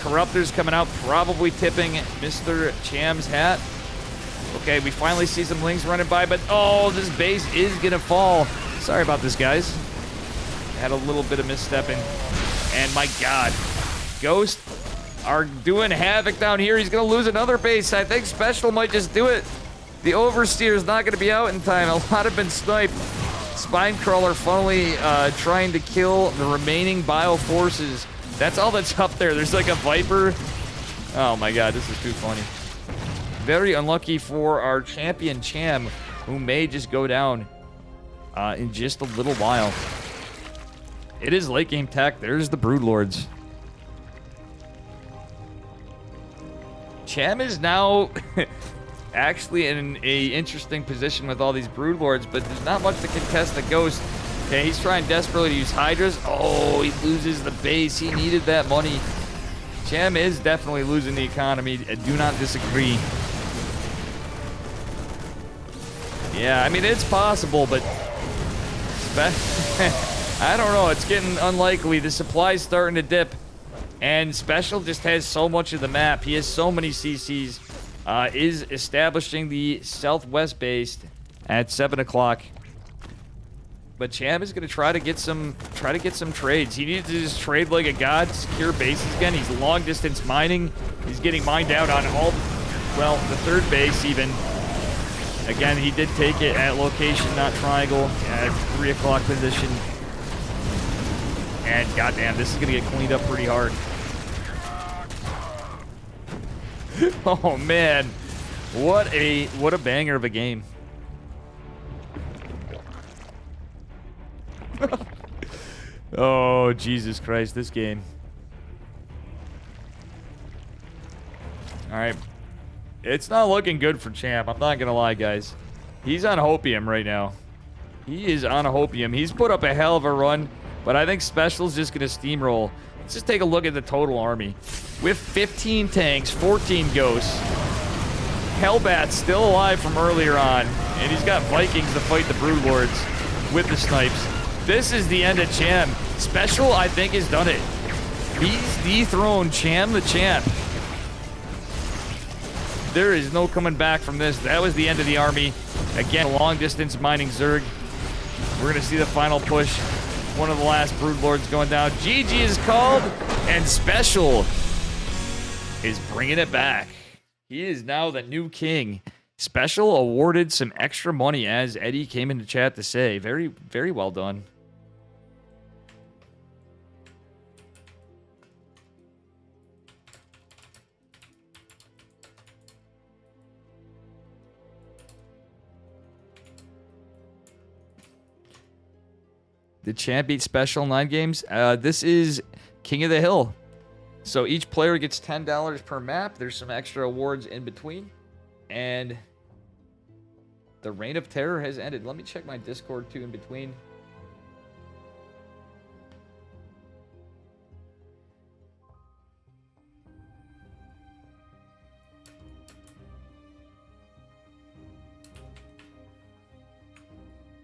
Corruptors coming out, probably tipping Mr. Cham's hat. Okay, we finally see some Lings running by, but oh, this base is gonna fall. Sorry about this, guys. Had a little bit of misstepping. And my God, Ghost are doing havoc down here. He's gonna lose another base. I think Special might just do it. The Oversteer is not gonna be out in time. A lot have been sniped. Spinecrawler funnily trying to kill the remaining bio forces. That's all that's up there. There's like a Viper. Oh my god, this is too funny. Very unlucky for our champion Cham, who may just go down in just a little while. It is late game tech. There's the Broodlords. Cham is now actually in a interesting position with all these Broodlords, but there's not much to contest the Ghost. Okay, he's trying desperately to use Hydras. Oh, he loses the base. He needed that money. Cham is definitely losing the economy. I do not disagree. Yeah, I mean, it's possible, but I don't know. It's getting unlikely. The supply's starting to dip, and Special just has so much of the map. He has so many CCs. Is establishing the southwest base at 7 o'clock. But Cham is going to try to get some trades. He needs to just trade like a god, secure bases again. He's long distance mining. He's getting mined out on all, well, the third base even. Again, he did take it at location, not triangle, at 3 o'clock position. And goddamn, this is going to get cleaned up pretty hard. Oh man, what a banger of a game. Oh Jesus Christ, this game. All right, it's not looking good for Champ. I'm not gonna lie, guys. He's on hopium right now. He is on a hopium. He's put up a hell of a run, but I think Special's just gonna steamroll. Let's just take a look at the total army. With 15 tanks, 14 ghosts. Hellbat's still alive from earlier on, and he's got Vikings to fight the Broodlords with the snipes. This is the end of Cham. Special, I think, has done it. He's dethroned Cham the champ. There is no coming back from this. That was the end of the army. Again, long-distance mining Zerg. We're going to see the final push. One of the last Broodlords going down. GG is called, and Special is bringing it back. He is now the new king. Special awarded some extra money, as Eddie came into chat to say. Very, very well done. The champ beat Special 9 games. This is King of the Hill. So each player gets $10 per map. There's some extra awards in between. And the Reign of Terror has ended. Let me check my Discord too in between.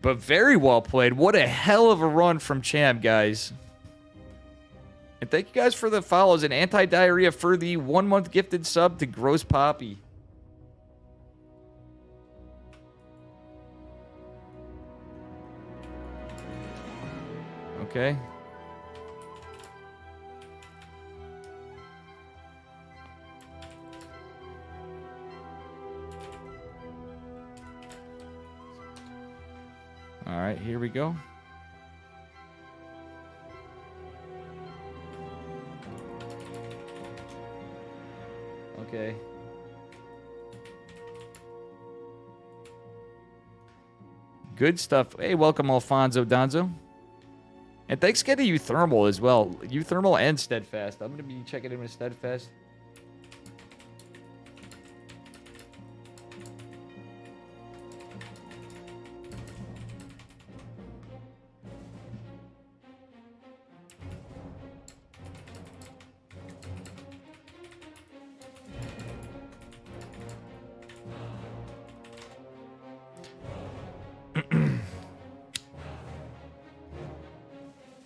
But very well played. What a hell of a run from Cham, guys. And thank you guys for the follows and anti-diarrhea for the 1-month gifted sub to Gross Poppy. Okay. All right, here we go. Okay. Good stuff. Hey, welcome Alfonso Donzo. And thanks again to Euthermal as well. Euthermal and Steadfast. I'm going to be checking in with Steadfast.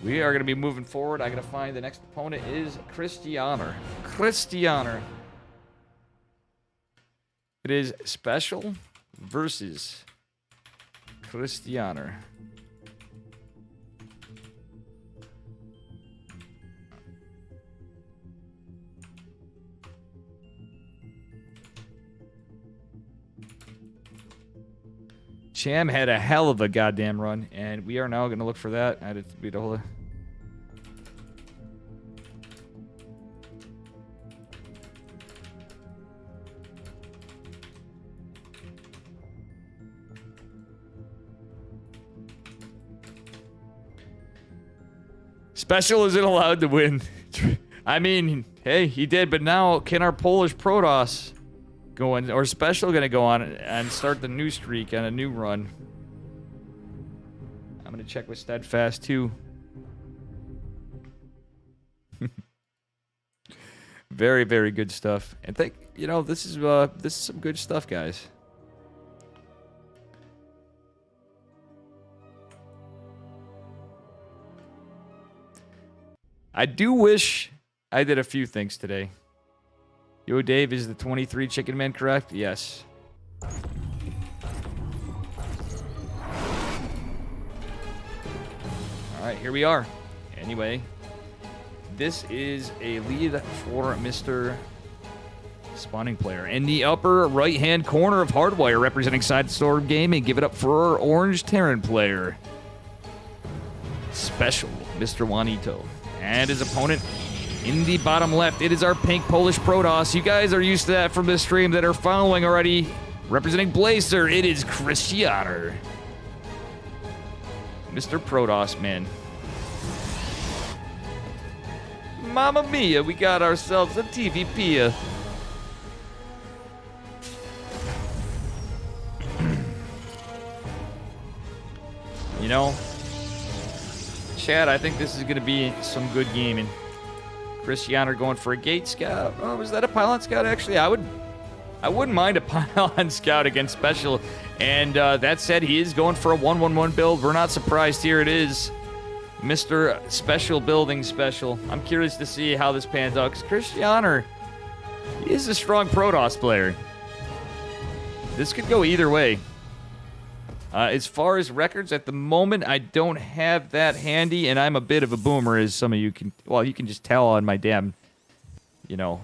We are going to be moving forward. I'm going to find the next opponent is Christianer. Christianer. It is Special versus Christianer. Cham had a hell of a goddamn run, and And we are now going to look for that. I had to beat a whole... Special isn't allowed to win. I mean, hey, he did, but now can our Polish Protoss go in, or Special gonna go on and start the new streak on a new run? I'm gonna check with Steadfast too. Very, very good stuff. And this is some good stuff, guys. I do wish I did a few things today. Yo, Dave, is the 23 Chicken Man correct? Yes. Alright, here we are. Anyway, this is a lead for Mr. Spawning Player. In the upper right-hand corner of Hardwire, representing Sidestorm Gaming, give it up for our Orange Terran player. Special, Mr. Juanito. And his opponent in the bottom left, it is our pink Polish Protoss. You guys are used to that from this stream that are following already. Representing Blazer, it is Christianer. Mr. Protoss, man. Mamma mia, we got ourselves a TVP. You know, Chad, I think this is going to be some good gaming. Christianer going for a gate scout. Oh, was that a pylon scout? Actually, I wouldn't mind a pylon scout against Special. And that said, he is going for a 1-1-1 build. We're not surprised. Here it is, Mr. Special building Special. I'm curious to see how this pans out, because Christianer, he is a strong Protoss player. This could go either way. As far as records, at the moment, I don't have that handy, and I'm a bit of a boomer, as some of you can... Well, you can just tell on my damn,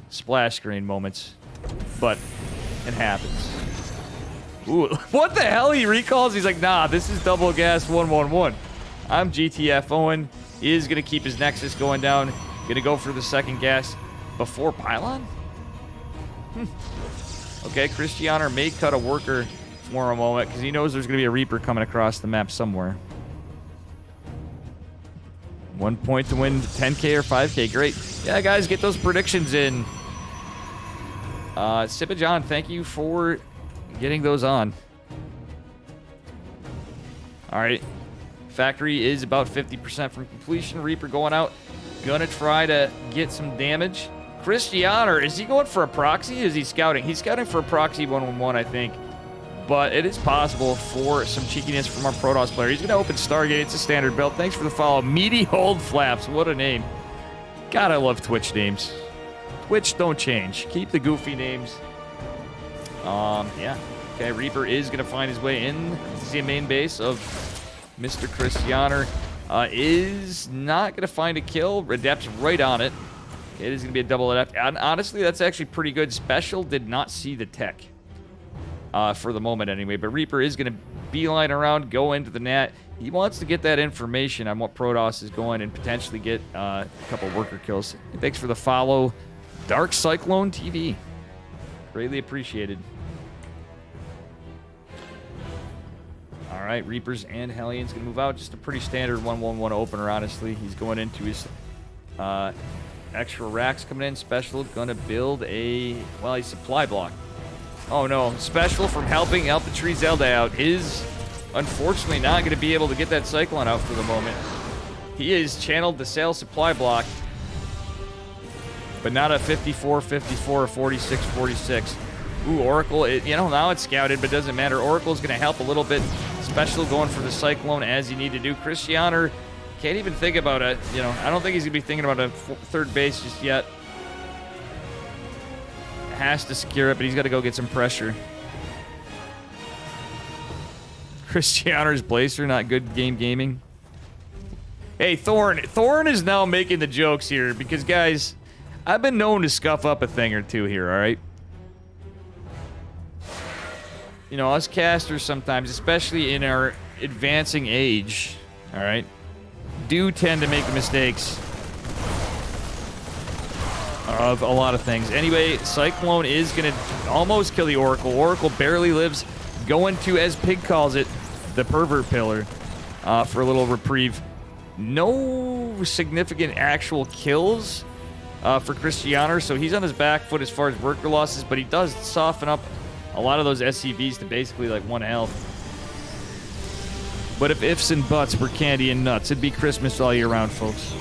splash screen moments. But it happens. Ooh, what the hell? He recalls? He's like, nah, this is double gas 1-1-1. I'm GTF Owen. He is going to keep his Nexus going down. Going to go for the second gas before pylon? Okay, Christianer may cut a worker for a moment, because he knows there's going to be a Reaper coming across the map somewhere. 1 point to win 10k or 5k. Great. Yeah, guys, get those predictions in. Sippa John, thank you for getting those on. All right. Factory is about 50% from completion. Reaper going out. Gonna try to get some damage. Christianer, is he going for a proxy? Is he scouting? He's scouting for a proxy 1-1-1, I think. But it is possible for some cheekiness from our Protoss player. He's going to open Stargate. It's a standard build. Thanks for the follow. Meaty Hold Flaps. What a name. God, I love Twitch names. Twitch don't change. Keep the goofy names. Yeah. Okay, Reaper is going to find his way in to the main base of Mr. Christianer. Is not going to find a kill. Adept's right on it. It is going to be a double Adept. And honestly, that's actually pretty good. Special did not see the tech. For the moment anyway, but Reaper is going to beeline around, go into the net. He wants to get that information on what Protoss is going and potentially get a couple worker kills. Thanks for the follow, Dark Cyclone TV. Greatly appreciated. All right, Reapers and Hellions going to move out. Just a pretty standard 1-1-1 opener, honestly. He's going into his extra racks coming in. Special going to build a supply block. Oh no, Special from helping Alphatry Zelda out is unfortunately not going to be able to get that Cyclone out for the moment. He is channeled the sale supply block, but not a 54-54 or 46-46. Ooh, Oracle, now it's scouted, but doesn't matter. Oracle's going to help a little bit. Special going for the Cyclone as you need to do. Christianer can't even think about it. I don't think he's going to be thinking about a third base just yet. Has to secure it, but he's got to go get some pressure. Christianer's Blazer, not good gaming. Hey, Thorn is now making the jokes here because, guys, I've been known to scuff up a thing or two here, all right? Us casters sometimes, especially in our advancing age, All right. Do tend to make the mistakes of a lot of things. Anyway, Cyclone is going to almost kill the Oracle. Oracle barely lives, going to, as Pig calls it, the pervert pillar for a little reprieve. No significant actual kills for Cristiano, so he's on his back foot as far as worker losses, but he does soften up a lot of those SCVs to basically like 1 health. But if ifs and buts were candy and nuts, it'd be Christmas all year round, folks.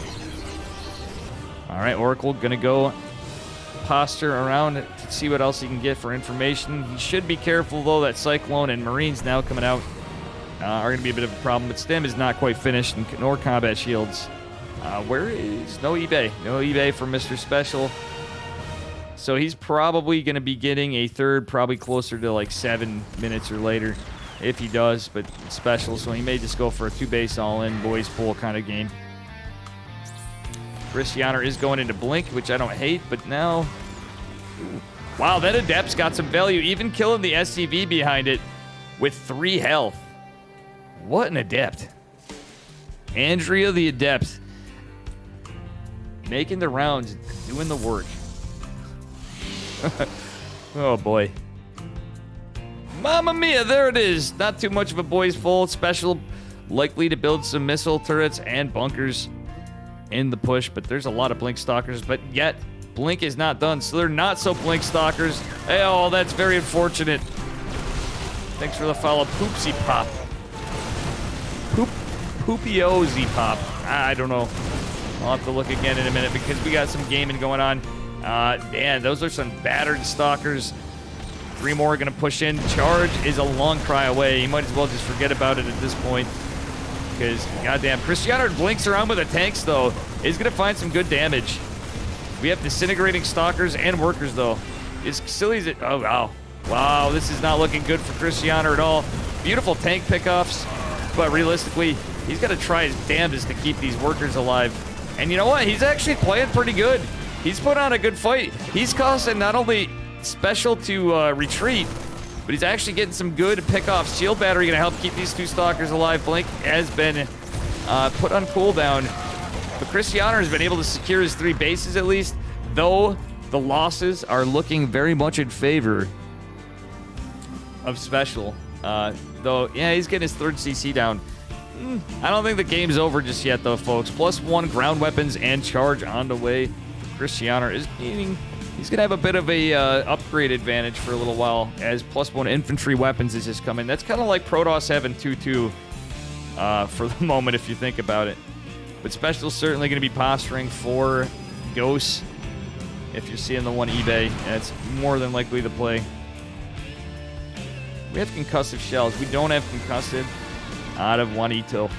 All right, Oracle gonna go posture around to see what else he can get for information. He should be careful, though, that Cyclone and Marines now coming out are gonna be a bit of a problem, but Stem is not quite finished, nor combat shields. Where is... No eBay. No eBay for Mr. Special. So he's probably going to be getting a third, probably closer to like 7 minutes or later, if he does, but it's special, so he may just go for a 2-base all-in, boys pool kind of game. Cristiano is going into Blink, which I don't hate, but now... Wow, that Adept's got some value, even killing the SCV behind it with 3 health. What an Adept. Andrea the Adept. Making the rounds, doing the work. Oh boy. Mamma mia, there it is. Not too much of a boys full. Special, likely to build some missile turrets and bunkers in the push, but there's a lot of Blink Stalkers, but yet Blink is not done, so they're not so Blink Stalkers. Oh, that's very unfortunate. Thanks for the follow, Poopsie Pop. Poopiozy Pop. I don't know. I'll have to look again in a minute because we got some gaming going on. Man, those are some battered Stalkers. 3 more are going to push in. Charge is a long cry away. You might as well just forget about it at this point. Because, goddamn, Cristiano blinks around with the tanks, though. Is going to find some good damage. We have disintegrating Stalkers and workers, though. As silly as it... Oh, wow. Wow, this is not looking good for Cristiano at all. Beautiful tank pickoffs. But realistically, he's got to try his damnedest to keep these workers alive. And you know what? He's actually playing pretty good. He's put on a good fight. He's causing not only Special to retreat, but he's actually getting some good pickoffs. Shield Battery gonna help keep these 2 Stalkers alive. Blink has been put on cooldown, but Cristiano has been able to secure his 3 bases at least, though the losses are looking very much in favor of Special. Though, yeah, he's getting his 3rd CC down. I don't think the game's over just yet, though, folks. +1 ground weapons and charge on the way. Cristiano is needing... He's going to have a bit of a upgrade advantage for a little while as +1 infantry weapons is just coming. That's kind of like Protoss having 2-2 for the moment, if you think about it. But Special's certainly going to be posturing for Ghosts. If you're seeing the one eBay, that's more than likely the play. We have concussive shells. We don't have concussive out of 1 ETIL.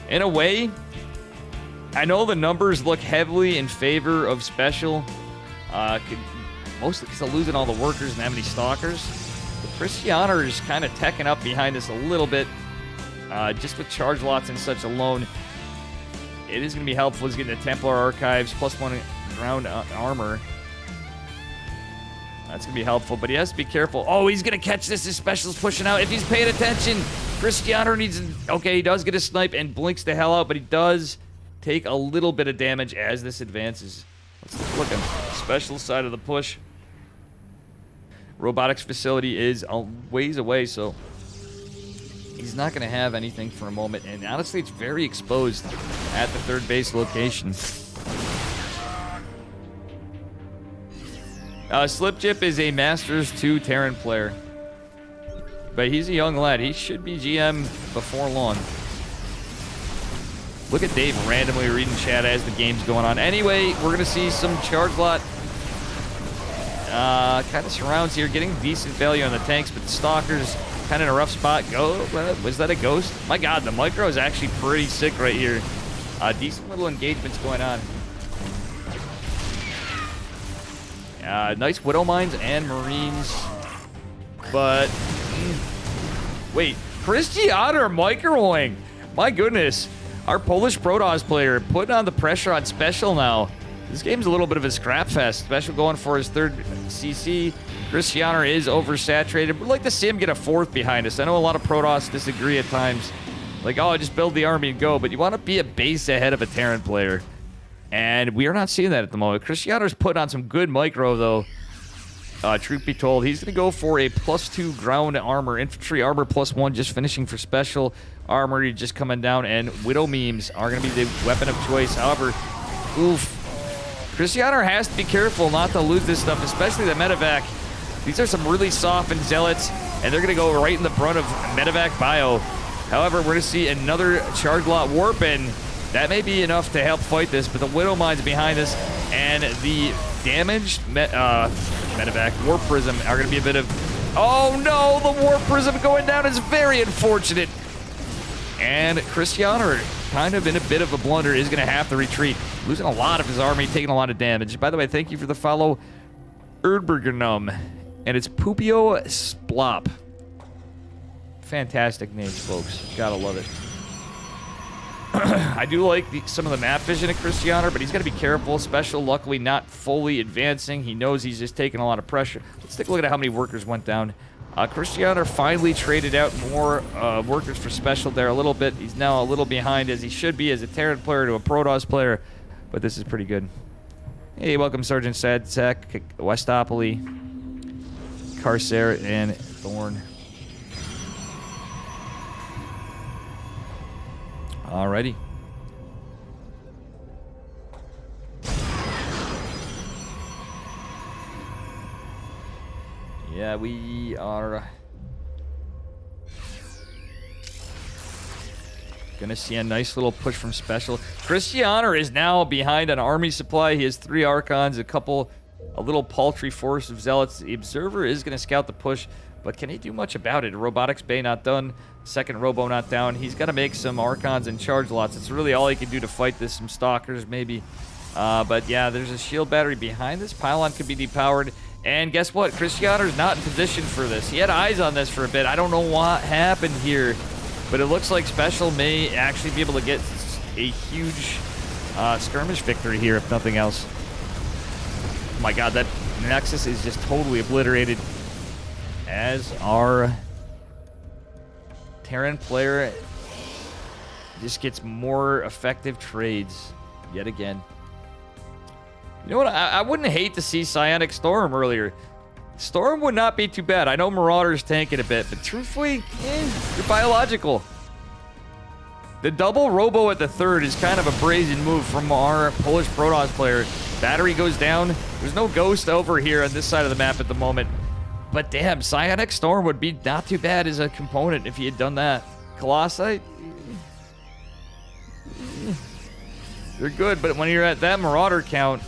In a way... I know the numbers look heavily in favor of Special, mostly because they're losing all the workers and that many Stalkers. But Cristiano is kind of teching up behind us a little bit, just with charge lots and such alone. It is going to be helpful. He's getting the Templar Archives, +1 ground armor. That's going to be helpful, but he has to be careful. Oh, he's going to catch this. His Special's pushing out. If he's paying attention, Cristiano needs... Okay, he does get a snipe and blinks the hell out, but he does... take a little bit of damage as this advances. Let's look at Special side of the push. Robotics facility is a ways away, so he's not going to have anything for a moment. And honestly, it's very exposed at the 3rd base location. Slipjip is a Masters 2 Terran player. But he's a young lad. He should be GM before long. Look at Dave randomly reading chat as the game's going on. Anyway, we're going to see some charge lot kind of surrounds here, getting decent value on the tanks, but the Stalkers kind of in a rough spot. Was that a Ghost? My God, the micro is actually pretty sick right here. Decent little engagements going on. Nice Widow Mines and Marines. But, wait, Cristiano microing. My goodness. Our Polish Protoss player putting on the pressure on Special now. This game's a little bit of a scrap fest. Special going for his 3rd CC. Cristiano is oversaturated. We'd like to see him get a 4th behind us. I know a lot of Protoss disagree at times. Like, oh, just build the army and go. But you want to be a base ahead of a Terran player. And we are not seeing that at the moment. Cristiano's put on some good micro, though. Truth be told, he's going to go for a +2 ground armor. Infantry armor +1, just finishing for special. Armory just coming down. And Widow memes are going to be the weapon of choice. However, oof. Cristiano has to be careful not to lose this stuff, especially the medevac. These are some really softened zealots, and they're going to go right in the brunt of medevac bio. However, we're going to see another charge lot warp in. That may be enough to help fight this, but the Widow Mines behind us and the damaged medevac warp prism are going to be a bit of... Oh no, the warp prism going down is very unfortunate. And Cristiano, kind of in a bit of a blunder, is going to have to retreat. Losing a lot of his army, taking a lot of damage. By the way, thank you for the follow, Erdbergenum. And it's Pupio Splop. Fantastic names, folks. Gotta love it. I do like some of the map vision of Cristiano, but he's got to be careful. Special, luckily, not fully advancing. He knows he's just taking a lot of pressure. Let's take a look at how many workers went down. Cristiano finally traded out more workers for special there a little bit. He's now a little behind, as he should be, as a Terran player to a Protoss player. But this is pretty good. Hey, welcome, Sergeant Sadsec, Westopoly, Carcer, and Thorn. Alrighty. Yeah, we are gonna see a nice little push from special. Cristiano is now behind on army supply. He has 3 Archons, a little paltry force of zealots. The Observer is gonna scout the push, but can he do much about it? Robotics Bay not done. Second Robo not down. He's got to make some Archons and charge lots. It's really all he can do to fight this. Some Stalkers, maybe. But yeah, there's a shield battery behind this. Pylon could be depowered. And guess what? Cristiano's not in position for this. He had eyes on this for a bit. I don't know what happened here. But it looks like Special may actually be able to get a huge skirmish victory here, if nothing else. Oh my god, that Nexus is just totally obliterated. As our Terran player just gets more effective trades yet again. You know what? I wouldn't hate to see Psionic Storm earlier. Storm would not be too bad. I know Marauder's tanking a bit, but truthfully, you're biological. The double Robo at the third is kind of a brazen move from our Polish Protoss player. Battery goes down. There's no Ghost over here on this side of the map at the moment. But damn, Psionic Storm would be not too bad as a component if he had done that. Colossi, they're good, but when you're at that Marauder count,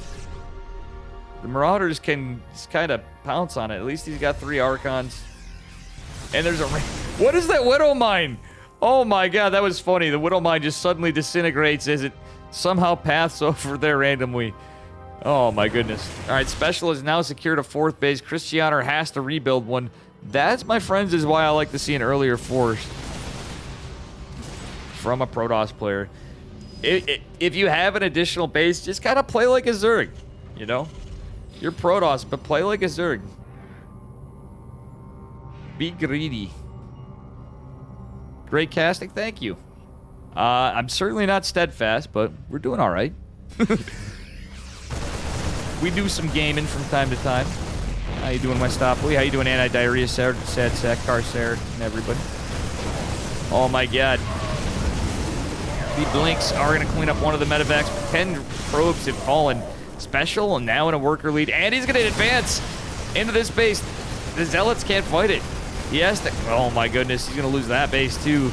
the Marauders can just kind of pounce on it. At least he's got 3 Archons. And there's a... What is that Widow Mine? Oh my god, that was funny. The Widow Mine just suddenly disintegrates as it somehow paths over there randomly. Oh my goodness. Alright, Special has now secured a 4th base. Cristiano has to rebuild one. That, my friends, is why I like to see an earlier force from a Protoss player. If you have an additional base, just kind of play like a Zerg, you know? You're Protoss, but play like a Zerg. Be greedy. Great casting, thank you. I'm certainly not steadfast, but we're doing all right. We do some gaming from time to time. How you doing, Westopoly? How you doing, Anti-Diarrhea, Sad Sack, Carcer, and everybody? Oh my god. The Blinks are going to clean up one of the medevacs. 10 probes have fallen. Special, and now in a worker lead. And he's going to advance into this base. The Zealots can't fight it. He has to... Oh my goodness, he's going to lose that base too.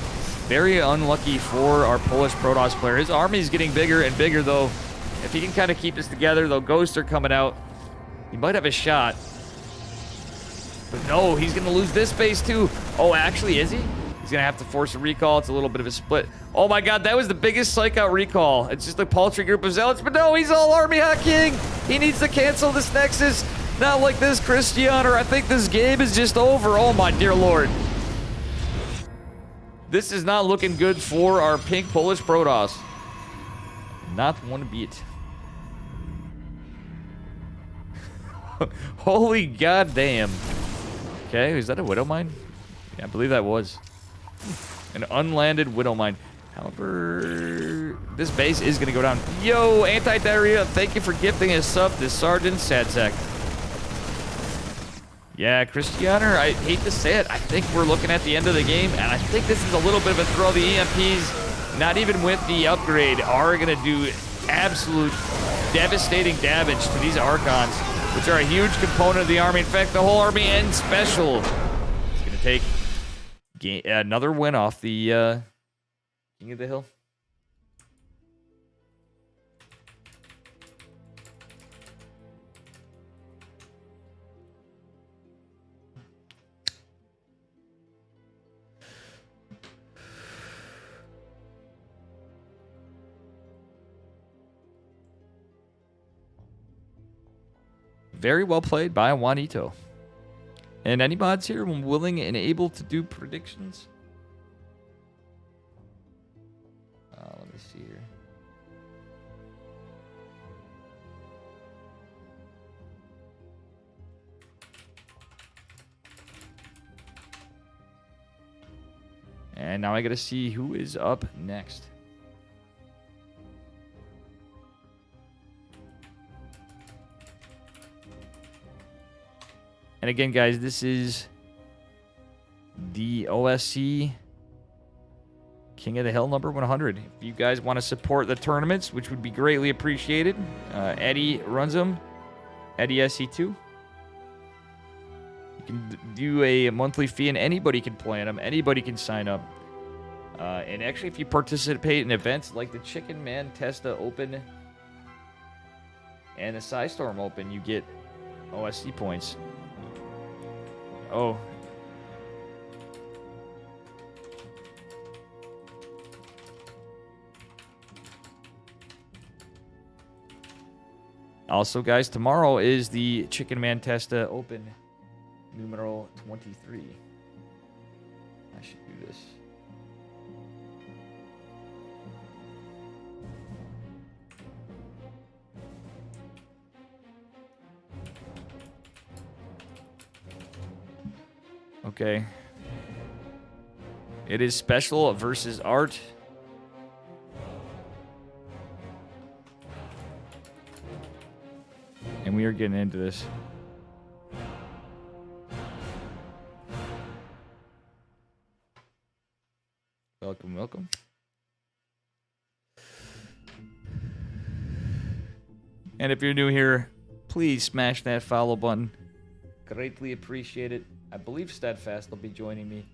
Very unlucky for our Polish Protoss player. His army is getting bigger and bigger, though. If he can kind of keep this together, though, Ghosts are coming out. He might have a shot. But no, he's going to lose this base too. Oh, actually, is he? He's going to have to force a recall. It's a little bit of a split. Oh my god, that was the biggest psych out recall. It's just a paltry group of zealots. But no, he's all army hacking. He needs to cancel this Nexus. Not like this, Cristiano. I think this game is just over. Oh my dear lord. This is not looking good for our pink Polish Protoss. Not one bit. Holy goddamn. Okay, is that a Widow Mine? Yeah, I believe that was. An unlanded Widow Mine. However, this base is going to go down. Yo, Anti-Diarrhea, thank you for gifting a sub to Sergeant Sadzak. Yeah, Christianer, I hate to say it. I think we're looking at the end of the game, and I think this is a little bit of a throw. The EMPs, not even with the upgrade, are going to do absolute devastating damage to these Archons, which are a huge component of the army. In fact, the whole army and special. It's going to take another win off the King of the Hill. Very well played by Juanito. And any mods here willing and able to do predictions? Let me see here. And now I gotta see who is up next. And again, guys, this is the OSC King of the Hill number 100. If you guys want to support the tournaments, which would be greatly appreciated, Eddie runs them. Eddie SC2. You can do a monthly fee, and anybody can play in them. Anybody can sign up. And actually, if you participate in events like the Chicken Man Testa Open and the Psystorm Open, you get OSC points. Oh. Also, guys, tomorrow is the Chicken Man Testa Open numero 23. I should do this. Okay. It is special versus art. And we are getting into this. Welcome, welcome. And if you're new here, please smash that follow button. Greatly appreciate it. I believe Steadfast will be joining me,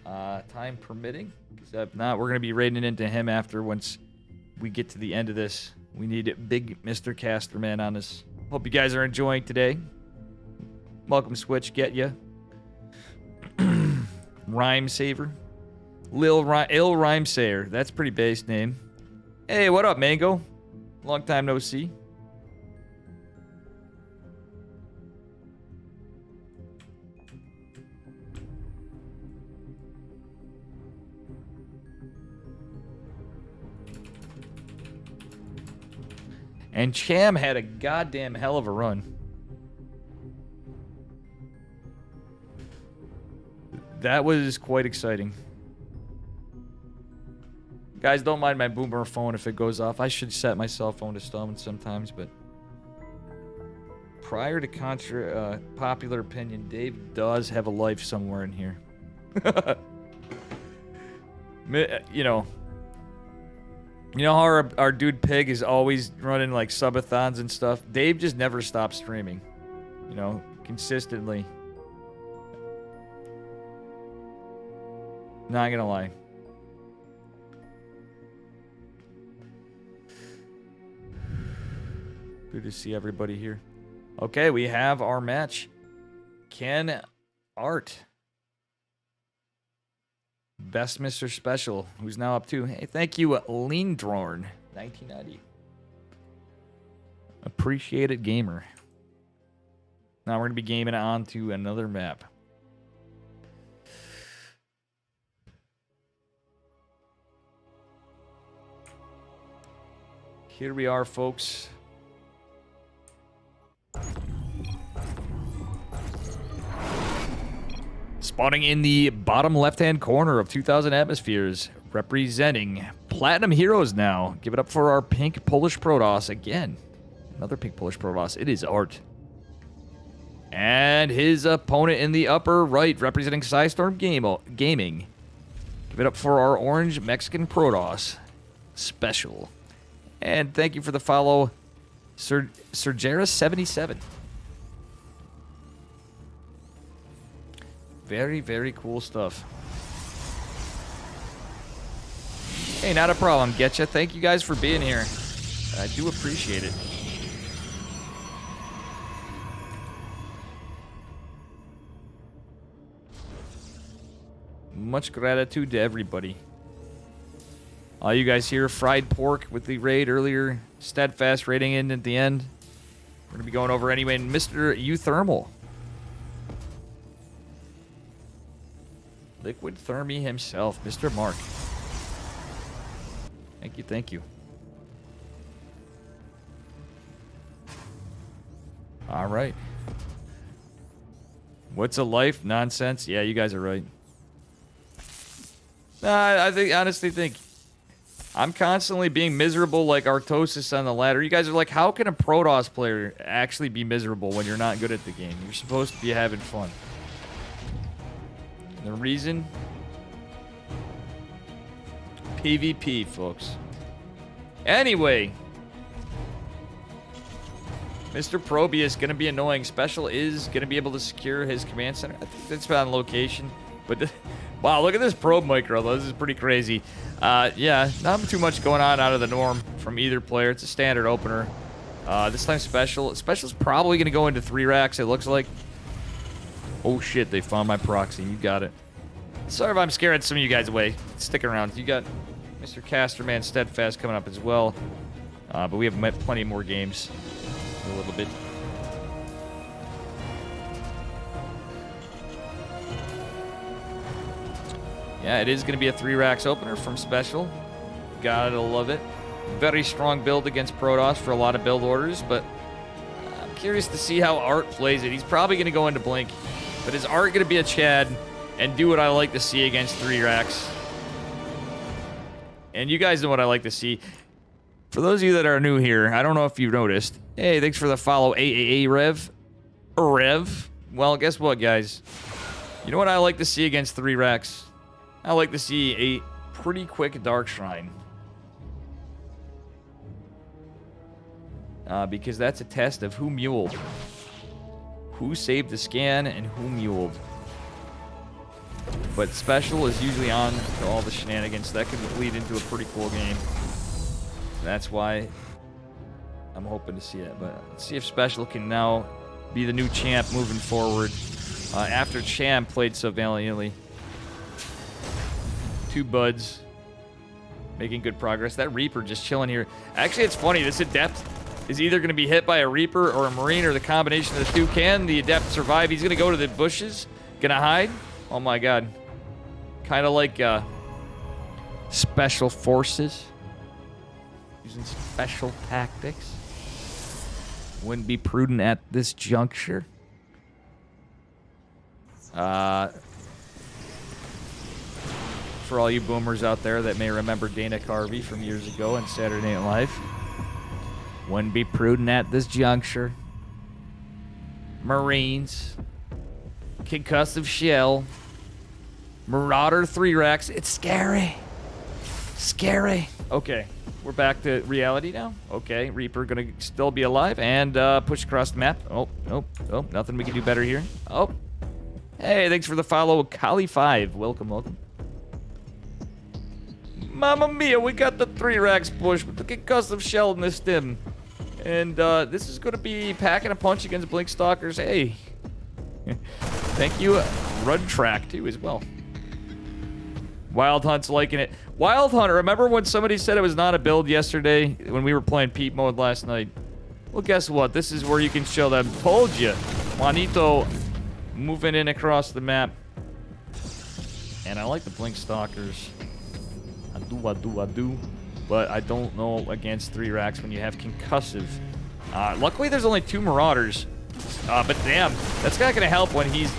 time permitting. Because if not, we're going to be raiding into him after once we get to the end of this. We need big Mr. Casterman on this. Hope you guys are enjoying today. Welcome, Switch. Get ya. Rhyme Saver. Ill Rhyme Sayer. That's a pretty base name. Hey, what up, Mango? Long time no see. And Cham had a goddamn hell of a run. That was quite exciting. Guys, don't mind my boomer phone if it goes off. I should set my cell phone to stun sometimes, but... Prior to popular opinion, Dave does have a life somewhere in here. You know... You know how our dude Pig is always running like subathons and stuff? Dave just never stops streaming. You know, consistently. Not gonna lie. Good to see everybody here. Okay, we have our match. Ken Art. Best Mr. Special, who's now up to. Hey, thank you, Leandrorn, 1990. Appreciate it, gamer. Now we're going to be gaming on to another map. Here we are, folks. Spawning in the bottom left-hand corner of 2,000 atmospheres, representing Platinum Heroes now. Give it up for our pink Polish Protoss again. Another pink Polish Protoss. It is Art. And his opponent in the upper right, representing Psystorm Gaming. Give it up for our orange Mexican Protoss. Special. And thank you for the follow, Sergera77. Very, very cool stuff. Hey, not a problem, Getcha. Thank you guys for being here. I do appreciate it. Much gratitude to everybody. All you guys here, fried pork with the raid earlier. Steadfast raiding in at the end. We're going to be going over anyway. And Mr. Euthermal. Liquid Thermi himself, Mr. Mark. Thank you, thank you. All right. What's a life? Nonsense? Yeah, you guys are right. I honestly think I'm constantly being miserable like Artosis on the ladder. You guys are like, how can a Protoss player actually be miserable when you're not good at the game? You're supposed to be having fun. The reason? PvP, folks. Anyway. Mr. Proby is going to be annoying. Special is going to be able to secure his command center. I think that's on location. But, wow, look at this probe micro, though. This is pretty crazy. Yeah, not too much going on out of the norm from either player. It's a standard opener. This time Special. Special's probably going to go into 3 racks, it looks like. Oh shit, they found my proxy. You got it. Sorry if I'm scaring some of you guys away. Stick around. You got Mr. Casterman Steadfast coming up as well. But we have met plenty more games. A little bit. Yeah, it is going to be a 3 racks opener from Special. Gotta love it. Very strong build against Protoss for a lot of build orders, but I'm curious to see how Art plays it. He's probably going to go into Blink. But is Art going to be a Chad and do what I like to see against 3 racks? And you guys know what I like to see. For those of you that are new here, I don't know if you've noticed. Hey, thanks for the follow, AAA Rev. Rev. Well, guess what, guys? You know what I like to see against 3 racks? I like to see a pretty quick Dark Shrine. Because that's a test of who muled. Who saved the scan and who muled. But Special is usually on to all the shenanigans. That could lead into a pretty cool game. That's why I'm hoping to see it. But let's see if Special can now be the new champ moving forward. After Champ played so valiantly. 2 buds. Making good progress. That Reaper just chilling here. Actually, it's funny. This Adept is either going to be hit by a Reaper or a Marine or the combination of the 2. Can the Adept survive? He's going to go to the bushes. Going to hide. Oh my god. Kind of like Special Forces. Using special tactics. Wouldn't be prudent at this juncture. For all you boomers out there that may remember Dana Carvey from years ago on Saturday Night Live. Wouldn't be prudent at this juncture. Marines. Concussive Shell. Marauder 3 racks. It's scary. Scary. Okay. We're back to reality now. Okay. Reaper gonna still be alive and push across the map. Oh, nope. Oh, nothing we can do better here. Oh. Hey, thanks for the follow, Kali5. Welcome, welcome. Mamma mia, we got the 3 racks push with the concussive shell in this stim. And this is going to be packing a punch against Blink Stalkers. Hey. Thank you, Run Track, too, as well. Wild Hunt's liking it. Wild Hunt, remember when somebody said it was not a build yesterday when we were playing Peep mode last night? Well, guess what? This is where you can show them. Told you. Juanito moving in across the map. And I like the Blink Stalkers. I do. But I don't know against 3 racks when you have concussive. Luckily, there's only 2 Marauders. But damn, that's not going to help when he's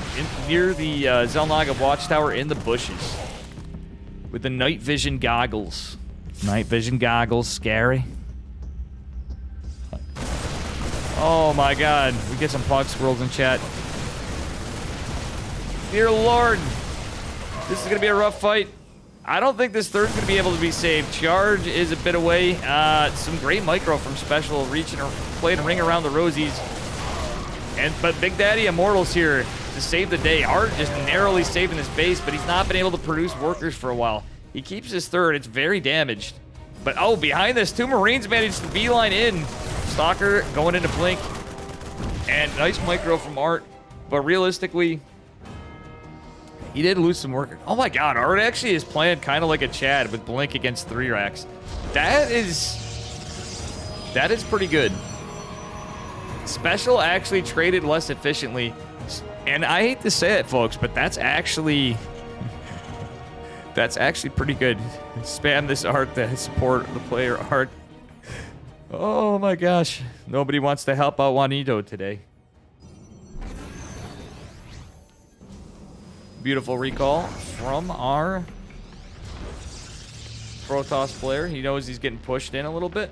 near the Xel'Naga watchtower in the bushes. With the night vision goggles. Night vision goggles, scary. Oh my god, we get some pog squirrels in chat. Dear Lord, this is going to be a rough fight. I don't think this third's going to be able to be saved. Charge is a bit away. Some great micro from Special, reaching or playing ring around the Rosies. But Big Daddy Immortal's here to save the day. Art just narrowly saving his base, but he's not been able to produce workers for a while. He keeps his third. It's very damaged. But, oh, behind this, 2 Marines managed to beeline in. Stalker going into Blink. And nice micro from Art. But realistically, he did lose some workers. Oh, my God. Art actually is playing kind of like a Chad with Blink against 3 racks. That is pretty good. Special actually traded less efficiently. And I hate to say it, folks, but that's actually pretty good. Spam this art to support the player art. Oh my gosh. Nobody wants to help out Juanito today. Beautiful recall from our Protoss player. He knows he's getting pushed in a little bit.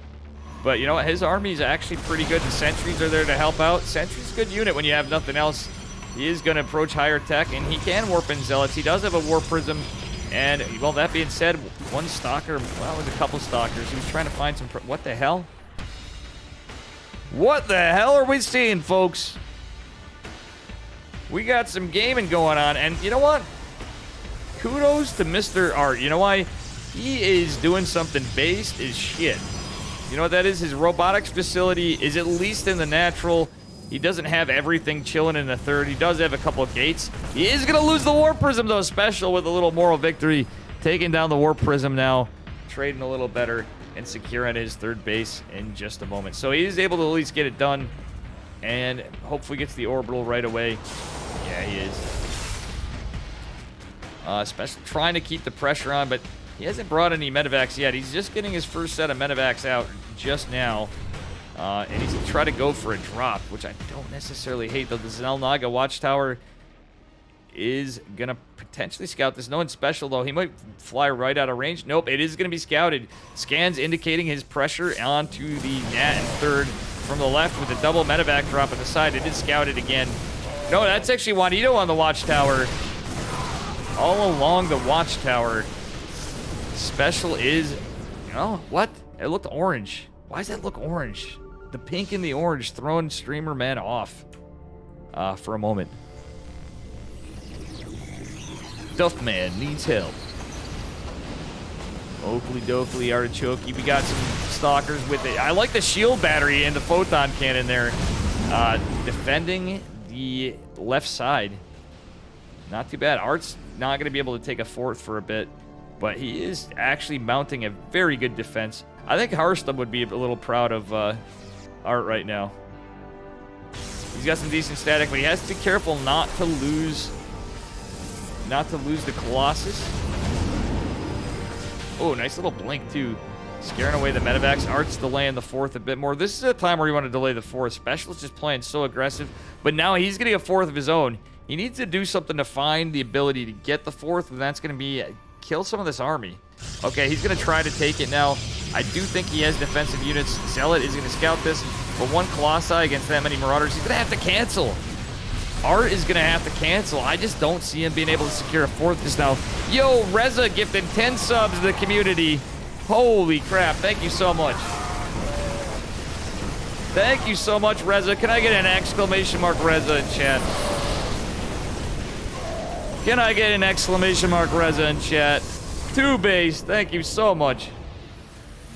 But you know what? His army is actually pretty good. The sentries are there to help out. Sentry's a good unit when you have nothing else. He is going to approach higher tech, and he can warp in Zealots. He does have a War Prism. And, well, that being said, one Stalker, well, it was a couple Stalkers. He was trying to find some... What the hell? What the hell are we seeing, folks? We got some gaming going on, and you know what? Kudos to Mr. Art. You know why? He is doing something based as shit. You know what that is? His robotics facility is at least in the natural. He doesn't have everything chilling in the third. He does have a couple of gates. He is going to lose the War Prism, though. Special with a little moral victory. Taking down the War Prism now. Trading a little better and securing his third base in just a moment. So he is able to at least get it done. And hopefully gets the orbital right away. Yeah, he is. Special trying to keep the pressure on, but he hasn't brought any medevacs yet. He's just getting his first set of medevacs out just now. And he's going to try to go for a drop, which I don't necessarily hate, though. The Xel'Naga watchtower is going to potentially scout this. No one special, though. He might fly right out of range. Nope, it is going to be scouted. Scans indicating his pressure onto the Nat in third from the left with a double medevac drop on the side. It is scouted again. No, that's actually Juanito on the watchtower. All along the watchtower. Special is... Oh, what? It looked orange. Why does that look orange? The pink and the orange throwing Streamer Man off for a moment. Duffman needs help. Oakley Dokley Artichoke. We got some Stalkers with it. I like the shield battery and the photon cannon there. Defending the left side. Not too bad. Art's not going to be able to take a fourth for a bit. But he is actually mounting a very good defense. I think Harstam would be a little proud of Art right now. He's got some decent static, but he has to be careful not to lose the Colossus. Oh, nice little blink too. Scaring away the medevacs. Art's delaying the fourth a bit more. This is a time where you want to delay the fourth. Specialist just playing so aggressive, but now he's getting a fourth of his own. He needs to do something to find the ability to get the fourth, and that's going to be kill some of this army. Okay, he's going to try to take it now. I do think he has defensive units. Zealot is going to scout this, but one Colossi against that many Marauders, he's going to have to cancel. Art is going to have to cancel. I just don't see him being able to secure a fourth just now. Yo, Reza gifted 10 subs to the community. Holy crap, thank you so much. Thank you so much, Reza. Can I get an exclamation mark Reza in chat? Can I get an exclamation mark Reza in chat? 2 base, thank you so much.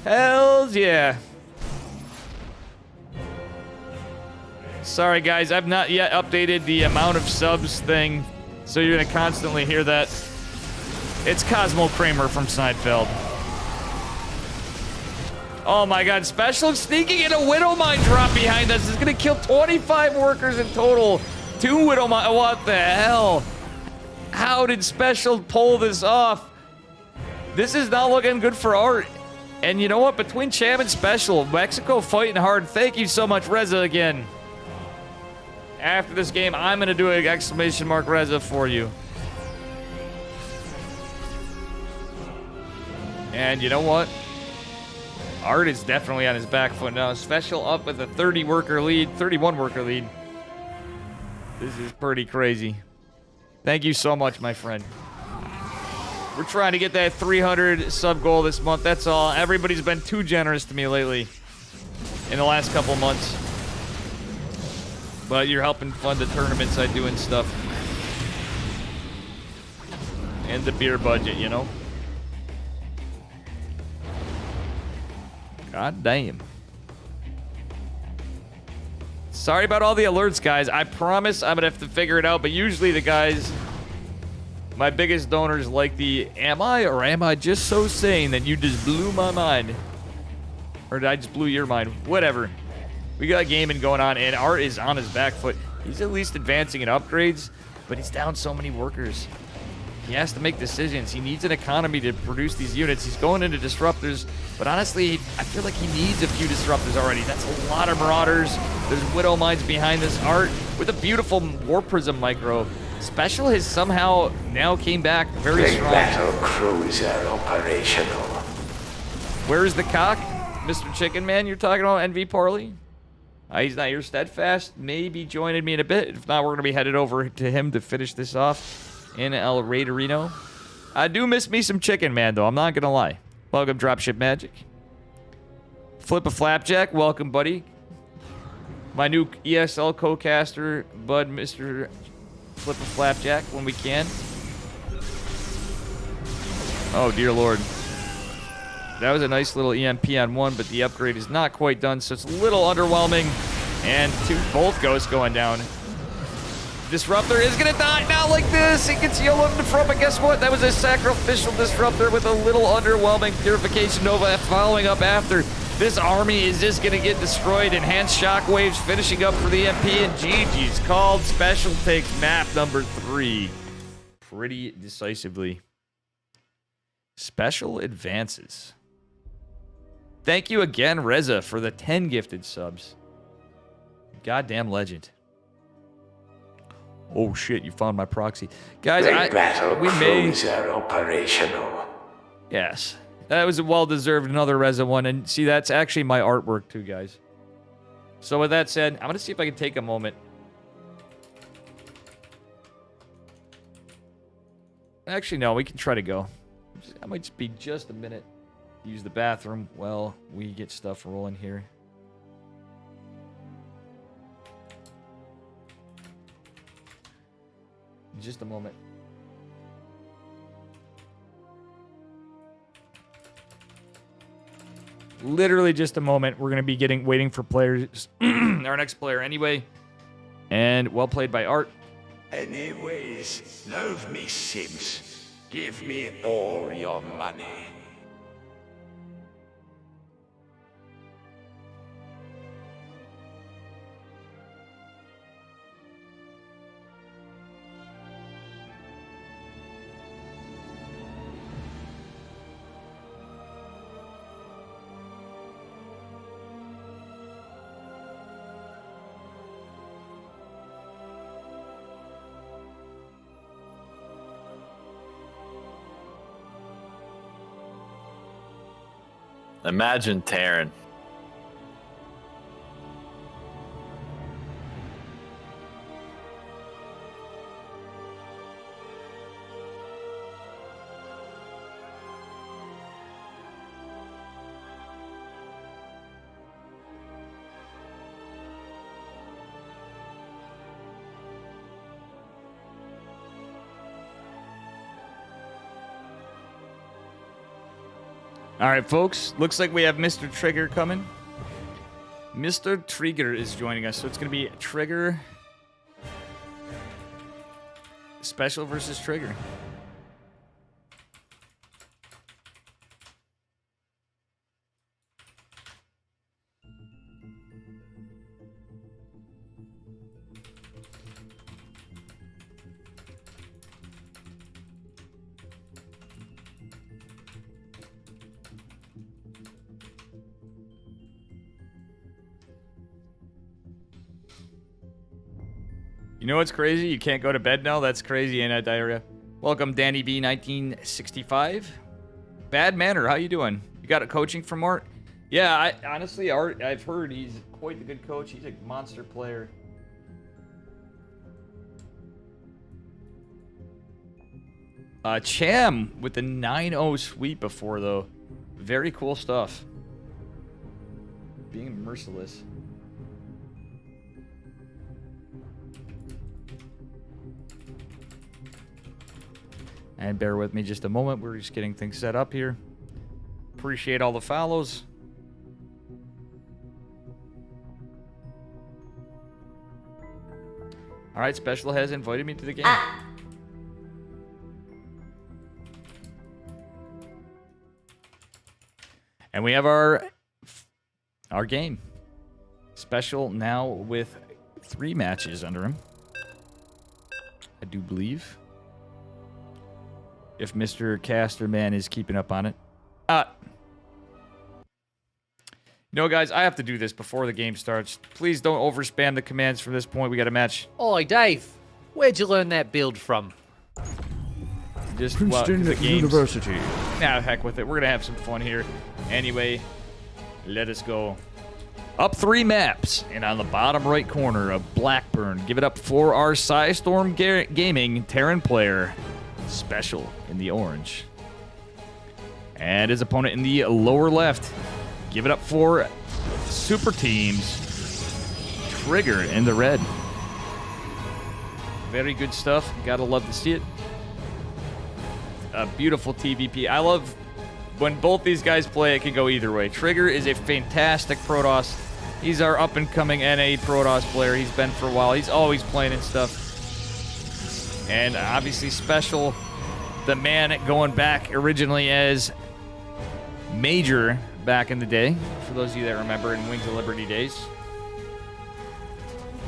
Hells yeah. Sorry guys, I've not yet updated the amount of subs thing, so you're gonna constantly hear that. It's Cosmo Kramer from Seinfeld. Oh my god, Special sneaking in a Widowmine drop behind us is gonna kill 25 workers in total. 2 Widowmine, what the hell? How did Special pull this off? This is not looking good for Art. And you know what? Between Cham and Special, Mexico fighting hard. Thank you so much, Reza, again. After this game, I'm gonna do an exclamation mark Reza for you. And you know what? Art is definitely on his back foot now. Special up with a 31 worker lead. This is pretty crazy. Thank you so much, my friend. We're trying to get that 300 sub goal this month. That's all. Everybody's been too generous to me lately in the last couple months. But you're helping fund the tournaments I do and stuff. And the beer budget, you know? God damn. Sorry about all the alerts, guys. I promise I'm gonna have to figure it out, but usually the guys, my biggest donors, like the am I just so sane that you just blew my mind? Or did I just blew your mind? Whatever. We got gaming going on, and Art is on his back foot. He's at least advancing in upgrades, but he's down so many workers. He has to make decisions. He needs an economy to produce these units. He's going into disruptors, but honestly, I feel like he needs a few disruptors already. That's a lot of marauders. There's widow mines behind this. Art with a beautiful war prism micro. Special has somehow now came back very strong. Battle cruiser operational. Where's the cock? Mr. Chicken Man, you're talking about NV Parley? He's not here. Steadfast maybe joining me in a bit. If not, we're going to be headed over to him to finish this off in El Raiderino. I do miss me some Chicken Man, though. I'm not going to lie. Welcome, Dropship Magic. Flip a Flapjack. Welcome, buddy. My new ESL co-caster, bud, Mr. Flip a Flapjack, when we can. Oh, dear Lord. That was a nice little EMP on one, but the upgrade is not quite done, so it's a little underwhelming. And both ghosts going down. Disruptor is gonna die, not like this. It gets yellowed in the front, but guess what? That was a sacrificial disruptor with a little underwhelming Purification Nova following up after. This army is just gonna get destroyed. Enhanced shockwaves finishing up for the EMP, and GG's called. Special takes map number 3 pretty decisively. Special advances. Thank you again, Reza, for the 10 gifted subs. Goddamn legend. Oh shit, you found my proxy. Guys, we may... operational. Yes. That was a well-deserved another Reza one. And see, that's actually my artwork too, guys. So with that said, I'm going to see if I can take a moment. Actually, no, we can try to go. I might just be just a minute. Use the bathroom while we get stuff rolling here. Just a moment. Literally just a moment. We're going to be waiting for players, our next player anyway. And well played by Art. Anyways, love me, Sims. Give me all your money. Imagine Terran. All right, folks. Looks like we have Mr. Trigger coming. Mr. Trigger is joining us, so it's going to be Trigger Special versus Trigger. You know what's crazy? You can't go to bed now? That's crazy, ain't that, Diarrhea? Welcome, Danny B, 1965. Bad Manner, how you doing? You got a coaching from Art? Yeah, honestly, Art, I've heard he's quite the good coach. He's a monster player. Cham with the 9-0 sweep before, though. Very cool stuff. Being merciless. And bear with me just a moment. We're just getting things set up here. Appreciate all the follows. All right, Special has invited me to the game. And we have our game. Special now with 3 matches under him, I do believe. If Mr. Casterman is keeping up on it. You know, guys, I have to do this before the game starts. Please don't overspam the commands from this point. We got a match. Oi, Dave. Where'd you learn that build from? Just Princeton University. Nah, heck with it. We're going to have some fun here. Anyway, let us go. Up 3 maps, and on the bottom right corner of Blackburn, give it up for our Psystorm Gaming Terran player, Special in the orange. And his opponent in the lower left, give it up for Super Teams, Trigger in the red. Very good stuff. Gotta love to see it. A beautiful TVP. I love when both these guys play, it can go either way. Trigger is a fantastic Protoss. He's our up-and-coming NA Protoss player. He's been for a while. He's always playing and stuff. And obviously Special, the man going back originally as Major back in the day, for those of you that remember in Wings of Liberty days,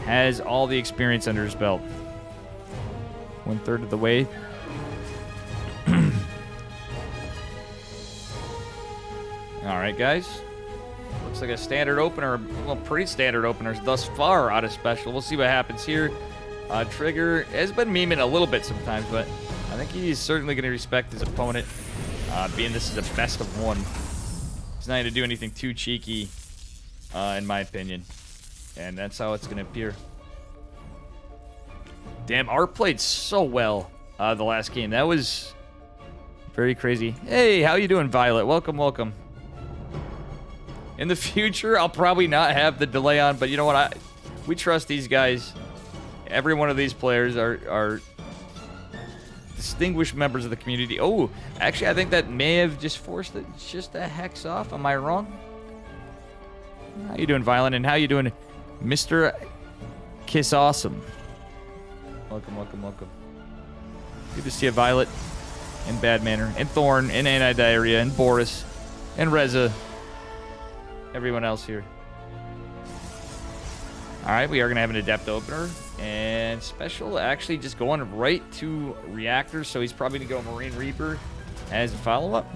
has all the experience under his belt. 1/3 of the way. All right, guys. Looks like a standard opener, well, pretty standard openers thus far out of Special. We'll see what happens here. Trigger has been memeing a little bit sometimes, but I think he's certainly going to respect his opponent, being this is a best of 1. He's not going to do anything too cheeky, in my opinion. And that's how it's going to appear. Damn, Art played so well the last game. That was very crazy. Hey, how you doing, Violet? Welcome, welcome. In the future, I'll probably not have the delay on, but you know what? We trust these guys. Every one of these players are distinguished members of the community. Oh, actually, I think that may have just forced it just a hex off. Am I wrong? How you doing, Violent? And how you doing, Mr. Kiss Awesome? Welcome, welcome, welcome. Good to see you, Violet, and Bad Manner, and Thorn, and Anti-Diarrhea, and Boris, and Reza. Everyone else here. All right, we are going to have an Adept opener. And Special actually just going right to Reactor, so he's probably going to go Marine Reaper as a follow-up.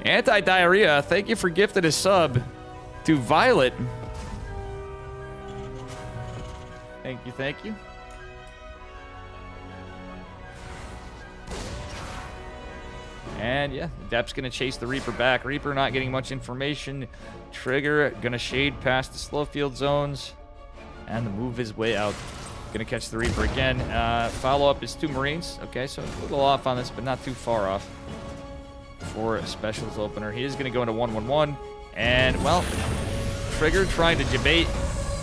Anti-Diarrhea, thank you for gifting a sub to Violet. Thank you, thank you. And yeah, Adept's going to chase the Reaper back. Reaper not getting much information. Trigger going to shade past the slow field zones and move his way out. Going to catch the Reaper again. Follow-up is 2 Marines. Okay, so a little off on this, but not too far off for a Specials opener. He is going to go into 1-1-1. And, well, Trigger trying to debate,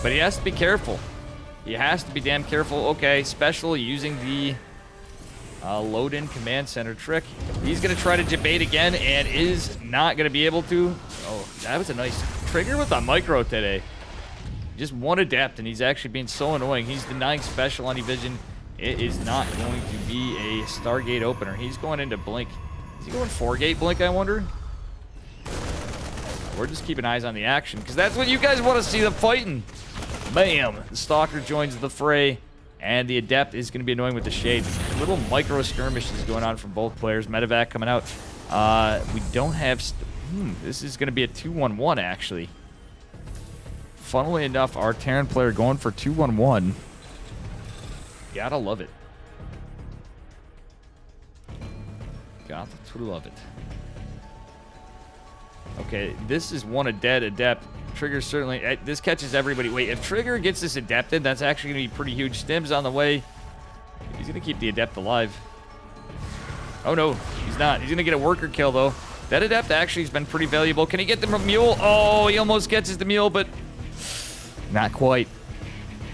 but he has to be careful. He has to be damn careful. Okay, Special using the load-in command center trick. He's going to try to debate again and is not going to be able to. Oh, that was a nice Trigger with a micro today. Just 1 Adept, and he's actually being so annoying. He's denying Special on Evision. It is not going to be a Stargate opener. He's going into Blink. Is he going 4-gate Blink, I wonder? We're just keeping eyes on the action, because that's what you guys want to see, them fighting. Bam! The Stalker joins the fray, and the Adept is going to be annoying with the Shade. Little micro skirmishes going on from both players. Medevac coming out. We don't have... this is going to be a 2-1-1, actually. funnily enough, our Terran player going for 2-1-1. Gotta love it. Got to love it. Okay, this is one adept. Trigger certainly... This catches everybody. Wait, if Trigger gets this adapted, that's actually going to be pretty huge. Stims on the way. He's going to keep the adept alive. Oh, no. He's not. He's going to get a worker kill, though. That adept actually has been pretty valuable. Can he get the mule? Oh, he almost gets the mule, but... Not quite.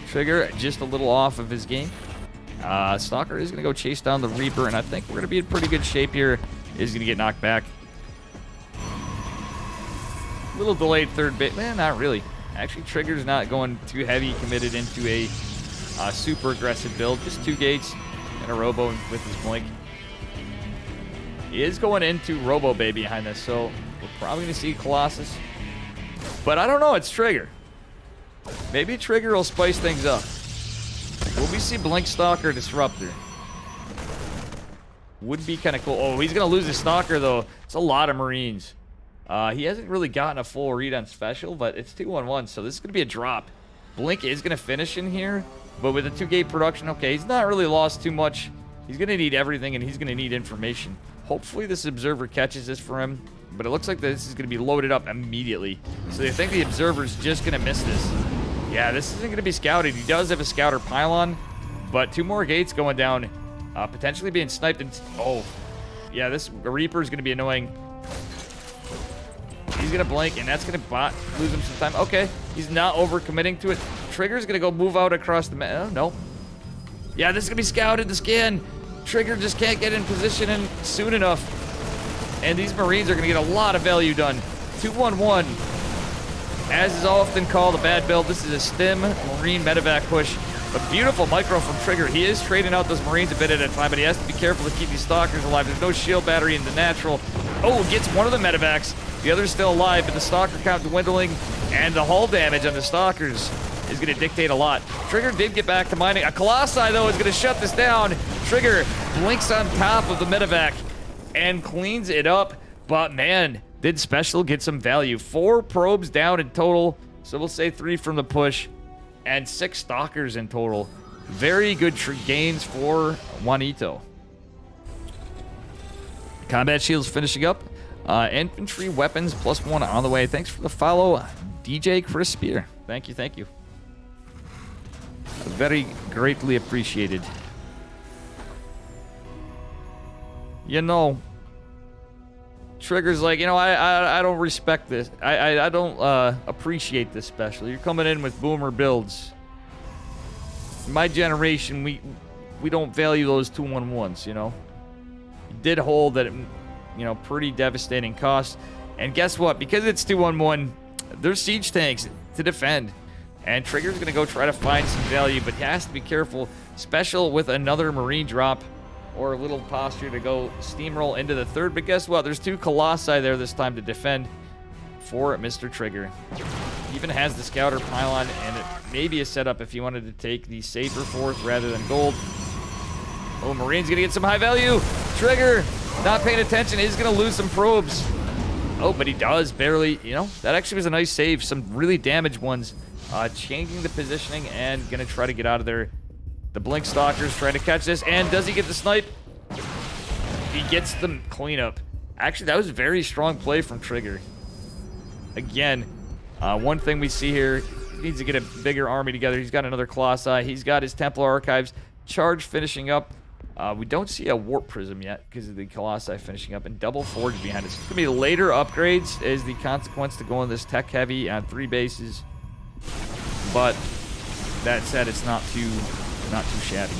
Trigger just a little off of his game. Stalker is going to go chase down the Reaper, and I think we're going to be in pretty good shape here. He's going to get knocked back. Little delayed third bit. Not really. Actually, Trigger's not going too heavy committed into a super aggressive build. Just 2 gates and a Robo with his blink. He is going into Robo Bay behind this, so we're probably going to see Colossus. But I don't know. It's Trigger. Maybe Trigger will spice things up. Will we see Blink Stalker Disruptor? Would be kind of cool. Oh, he's going to lose his Stalker, though. It's a lot of Marines. He hasn't really gotten a full read on Special, but it's 2-1-1, so this is going to be a drop. Blink is going to finish in here, but with a 2-gate production, okay, he's not really lost too much. He's going to need everything, and he's going to need information. Hopefully this Observer catches this for him, but it looks like this is going to be loaded up immediately. So they think the Observer's just going to miss this. Yeah, this isn't going to be scouted. He does have a Scouter Pylon, but 2 more gates going down, potentially being sniped. And oh, yeah, this Reaper is going to be annoying. He's going to blink, and that's going to lose him some time. Okay, he's not overcommitting to it. Trigger's going to go move out across the map. Oh, no. Yeah, this is going to be scouted. The scan. Trigger just can't get in position and soon enough. And these Marines are going to get a lot of value done. 2-1-1. As is often called a bad build, this is a Stim Marine medevac push. A beautiful micro from Trigger. He is trading out those Marines a bit at a time, but he has to be careful to keep these Stalkers alive. There's no shield battery in the natural. Oh, gets one of the medevacs. The other's still alive, but the Stalker count dwindling, and the hull damage on the Stalkers is going to dictate a lot. Trigger did get back to mining. A Colossi, though, is going to shut this down. Trigger blinks on top of the medevac and cleans it up. But, man, did Special get some value. 4 probes down in total, so we'll say 3 from the push, and 6 Stalkers in total. Very good gains for Juanito. Combat shields finishing up. Infantry weapons +1 on the way. Thanks for the follow, DJ Chris Spear. Thank you, thank you. Very greatly appreciated. You know, Trigger's like, you know, I don't respect this. I don't appreciate this Special. You're coming in with boomer builds. In my generation, we don't value those 2-1-1s, you know. You did hold that, you know, pretty devastating cost. And guess what? Because it's 2-1-1, there's siege tanks to defend. And Trigger's going to go try to find some value, but he has to be careful. Special with another Marine drop or a little posture to go steamroll into the third. But guess what? There's 2 Colossi there this time to defend for Mr. Trigger. He even has the Scouter Pylon, and it may be a setup if he wanted to take the safer fourth rather than gold. Oh, Marine's going to get some high value. Trigger, not paying attention, is going to lose some probes. Oh, but he does barely, you know, that actually was a nice save. Some really damaged ones. Changing the positioning and going to try to get out of there. The Blink Stalker's trying to catch this, and does he get the snipe? He gets the cleanup. Actually, that was a very strong play from Trigger. Again, one thing we see here, he needs to get a bigger army together. He's got another Colossi. He's got his Templar Archives. Charge finishing up. We don't see a Warp Prism yet because of the Colossi finishing up, and Double Forge behind us. It's going to be later upgrades as the consequence to going this tech heavy on 3 bases. But that said, it's not too shabby.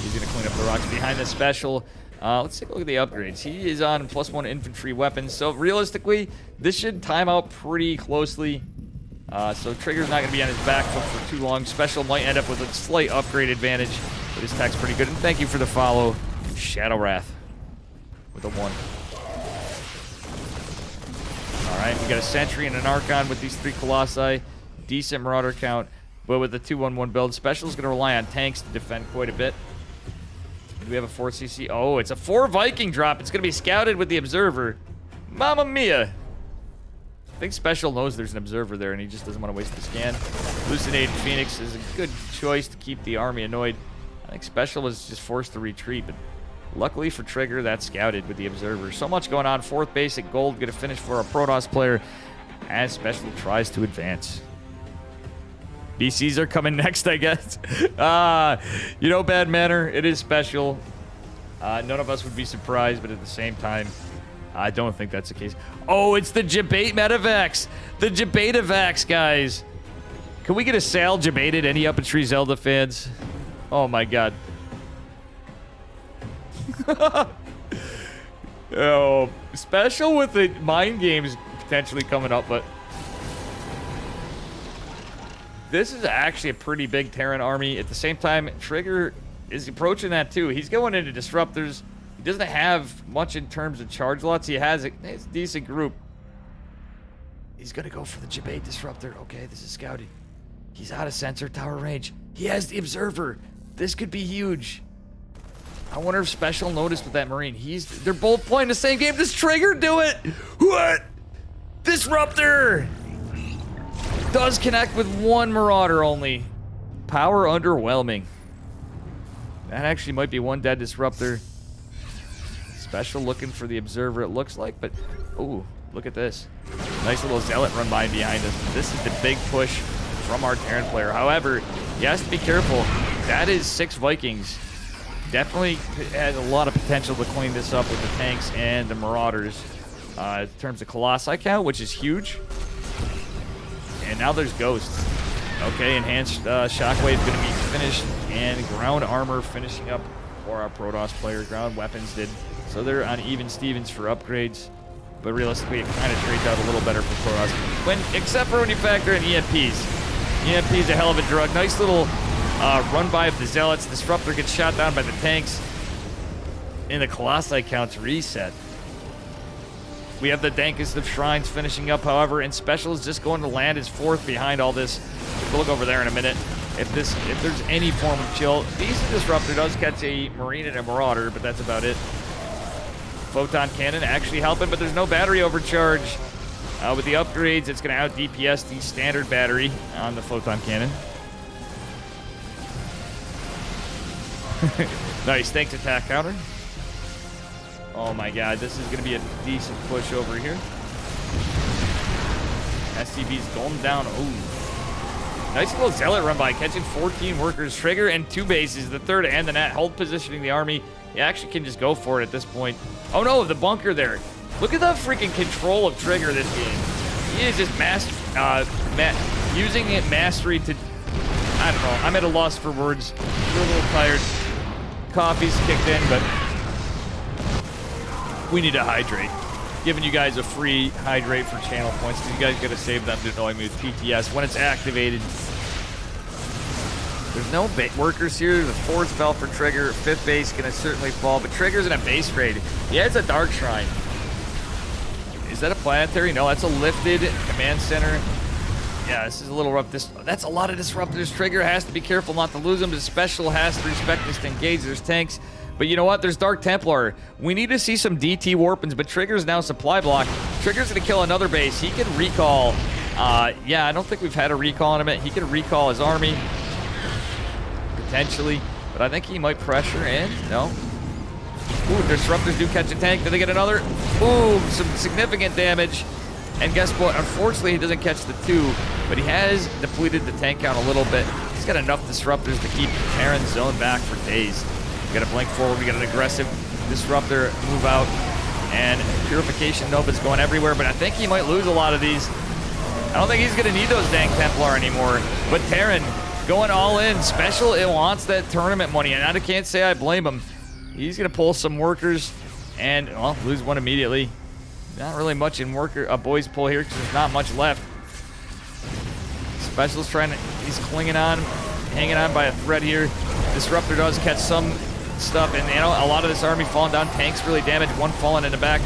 He's going to clean up the rocks behind the Special. Let's take a look at the upgrades. He is on +1 infantry weapons, so realistically, this should time out pretty closely. So Trigger's not going to be on his back foot for too long. Special might end up with a slight upgrade advantage, but his tech's pretty good. And thank you for the follow, Shadow Wrath, with a 1. All right, we got a Sentry and an Archon with these 3 Colossi. Decent Marauder count, but with the 2-1-1 build, Special's going to rely on tanks to defend quite a bit. Do we have a 4cc? Oh, it's a 4 Viking drop. It's going to be scouted with the Observer. Mamma mia. I think Special knows there's an observer there, and he just doesn't want to waste the scan. Hallucinated Phoenix is a good choice to keep the army annoyed. I think Special was just forced to retreat, but luckily for Trigger, that's scouted with the observer. So much going on. 4th basic gold, going to finish for a Protoss player as Special tries to advance. BCs are coming next, I guess. You know, bad manner. It is Special. None of us would be surprised, but at the same time, I don't think that's the case. Oh, it's the Jabate Medivacs. The Jabate-evacs, guys. Can we get a Sal Jabated, any Up a Tree Zelda fans? Oh, my God. Oh, Special with the mind games potentially coming up, but this is actually a pretty big Terran army. At the same time, Trigger is approaching that too. He's going into disruptors. He doesn't have much in terms of charge lots. He has a decent group. He's going to go for the Jabate disruptor. Okay, this is scouting. He's out of sensor tower range. He has the observer. This could be huge. I wonder if Special noticed with that Marine. They're both playing the same game. Does Trigger do it? What? Disruptor! Does connect with one Marauder only. Power underwhelming. That actually might be one dead Disruptor. Special looking for the observer, it looks like, but ooh, look at this. Nice little Zealot run by behind us. This is the big push from our Terran player. However, he has to be careful. That is 6 Vikings. Definitely has a lot of potential to clean this up with the tanks and the Marauders in terms of Colossi count, which is huge. And now there's Ghosts. Okay, enhanced Shockwave going to be finished, and ground armor finishing up for our Protoss player. Ground weapons did. So they're on even Stevens for upgrades, but realistically it kind of trades out a little better for Protoss, except for when you factor in EMPs. EMP is a hell of a drug. Nice little run by of the Zealots. Disruptor gets shot down by the tanks, and the Colossi counts reset. We have the dankest of shrines finishing up, however, and Special is just going to land his 4th behind all this. We'll look over there in a minute. If there's any form of chill, decent Disruptor does catch a Marine and a Marauder, but that's about it. Photon Cannon actually helping, but there's no battery overcharge. With the upgrades, it's going to out DPS the standard battery on the Photon Cannon. Nice, thanks attack counter. Oh my God, this is going to be a decent push over here. SCV's going down. Ooh. Nice little Zealot run by, catching 14 workers. Trigger and 2 bases, the 3rd and the net. Hold positioning the army. You actually can just go for it at this point. Oh no, the bunker there. Look at the freaking control of Trigger this game. He is just using it mastery to, I don't know. I'm at a loss for words. I'm a little tired. Coffee's kicked in, but we need to hydrate. Giving you guys a free hydrate for channel points, because you guys got to save them to annoy me with PTS when it's activated. There's no workers here. The 4th fell for Trigger. 5th base going to certainly fall, but Trigger's in a base raid. He has a Dark Shrine. Is that a planetary? No, that's a lifted command center. Yeah, this is a little rough. That's a lot of disruptors. Trigger has to be careful not to lose them. The Special has to respect this to engage. There's tanks. But you know what? There's Dark Templar. We need to see some DT Warpins, but Trigger's now supply block. Trigger's going to kill another base. He can recall. Yeah, I don't think we've had a recall in a minute. He can recall his army. Potentially. But I think he might pressure in. No. Ooh, Disruptors do catch a tank. Do they get another? Ooh, some significant damage. And guess what? Unfortunately, he doesn't catch the 2, but he has depleted the tank count a little bit. He's got enough Disruptors to keep Terran's zone back for days. We got a blink forward. We got an aggressive Disruptor move out. And Purification Nova's going everywhere, but I think he might lose a lot of these. I don't think he's going to need those dang Templar anymore. But Terran going all in. Special, it wants that tournament money, and I can't say I blame him. He's going to pull some workers and, well, lose one immediately. Not really much in boys pull here because there's not much left. Special's he's clinging on, hanging on by a thread here. Disruptor does catch some stuff, and you know, a lot of this army falling down. Tanks really damaged, one falling in the back.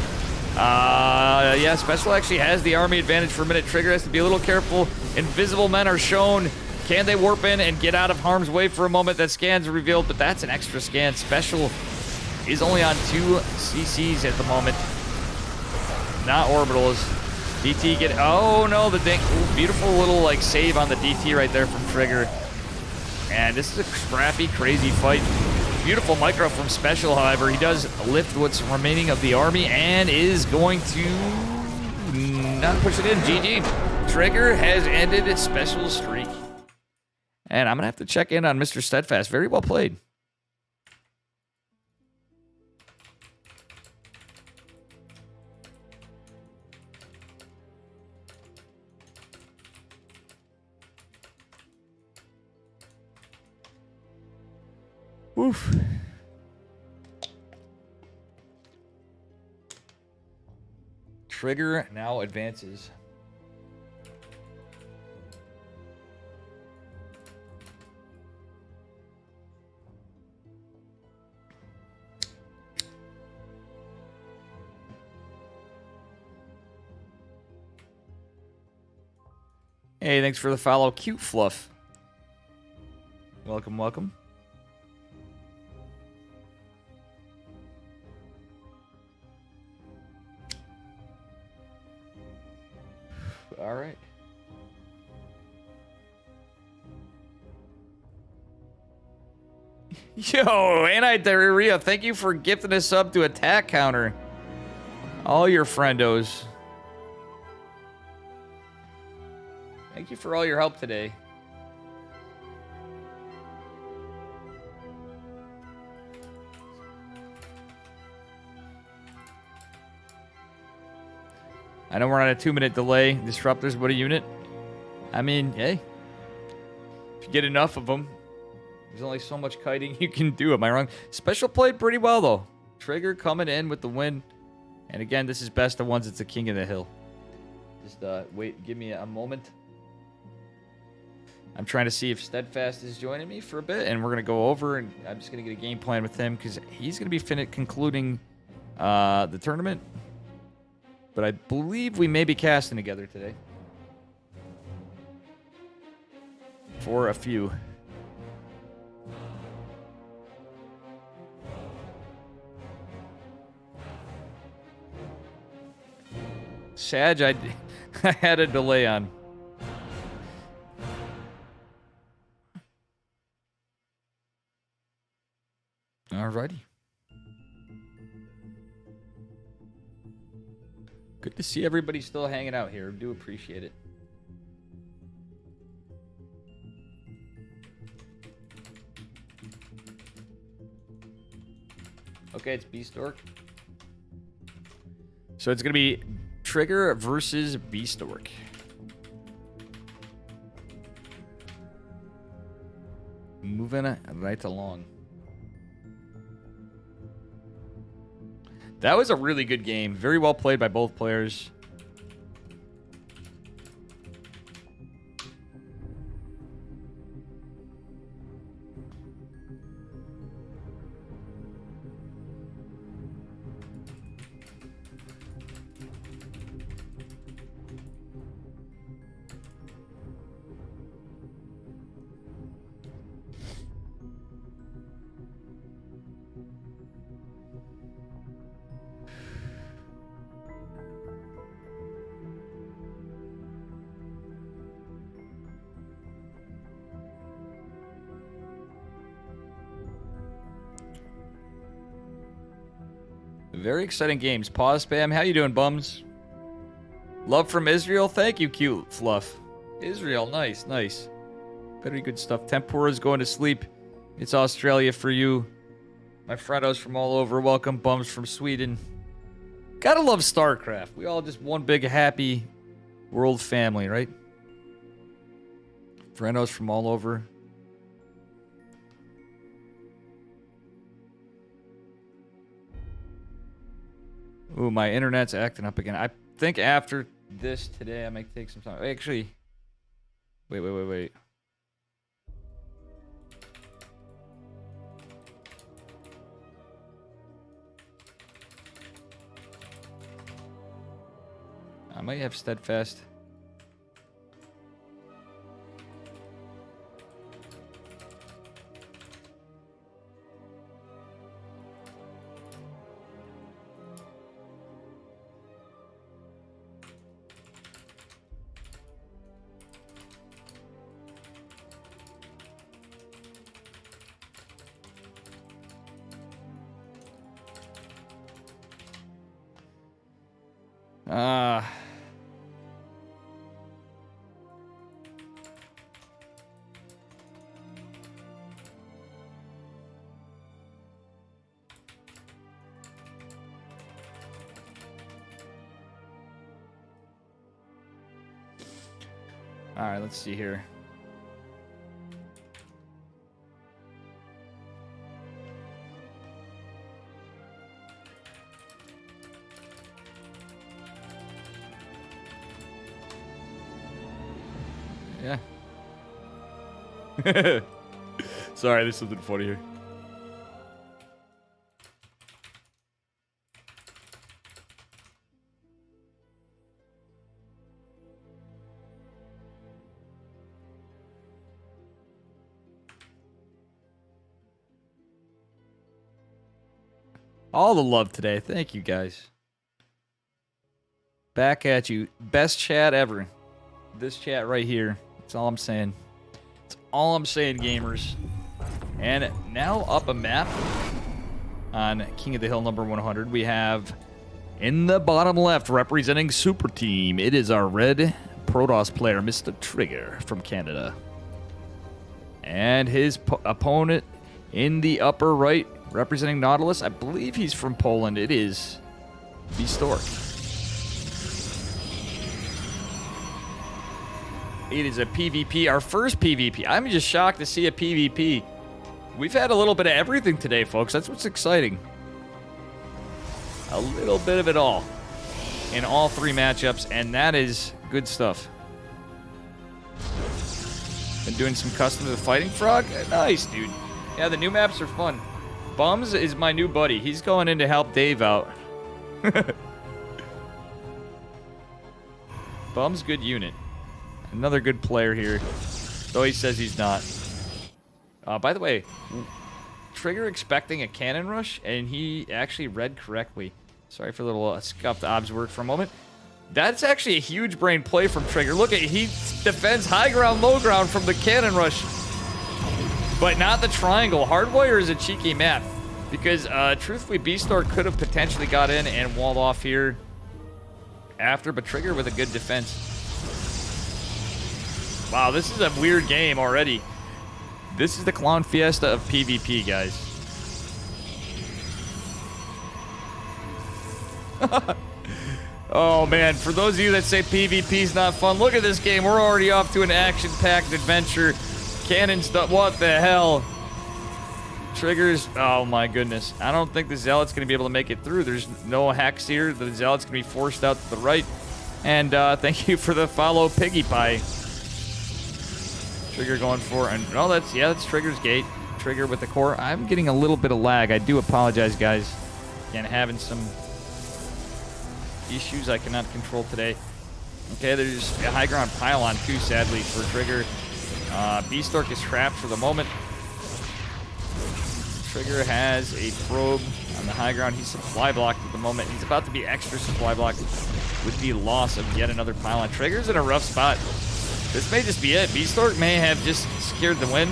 Yeah, Special actually has the army advantage for a minute. Trigger has to be a little careful. Invisible men are shown. Can they warp in and get out of harm's way for a moment? That scan's revealed, but that's an extra scan. Special is only on 2 CCs at the moment. Not orbitals. DT get. Oh no, the dang, beautiful little like save on the DT right there from Trigger. And this is a scrappy, crazy fight. Beautiful micro from Special, however. He does lift what's remaining of the army and is going to not push it in. GG. Trigger has ended its Special streak. And I'm going to have to check in on Mr. Steadfast. Very well played. Oof. Trigger now advances. Hey, thanks for the follow, Cute Fluff. Welcome, welcome. All right. Yo, Anti-Diarrhea, thank you for gifting us up to attack counter. All your friendos. Thank you for all your help today. I know we're on a 2-minute delay. Disruptors, what a unit. I mean, hey. If you get enough of them, there's only so much kiting you can do. Am I wrong? Special played pretty well, though. Trigger coming in with the win. And again, this is best of ones. It's the King of the Hill. Just wait, give me a moment. I'm trying to see if Steadfast is joining me for a bit, and we're going to go over, and I'm just going to get a game plan with him, because he's going to be concluding the tournament. But I believe we may be casting together today. For a few. Sag, I had a delay on. Alrighty. Good to see everybody still hanging out here. Do appreciate it. Okay, it's Beastork. So it's going to be Trigger versus Beastork. Moving right along. That was a really good game. Very well played by both players. Very exciting games. Pause spam. How you doing, bums? Love from Israel. Thank you, Cute Fluff. Israel, nice, nice. Very good stuff. Tempura's going to sleep. It's Australia for you. My friendos from all over. Welcome, bums from Sweden. Gotta love StarCraft. We all just one big happy world family, right? Friendos from all over. Ooh, my internet's acting up again. I think after this today, I might take some time. Actually, wait. I might have Steadfast. All right, let's see here. Yeah. Sorry, there's something funny here. All the love today. Thank you, guys. Back at you. Best chat ever. This chat right here. That's all I'm saying. That's all I'm saying, gamers. And now up a map on King of the Hill number 100. We have in the bottom left representing Super Team. It is our red Protoss player, Mr. Trigger from Canada. And his opponent in the upper right representing Nautilus. I believe he's from Poland. It is Stork. It is a PvP, our first PvP. I'm just shocked to see a PvP. We've had a little bit of everything today, folks. That's what's exciting. A little bit of it all in all three matchups, and that is good stuff. Been doing some custom to the Fighting Frog. Nice, dude. Yeah, the new maps are fun. Bums is my new buddy. He's going in to help Dave out. Bum's good unit. Another good player here, though he says he's not. By the way, Trigger expecting a cannon rush, and he actually read correctly. Sorry for a little scuffed obs work for a moment. That's actually a huge brain play from Trigger. Look at, he defends high ground, low ground from the cannon rush, but not the triangle. Hardwire is a cheeky map because, truthfully, Beastar could have potentially got in and walled off here after, but Trigger with a good defense. Wow, this is a weird game already. This is the Clown Fiesta of PvP, guys. Oh, man. For those of you that say PvP is not fun, look at this game. We're already off to an action-packed adventure. Cannons, what the hell? Triggers, oh my goodness. I don't think the Zealot's going to be able to make it through. There's no hex here. The Zealot's going to be forced out to the right. And thank you for the follow, Piggy Pie. Trigger going for, and oh, that's Trigger's gate. Trigger with the core. I'm getting a little bit of lag. I do apologize, guys. Again, having some issues I cannot control today. Okay, there's a high ground pylon too, sadly, for Trigger. Beastork is trapped for the moment. Trigger has a probe on the high ground. He's supply blocked at the moment. He's about to be extra supply blocked with the loss of yet another pylon. Trigger's in a rough spot. This may just be it. Beastork may have just secured the win.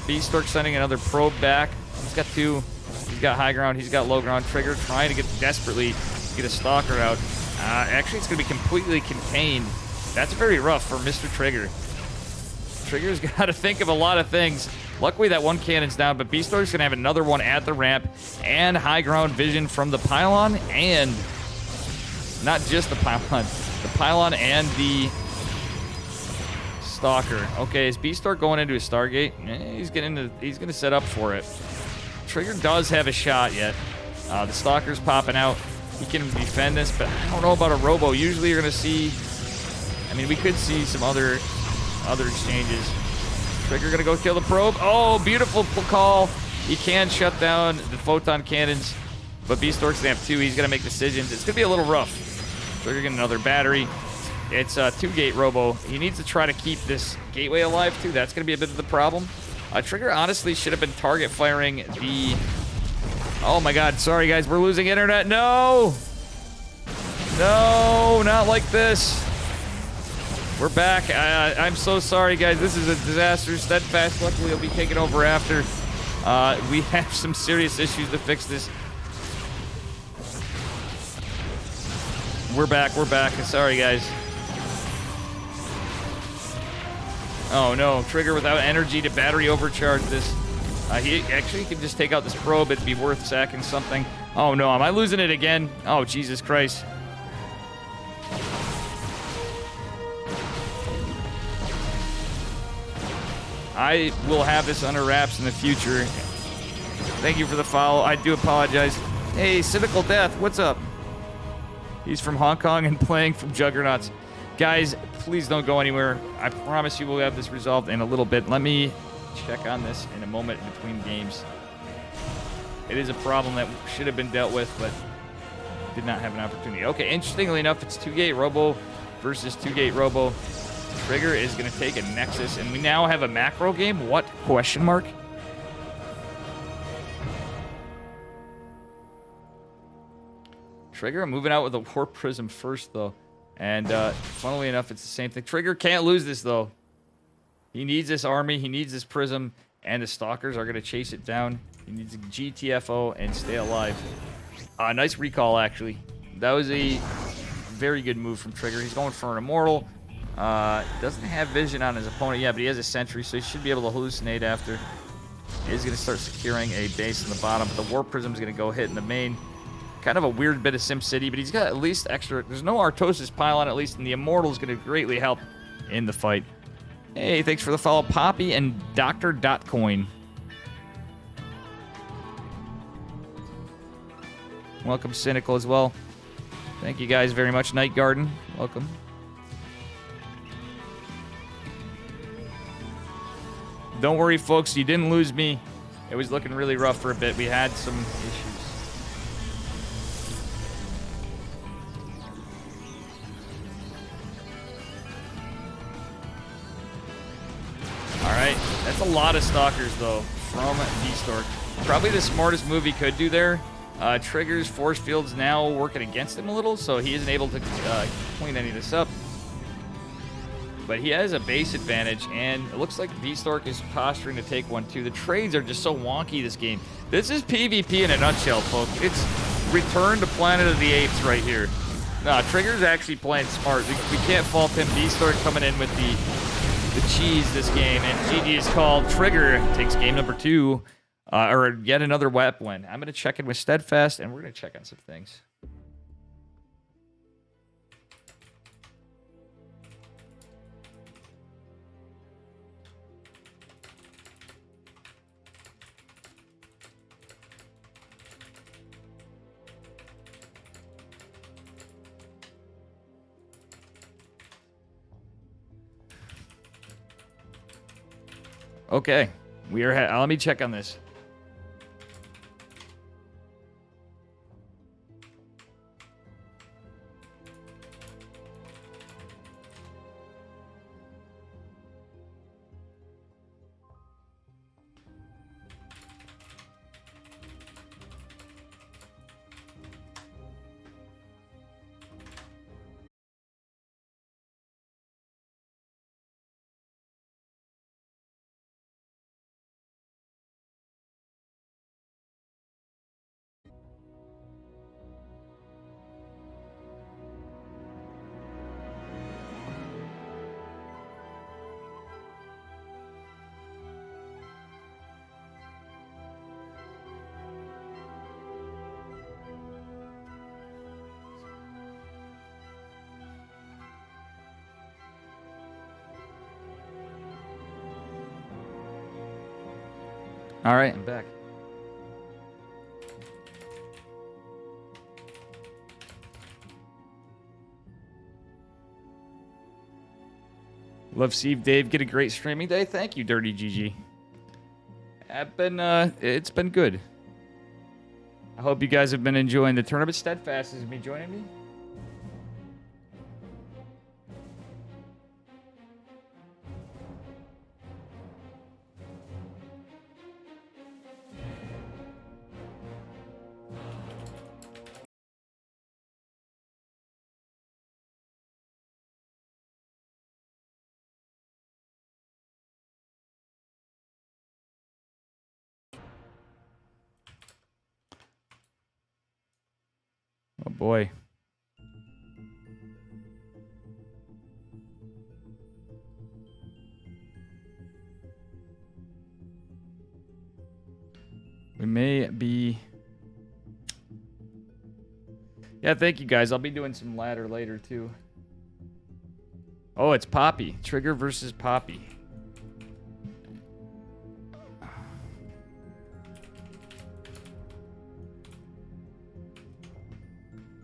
Beastork sending another probe back. He's got two. He's got high ground. He's got low ground. Trigger trying to get desperately get a stalker out. Actually, it's going to be completely contained. That's very rough for Mr. Trigger. Trigger's got to think of a lot of things. Luckily, that one cannon's down, but Beastork's going to have another one at the ramp and high ground vision from the pylon, and not just the pylon. The pylon and the stalker. Okay, is Beastork going into a Stargate? He's going to set up for it. Trigger does have a shot yet. The stalker's popping out. He can defend this, but I don't know about a robo. Usually you're going to see, I mean, we could see some other exchanges. Trigger going to go kill the probe. Oh, beautiful call. He can shut down the photon cannons, but Beastork's going to have two. He's going to make decisions. It's going to be a little rough. Trigger getting another battery. It's a two-gate robo. He needs to try to keep this gateway alive, too. That's going to be a bit of the problem. Trigger honestly should have been target firing the... Oh, my God. Sorry, guys. We're losing internet. No! No, not like this. We're back. I'm so sorry, guys. This is a disaster. Steadfast, luckily, will be taking over after. We have some serious issues to fix this. We're back. We're back. Sorry, guys. Oh, no. Trigger without energy to battery overcharge this. He actually could just take out this probe. It'd be worth sacking something. Oh, no. Am I losing it again? Oh, Jesus Christ. I will have this under wraps in the future. Thank you for the follow. I do apologize. Hey, Cynical Death, what's up? He's from Hong Kong and playing from Juggernauts. Guys, please don't go anywhere. I promise you we'll have this resolved in a little bit. Let me check on this in a moment in between games. It is a problem that should have been dealt with, but did not have an opportunity. Okay, interestingly enough, it's 2-gate Robo versus 2-gate Robo. Trigger is going to take a Nexus, and we now have a macro game? What? Question mark? Trigger moving out with a Warp Prism first, though. And funnily enough, it's the same thing. Trigger can't lose this, though. He needs this army. He needs this Prism. And the Stalkers are going to chase it down. He needs a GTFO and stay alive. Nice recall, actually. That was a very good move from Trigger. He's going for an Immortal. Doesn't have vision on his opponent yet, but he has a Sentry, so he should be able to hallucinate after. He's going to start securing a base in the bottom, but the Warp Prism is going to go hit in the main. Kind of a weird bit of SimCity, but he's got at least extra. There's no Artosis pylon, at least, and the Immortal is going to greatly help in the fight. Hey, thanks for the follow, Poppy and Dr. Dotcoin. Welcome, Cynical, as well. Thank you guys very much. Night Garden, welcome. Don't worry, folks. You didn't lose me. It was looking really rough for a bit. We had some issues. Alright, that's a lot of Stalkers, though, from D-Stork. Probably the smartest move he could do there. Trigger's force field's now working against him a little, so he isn't able to clean any of this up. But he has a base advantage, and it looks like D-Stork is posturing to take one, too. The trades are just so wonky this game. This is PvP in a nutshell, folks. It's Return to Planet of the Apes right here. Nah, Trigger's actually playing smart. We can't fault him. D-Stork coming in with the cheese this game, and GG is called. Trigger takes game number 2, or yet another WAP win. I'm going to check in with Steadfast, and we're going to check on some things. Okay, we are. Let me check on this. All right, I'm back. Love Steve Dave. Get a great streaming day. Thank you, Dirty GG. It's been good. I hope you guys have been enjoying the tournament. Steadfast has been joining me. Oh boy. may be... Yeah, thank you guys. I'll be doing some ladder later too. Oh, it's Poppy. Trigger versus Poppy.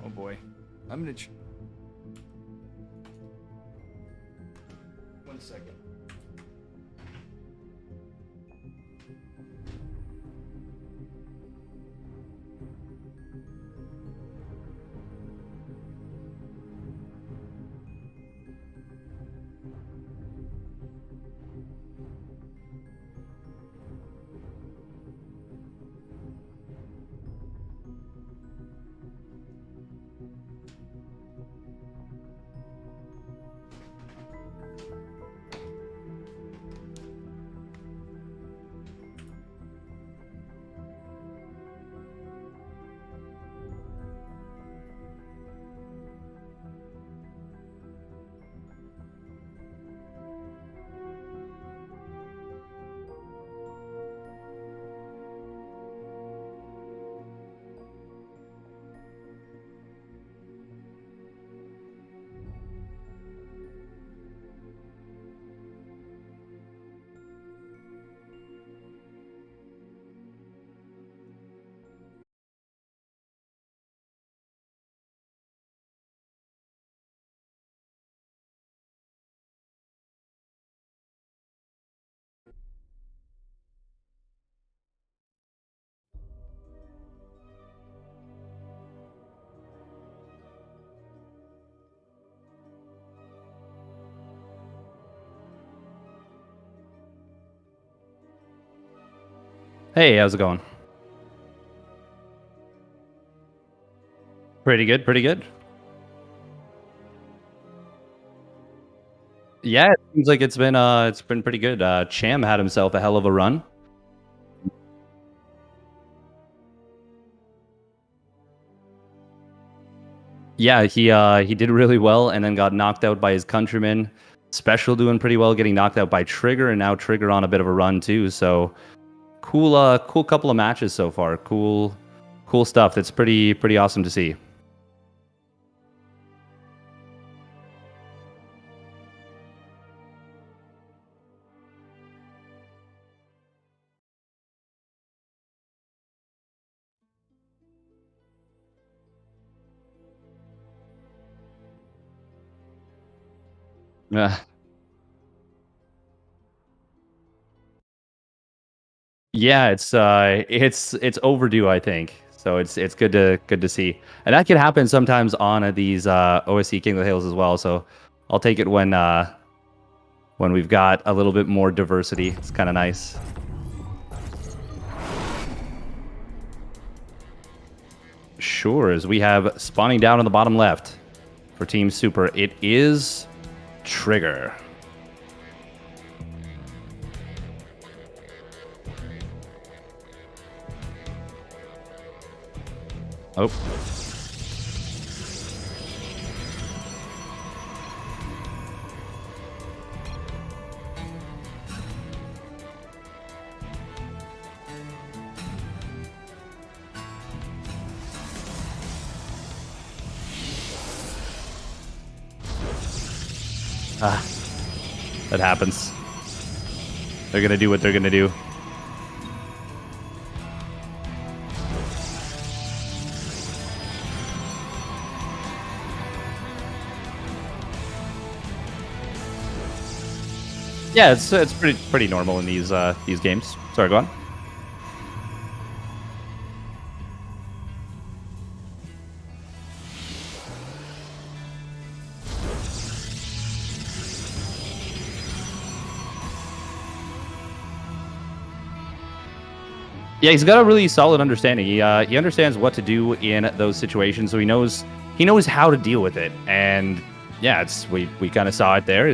Oh boy. I'm gonna... One second. Hey, how's it going? Pretty good, pretty good. Yeah, it seems like it's been pretty good. Cham had himself a hell of a run. Yeah, he did really well and then got knocked out by his countryman. Special doing pretty well, getting knocked out by Trigger, and now Trigger on a bit of a run too. So cool couple of matches so far. Cool stuff. That's pretty awesome to see. Yeah. Yeah, it's overdue, I think. So it's good to see, and that can happen sometimes on these OSC King of the Hills as well. So I'll take it when we've got a little bit more diversity. It's kind of nice. Sure, as we have spawning down on the bottom left for Team Super, it is Trigger. Oh. Ah, that happens. They're gonna do what they're gonna do. Yeah, it's pretty normal in these games. Sorry, go on. Yeah, he's got a really solid understanding. He understands what to do in those situations, so he knows how to deal with it. And yeah, we kind of saw it there.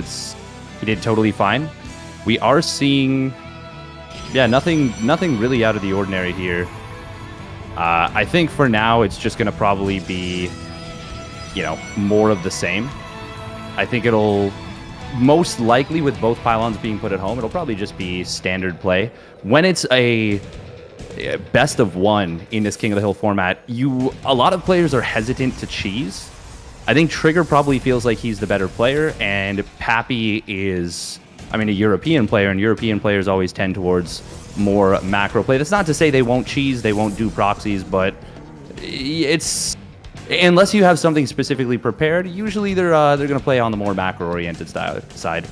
He did totally fine. We are seeing, yeah, nothing really out of the ordinary here. I think for now it's just gonna probably be, more of the same. I think it'll most likely, with both pylons being put at home, it'll probably just be standard play. When it's a best of one in this King of the Hill format, a lot of players are hesitant to cheese. I think Trigger probably feels like he's the better player, and Pappy is, I mean, a European player, and European players always tend towards more macro play. That's not to say they won't cheese, they won't do proxies, but it's, unless you have something specifically prepared, usually they're going to play on the more macro-oriented side.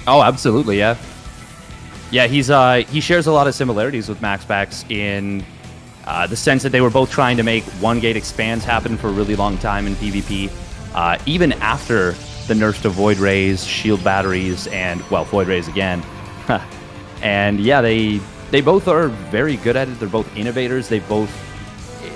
Oh, absolutely, yeah. Yeah, he shares a lot of similarities with MaxPax in the sense that they were both trying to make one-gate expands happen for a really long time in PvP, even after the nerfs to Void Rays, Shield Batteries, and, well, Void Rays again. And yeah, they both are very good at it. They're both innovators. They both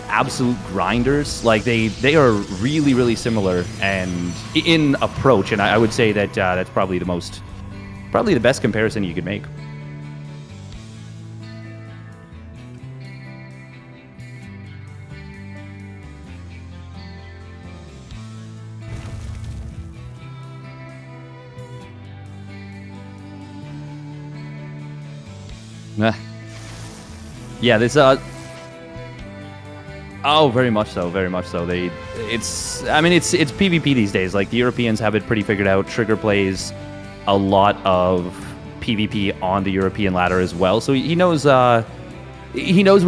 absolute grinders. Like, they are really, really similar and in approach, and I would say that that's probably the best comparison you could make. Yeah, this oh, very much so, very much so. It's PvP these days. Like, the Europeans have it pretty figured out. Trigger plays a lot of PvP on the European ladder as well, so he knows what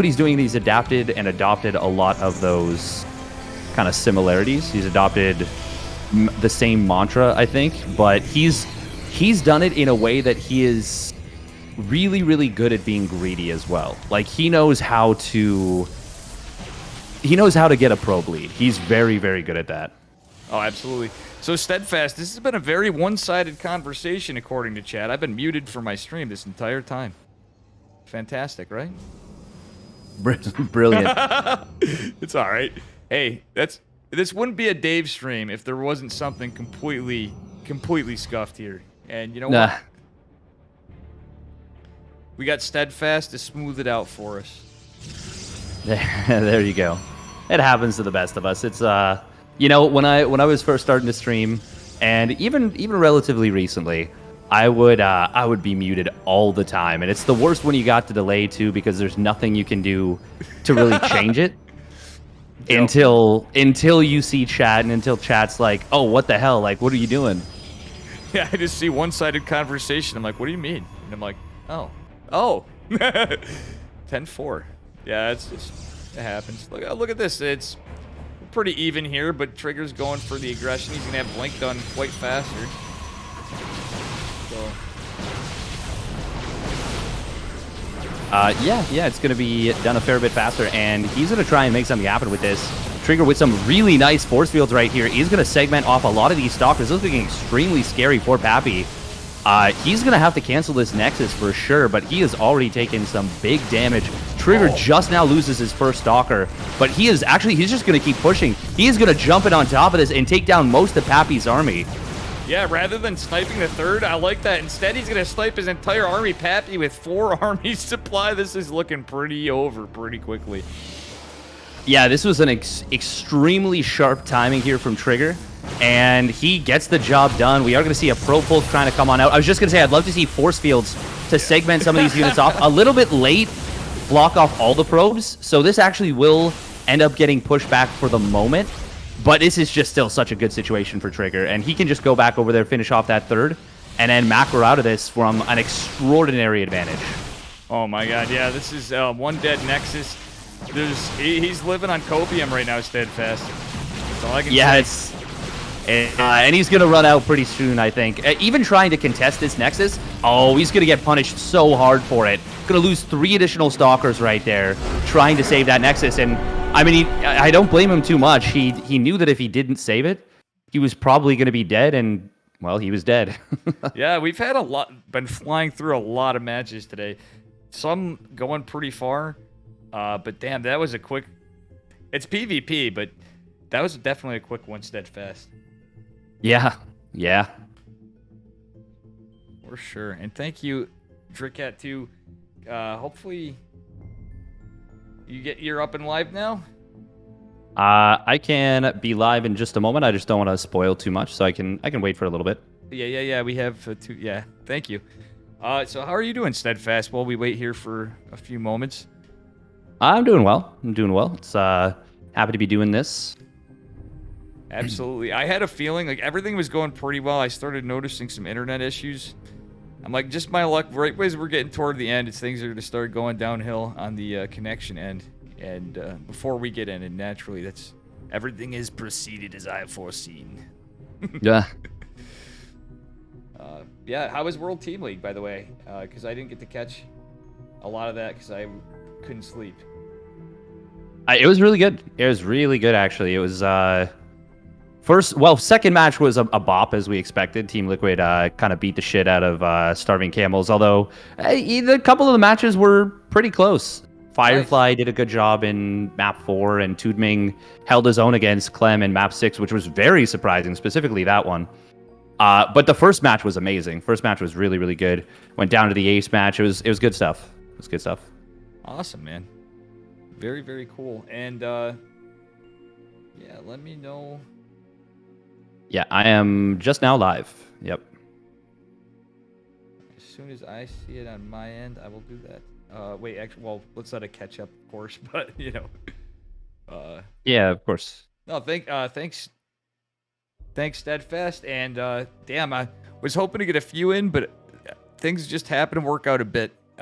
he's doing. He's adapted and adopted a lot of those kind of similarities. He's adopted the same mantra, I think, but he's done it in a way that he is really, really good at being greedy as well. Like, he knows how to get a probe lead. He's very, very good at that. Oh, absolutely. So, Steadfast, this has been a very one-sided conversation, according to chat. I've been muted for my stream this entire time. Fantastic, right? Brilliant. It's all right. Hey, this wouldn't be a Dave stream if there wasn't something completely scuffed here. And you know what? We got Steadfast to smooth it out for us. There you go. It happens to the best of us. It's you know, when I was first starting to stream, and even relatively recently, I would be muted all the time, and it's the worst when you got to delay too, because there's nothing you can do to really change it until you see chat, and until chat's like, oh, what the hell? Like, what are you doing? Yeah, I just see one-sided conversation. I'm like, what do you mean? And I'm like, oh, 10-4. Yeah, it happens. Look at this. It's pretty even here, but Trigger's going for the aggression. He's gonna have Blink done quite faster. So. Yeah, it's gonna be done a fair bit faster, and he's gonna try and make something happen with this. Trigger with some really nice force fields right here is gonna segment off a lot of these stalkers. This is looking extremely scary for Pappy. He's gonna have to cancel this Nexus for sure, but he has already taken some big damage. Trigger just now loses his first Stalker, but he's just gonna keep pushing. He is gonna jump in on top of this and take down most of Pappy's army. Yeah, rather than sniping the third, I like that. Instead, he's gonna snipe his entire army. Pappy with 4 armies supply. This is looking pretty over pretty quickly. Yeah, this was an extremely sharp timing here from Trigger, and he gets the job done. We are going to see a Pro Pulse trying to come on out. I was just going to say, I'd love to see Force Fields to segment some of these units off. A little bit late, block off all the probes, so this actually will end up getting pushed back for the moment, but this is just still such a good situation for Trigger, and he can just go back over there, finish off that third, and then macro out of this from an extraordinary advantage. Oh my god, yeah, this is one dead Nexus. He's living on copium right now, Steadfast. That's all I can say. And he's going to run out pretty soon, I think. Even trying to contest this Nexus, he's going to get punished so hard for it. Going to lose 3 additional Stalkers right there, trying to save that Nexus. And, I mean, I don't blame him too much. He knew that if he didn't save it, he was probably going to be dead, and, well, he was dead. Yeah, we've had been flying through a lot of matches today. Some going pretty far. But damn, that was a quick... It's PvP, but that was definitely a quick one, Steadfast. Yeah. Yeah. For sure. And thank you, Dricat, too. Hopefully you're up and live now. I can be live in just a moment. I just don't want to spoil too much, so I can wait for a little bit. Yeah. We have two. Yeah, thank you. So how are you doing, Steadfast? While we wait here for a few moments. I'm doing well. It's happy to be doing this. Absolutely. I had a feeling like everything was going pretty well. I started noticing some internet issues. I'm like, just my luck. Right as we're getting toward the end, things are going to start going downhill on the connection end. And before we get in, and naturally, everything is proceeded as I have foreseen. Yeah. Yeah, how was World Team League, by the way? Because I didn't get to catch a lot of that because I couldn't sleep. It was really good. It was really good, actually. It was second match was a bop as we expected. Team Liquid kind of beat the shit out of Starving Camels, although a couple of the matches were pretty close. Firefly did a good job in map 4, and Tudming held his own against Clem in map 6, which was very surprising, specifically that one. But the first match was amazing. First match was really, really good. Went down to the ace match. It was good stuff. It was good stuff. Awesome, man. Very, very cool. And yeah, let me know. Yeah, I am just now live. Yep. As soon as I see it on my end, I will do that. Wait, actually, well, let's let it catch up, of course. But you know. Yeah, of course. No, thanks, Steadfast. And damn, I was hoping to get a few in, but things just happen to work out a bit